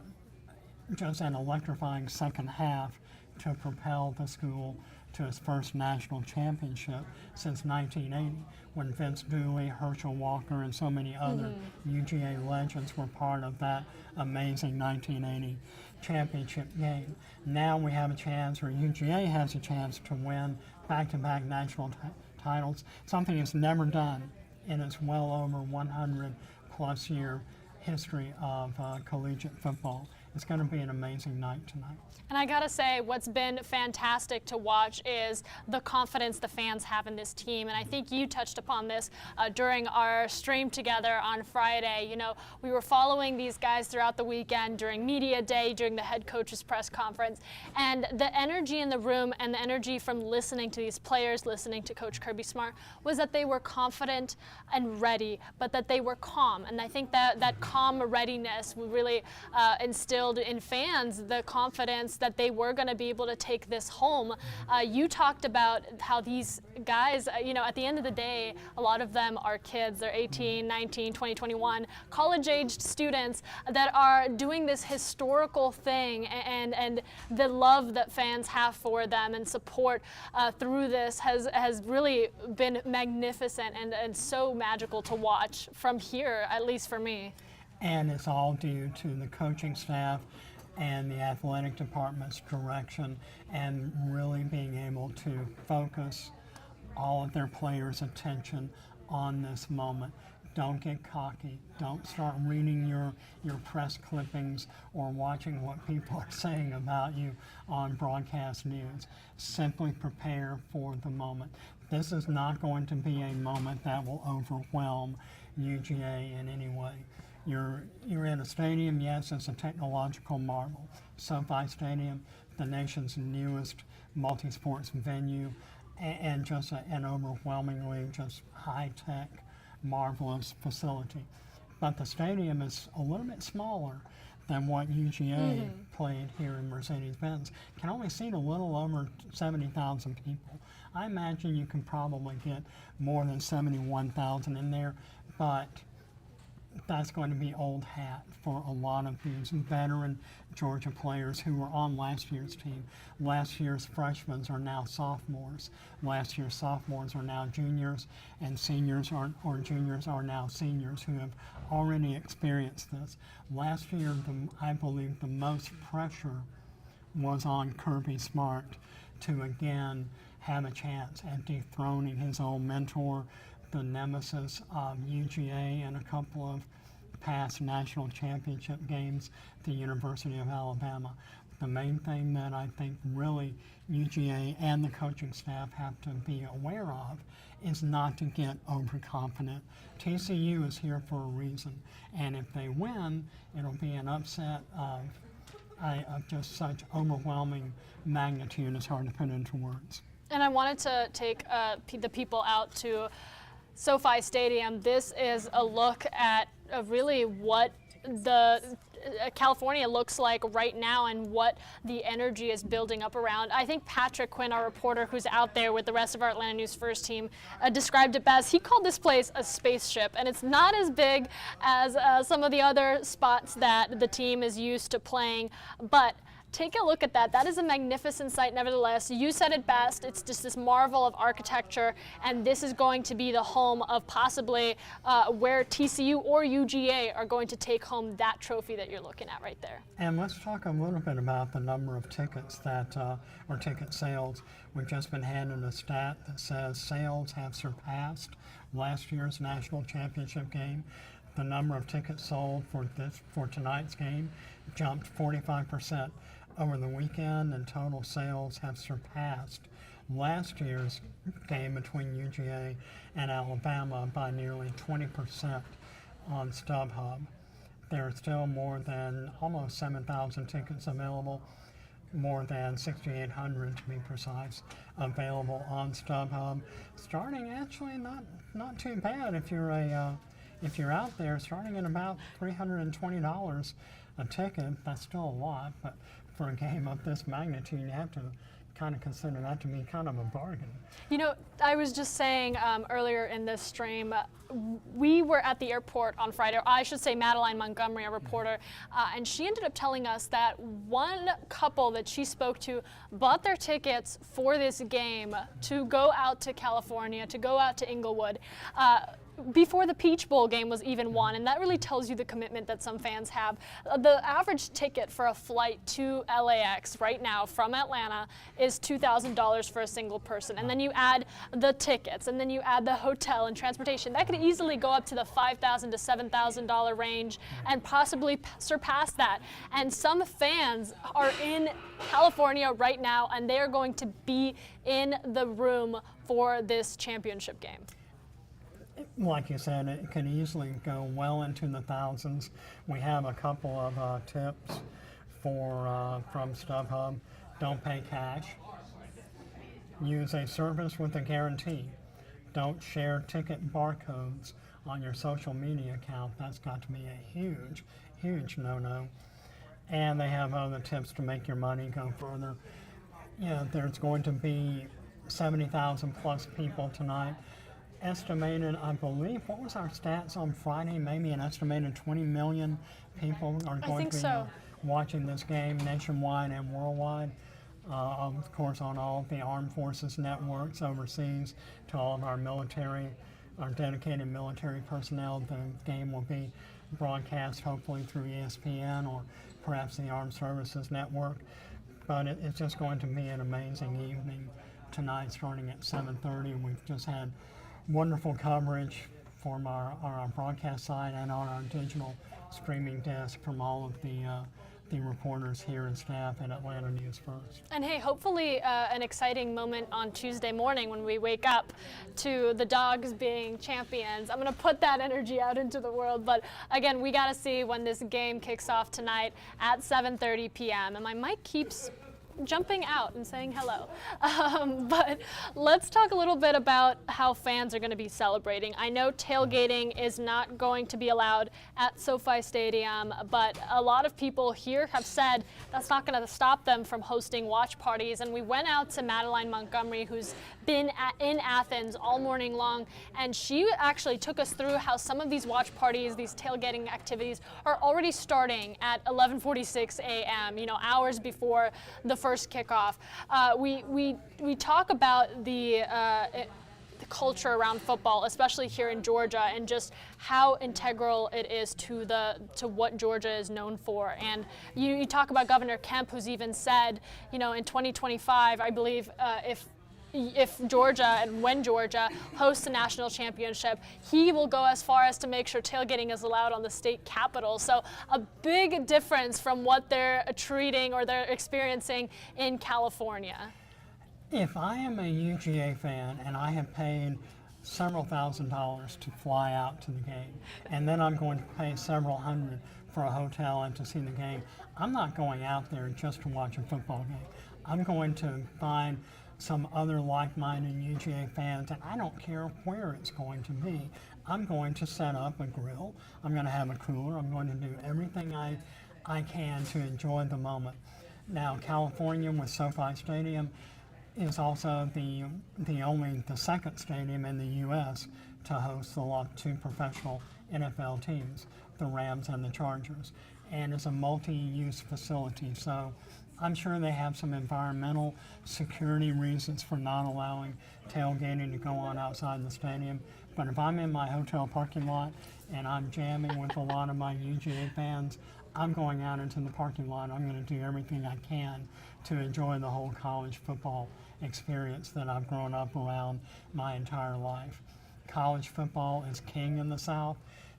Speaker 6: just an electrifying second half to propel the school to its first national championship since 1980, when Vince Dooley, Herschel Walker, and so many other UGA legends were part of that amazing 1980 championship game. Now we have a chance, or UGA has a chance, to win back-to-back national titles, something it's never done in its well over 100-plus year history of collegiate football. It's going to be an amazing night tonight.
Speaker 1: And I gotta say, what's been fantastic to watch is the confidence the fans have in this team. And I think you touched upon this during our stream together on Friday. You know, we were following these guys throughout the weekend during media day, during the head coach's press conference. And the energy in the room and the energy from listening to these players, listening to Coach Kirby Smart, was that they were confident and ready, but that they were calm. And I think that calm readiness really instilled in fans the confidence that they were going to be able to take this home. You talked about how these guys, you know, at the end of the day, a lot of them are kids. They're 18, 19, 20, 21, college-aged students that are doing this historical thing, and the love that fans have for them and support through this has really been magnificent and so magical to watch from here, at least for me.
Speaker 6: And it's all due to the coaching staff and the athletic department's direction and really being able to focus all of their players' attention on this moment. Don't get cocky. Don't start reading your press clippings or watching what people are saying about you on broadcast news. Simply prepare for the moment. This is not going to be a moment that will overwhelm UGA in any way. You're in a stadium, yes, it's a technological marvel. Sofi Stadium, the nation's newest multi-sports venue, and just an overwhelmingly just high-tech, marvelous facility. But the stadium is a little bit smaller than what UGA played here in Mercedes-Benz. Can only seat a little over 70,000 people. I imagine you can probably get more than 71,000 in there, but that's going to be old hat for a lot of these veteran Georgia players who were on last year's team. Last year's freshmen are now sophomores. Last year's sophomores are now juniors, and seniors or juniors are now seniors who have already experienced this. Last year, I believe the most pressure was on Kirby Smart to again have a chance at dethroning his old mentor, the nemesis of UGA, and a couple of past national championship games at the University of Alabama. The main thing that I think really UGA and the coaching staff have to be aware of is not to get overconfident. TCU is here for a reason, and if they win, it'll be an upset of just such overwhelming magnitude, it's hard to put into words.
Speaker 1: And I wanted to take the people out to SoFi Stadium. This is a look at really what the California looks like right now and what the energy is building up around. I think Patrick Quinn, our reporter who's out there with the rest of our Atlanta News First team, described it best. He called this place a spaceship, and it's not as big as some of the other spots that the team is used to playing, but take a look at that. That is a magnificent sight nevertheless. You said it best. It's just this marvel of architecture, and this is going to be the home of possibly where TCU or UGA are going to take home that trophy that you're looking at right there.
Speaker 6: And let's talk a little bit about the number of tickets that, or ticket sales. We've just been handed a stat that says sales have surpassed last year's national championship game. The number of tickets sold for tonight's game jumped 45% over the weekend, and total sales have surpassed last year's game between UGA and Alabama by nearly 20% on StubHub. There are still more than almost 7,000 tickets available, more than 6,800 to be precise, available on StubHub. Starting actually not too bad if you're out there, starting at about $320 a ticket. That's still a lot, but for a game of this magnitude, you have to kind of consider that to be kind of a bargain.
Speaker 1: You know, I was just saying earlier in this stream, we were at the airport on Friday, or I should say Madeline Montgomery, a reporter, and she ended up telling us that one couple that she spoke to bought their tickets for this game to go out to California, to go out to Inglewood. before the Peach Bowl game was even won, and that really tells you the commitment that some fans have. The average ticket for a flight to LAX right now from Atlanta is $2,000 for a single person, and then you add the tickets, and then you add the hotel and transportation. That could easily go up to the $5,000 to $7,000 range and possibly surpass that. And some fans are in California right now, and they are going to be in the room for this championship game.
Speaker 6: Like you said, it could easily go well into the thousands. We have a couple of tips from StubHub. Don't pay cash. Use a service with a guarantee. Don't share ticket barcodes on your social media account. That's got to be a huge, huge no-no. And they have other tips to make your money go further. There's going to be 70,000 plus people tonight. Estimated, I believe, what was our stats on Friday? Maybe an estimated 20 million people are going to be watching this game nationwide and worldwide. Of course, on all of the armed forces networks overseas, to all of our military, our dedicated military personnel. The game will be broadcast hopefully through ESPN or perhaps the Armed Services Network. But it's just going to be an amazing evening tonight, starting at 7:30. We've just had wonderful coverage from our broadcast side and on our digital streaming desk from all of the reporters here and staff at Atlanta News First.
Speaker 1: And hey, hopefully an exciting moment on Tuesday morning when we wake up to the Dogs being champions. I'm going to put that energy out into the world, but again, we got to see when this game kicks off tonight at 7:30 p.m. And my mic keeps jumping out and saying hello. But let's talk a little bit about how fans are going to be celebrating. I know tailgating is not going to be allowed at SoFi Stadium, but a lot of people here have said that's not going to stop them from hosting watch parties. And we went out to Madeline Montgomery, who's been in Athens all morning long, and she actually took us through how some of these watch parties, these tailgating activities, are already starting at 11:46 a.m., hours before the first kickoff. We talk about the culture around football, especially here in Georgia, and just how integral it is to what Georgia is known for. And you talk about Governor Kemp, who's even said, in 2025, I believe, if Georgia and when Georgia hosts a national championship, he will go as far as to make sure tailgating is allowed on the state capitol. So a big difference from what they're treating or they're experiencing in California.
Speaker 6: If I am a UGA fan and I have paid several $1,000s to fly out to the game, and then I'm going to pay several hundred for a hotel and to see the game, I'm not going out there just to watch a football game. I'm going to find some other like-minded UGA fans, and I don't care where it's going to be. I'm going to set up a grill. I'm going to have a cooler. I'm going to do everything I can to enjoy the moment. Now, California with SoFi Stadium is also the second stadium in the U.S. to host the two professional NFL teams, the Rams and the Chargers, and it's a multi-use facility. So I'm sure they have some environmental security reasons for not allowing tailgating to go on outside the stadium. But if I'm in my hotel parking lot and I'm jamming with a lot of my UGA fans, I'm going out into the parking lot. I'm going to do everything I can to enjoy the whole college football experience that I've grown up around my entire life. College football is king in the South.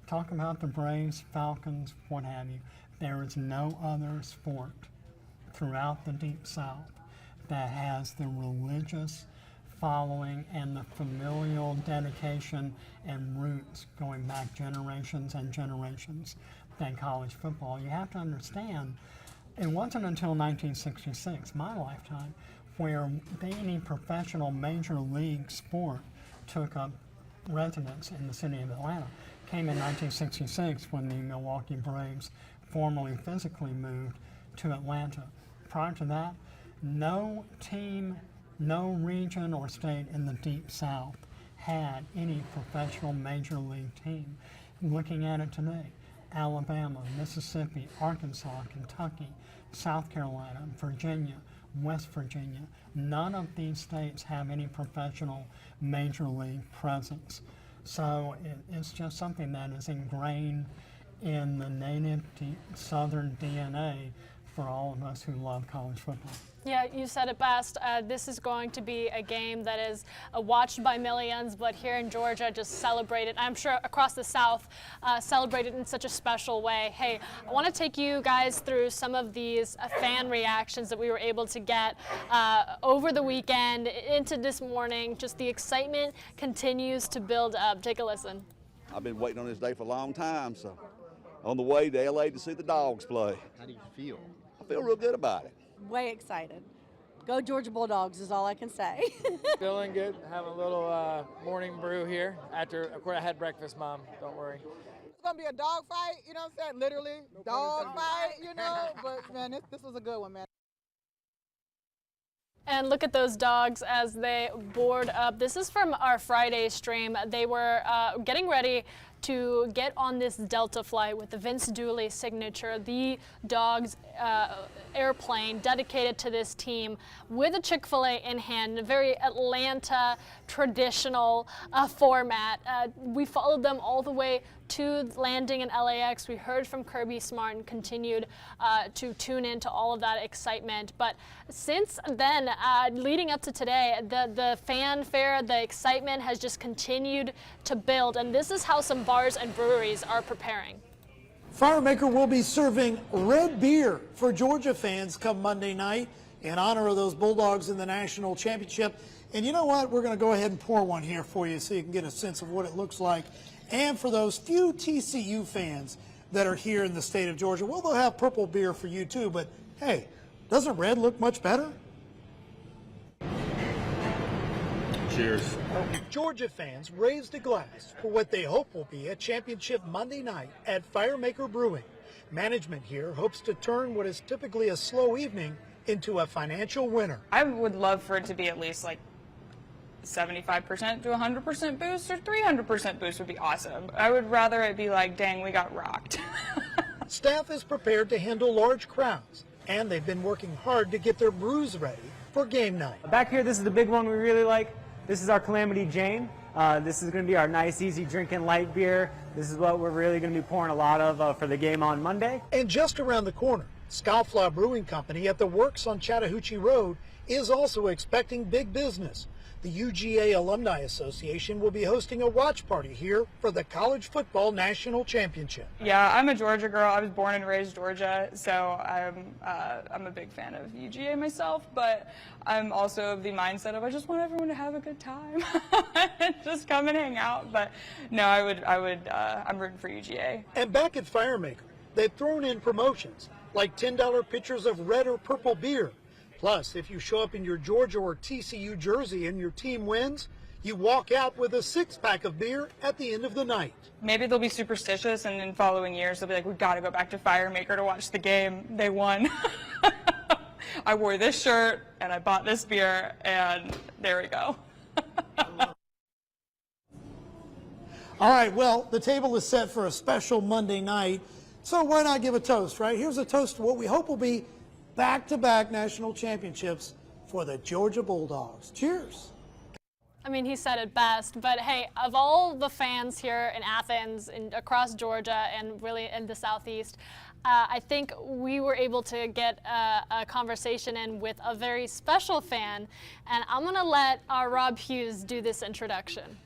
Speaker 6: Talk about the Braves, Falcons, what have you. There is no other sport throughout the Deep South that has the religious following and the familial dedication and roots going back generations and generations than college football. You have to understand, it wasn't until 1966, my lifetime, where any professional major league sport took up residence in the city of Atlanta. Came in 1966 when the Milwaukee Braves formally physically moved to Atlanta. Prior to that, no team, no region or state in the Deep South had any professional major league team. Looking at it today, Alabama, Mississippi, Arkansas, Kentucky, South Carolina, Virginia, West Virginia, none of these states have any professional major league presence. So it's just something that is ingrained in the native Southern DNA for all of us who love college football.
Speaker 1: Yeah, you said it best. This is going to be a game that is watched by millions, but here in Georgia, just celebrated. I'm sure across the South, celebrated in such a special way. Hey, I want to take you guys through some of these fan reactions that we were able to get over the weekend into this morning. Just the excitement continues to build up. Take a listen.
Speaker 3: I've been waiting on this day for a long time, so on the way to LA to see the Dogs play.
Speaker 22: How do you feel?
Speaker 3: I feel real good about it.
Speaker 23: Way excited. Go Georgia Bulldogs is all I can say.
Speaker 24: Feeling good. Having a little morning brew here. After, of course, I had breakfast, Mom. Don't worry.
Speaker 20: It's going to be a dog fight, you know what I'm saying? Literally, dog fight, you know? But, man, this was a good one, man.
Speaker 1: And look at those dogs as they board up. This is from our Friday stream. They were getting ready to get on this Delta flight with the Vince Dooley signature, the Dogs airplane dedicated to this team with a Chick-fil-A in hand, a very Atlanta traditional format. We followed them all the way to landing in LAX. We heard from Kirby Smart and continued to tune into all of that excitement. But since then, leading up to today, the fanfare, the excitement has just continued to build. And this is how some bars and breweries are preparing.
Speaker 19: Firemaker will be serving red beer for Georgia fans come Monday night in honor of those Bulldogs in the national championship. And you know what? We're going to go ahead and pour one here for you so you can get a sense of what it looks like. And for those few TCU fans that are here in the state of Georgia, well, they'll have purple beer for you too. But hey, doesn't red look much better?
Speaker 22: Cheers.
Speaker 19: Georgia fans raised a glass for what they hope will be a championship Monday night at Firemaker Brewing. Management here hopes to turn what is typically a slow evening into a financial winner.
Speaker 25: I would love for it to be at least like 75% to 100% boost, or 300% boost would be awesome. I would rather it be like, dang, we got rocked.
Speaker 19: Staff is prepared to handle large crowds, and they've been working hard to get their brews ready for game night.
Speaker 26: Back here, this is the big one we really like. This is our Calamity Jane. This is going to be our nice, easy drinking light beer. This is what we're really going to be pouring a lot of for the game on Monday.
Speaker 19: And just around the corner, Scofflaw Brewing Company at the Works on Chattahoochee Road is also expecting big business. The UGA Alumni Association will be hosting a watch party here for the College Football National Championship.
Speaker 25: Yeah, I'm a Georgia girl. I was born and raised Georgia, so I'm a big fan of UGA myself, but I'm also of the mindset of I just want everyone to have a good time and just come and hang out. But no, I'm rooting for UGA.
Speaker 19: And back at Firemaker, they've thrown in promotions like $10 pitchers of red or purple beer. Plus, if you show up in your Georgia or TCU jersey and your team wins, you walk out with a 6-pack of beer at the end of the night.
Speaker 25: Maybe they'll be superstitious, and in following years they'll be like, we've got to go back to Firemaker to watch the game. They won. I wore this shirt, and I bought this beer, and there we go.
Speaker 19: All right, well, the table is set for a special Monday night, so why not give a toast, right? Here's a toast to what we hope will be back-to-back national championships for the Georgia Bulldogs. Cheers.
Speaker 1: I mean, he said it best, but hey, of all the fans here in Athens and across Georgia and really in the Southeast, I think we were able to get a conversation in with a very special fan, and I'm going to let our Rob Hughes do this introduction.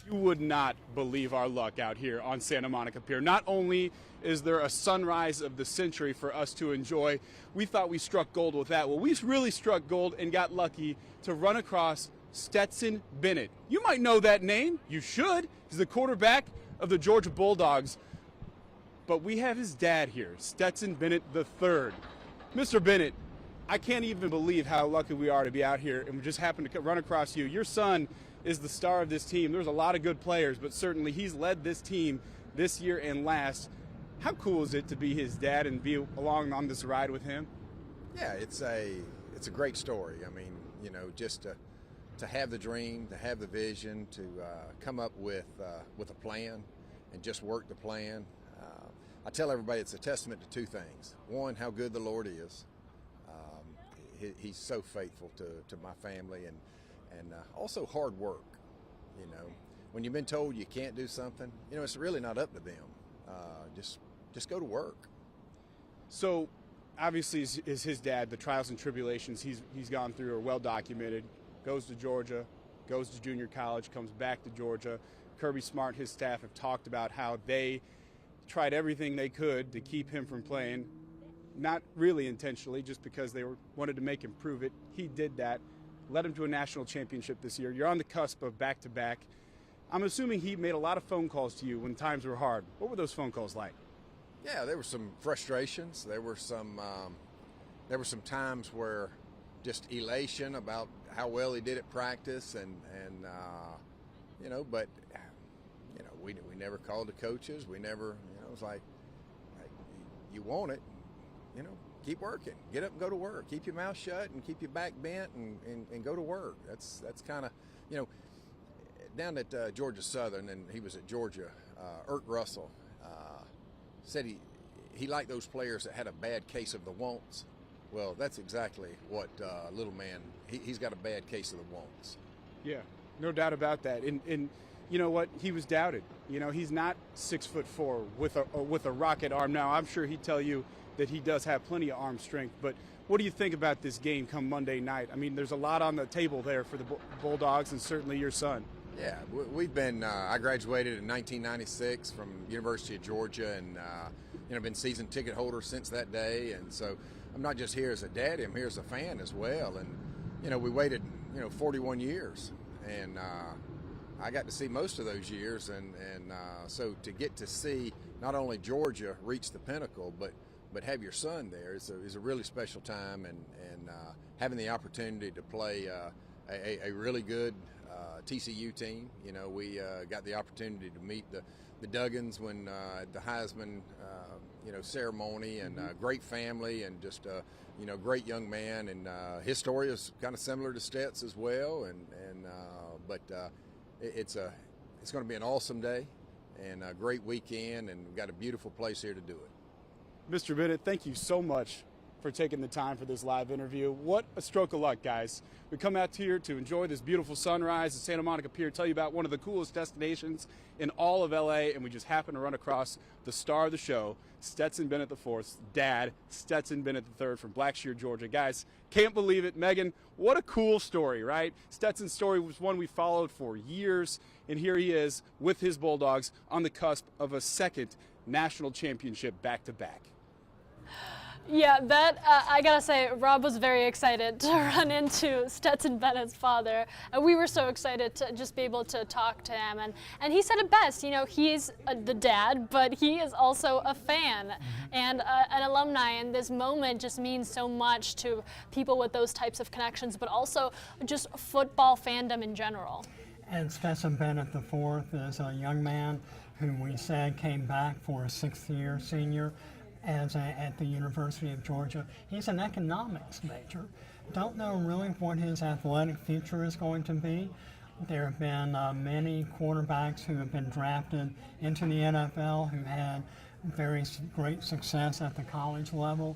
Speaker 27: You would not believe our luck out here on Santa Monica Pier. Not only is there a sunrise of the century for us to enjoy, we thought we struck gold with that. Well, we really struck gold and got lucky to run across Stetson Bennett. You might know that name. You should. He's the quarterback of the Georgia Bulldogs. But we have his dad here, Stetson Bennett III. Mr. Bennett, I can't even believe how lucky we are to be out here and we just happened to run across you. Your son is the star of this team. There's a lot of good players, but certainly he's led this team this year and last. How cool is it to be his dad and be along on this ride with him?
Speaker 28: Yeah, it's a great story. I mean, you know, just to have the dream, to have the vision, to come up with a plan and just work the plan. I tell everybody it's a testament to two things. One, how good the Lord is. He's so faithful to my family, and also hard work. You know, when you've been told you can't do something, you know, it's really not up to them. Just go to work.
Speaker 27: So, obviously, is his dad, the trials and tribulations he's gone through are well documented. Goes to Georgia, goes to junior college, comes back to Georgia. Kirby Smart, his staff have talked about how they tried everything they could to keep him from playing, not really intentionally, just because they wanted to make him prove it. He did that, led him to a national championship this year. You're on the cusp of back-to-back. I'm assuming he made a lot of phone calls to you when times were hard. What were those phone calls like?
Speaker 28: Yeah, there were some frustrations. There were some times where just elation about how well he did at practice, and you know, but you know, we never called the coaches. We never, you know, it was like you want it, you know, keep working, get up and go to work, keep your mouth shut and keep your back bent and go to work. That's kind of, you know, down at Georgia Southern, and he was at Georgia. Irk Russell said he liked those players that had a bad case of the wants. Well, that's exactly what little man, he's got a bad case of the wants.
Speaker 27: Yeah, no doubt about that. And you know what? He was doubted. You know, he's not 6'4" with a rocket arm. Now, I'm sure he'd tell you that he does have plenty of arm strength. But what do you think about this game come Monday night? I mean, there's a lot on the table there for the Bulldogs, and certainly your son.
Speaker 28: Yeah, we've been. I graduated in 1996 from University of Georgia, and you know, been season ticket holder since that day. And so I'm not just here as a daddy; I'm here as a fan as well. And you know, we waited 41 years, and I got to see most of those years. And so to get to see not only Georgia reach the pinnacle, but have your son there is a really special time. And having the opportunity to play a really good TCU team. You know, we got the opportunity to meet the Duggins when at the Heisman ceremony, and great family, and just great young man, and his story is kind of similar to Stet's as well, but it's going to be an awesome day and a great weekend, and we've got a beautiful place here to do it.
Speaker 27: Mr. Bennett, thank you so much for taking the time for this live interview. What a stroke of luck, guys. We come out here to enjoy this beautiful sunrise at Santa Monica Pier, tell you about one of the coolest destinations in all of LA, and we just happen to run across the star of the show, Stetson Bennett IV's dad, Stetson Bennett III from Blackshear, Georgia. Guys, can't believe it. Megan, what a cool story, right? Stetson's story was one we followed for years, and here he is with his Bulldogs on the cusp of a second national championship back-to-back.
Speaker 1: Yeah, that, I gotta say, Rob was very excited to run into Stetson Bennett's father. We were so excited to just be able to talk to him. And he said it best, you know, he's the dad, but he is also a fan and an alumni. And this moment just means so much to people with those types of connections, but also just football fandom in general.
Speaker 6: And Stetson Bennett IV is a young man who we said came back for a sixth-year senior at the University of Georgia. He's an economics major. Don't know really what his athletic future is going to be. There have been many quarterbacks who have been drafted into the NFL who had very great success at the college level.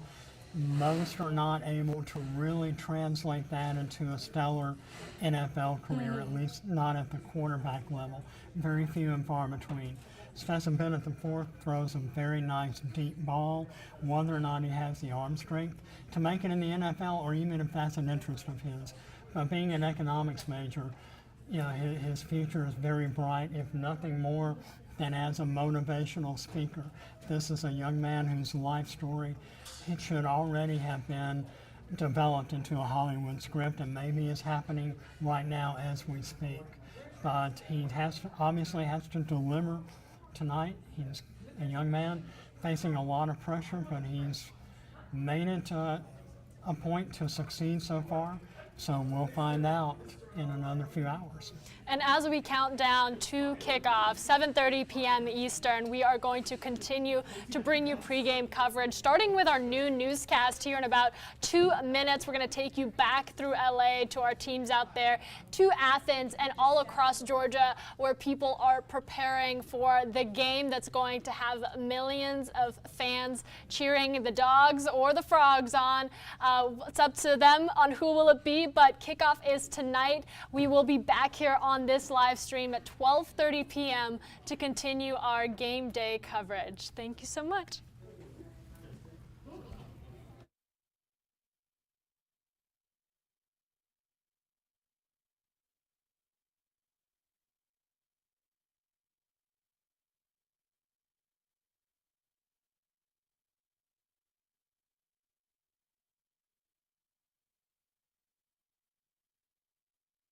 Speaker 6: Most are not able to really translate that into a stellar NFL career, at least not at the quarterback level. Very few and far between. Stetson Bennett IV throws a very nice deep ball, whether or not he has the arm strength to make it in the NFL, or even if that's an interest of his. But being an economics major, you know, his future is very bright, if nothing more than as a motivational speaker. This is a young man whose life story, it should already have been developed into a Hollywood script, and maybe is happening right now as we speak. But he obviously has to deliver tonight. He's a young man facing a lot of pressure, but he's made it to a point to succeed so far. So we'll find out in another few hours.
Speaker 1: And as we count down to kickoff, 7:30 p.m. Eastern, we are going to continue to bring you pregame coverage, starting with our new newscast here in about 2 minutes. We're going to take you back through LA to our teams out there, to Athens and all across Georgia, where people are preparing for the game that's going to have millions of fans cheering the Dogs or the Frogs on. It's up to them on who will it be, but kickoff is tonight. We will be back here on this live stream at 12:30 p.m. to continue our game day coverage. Thank you so much.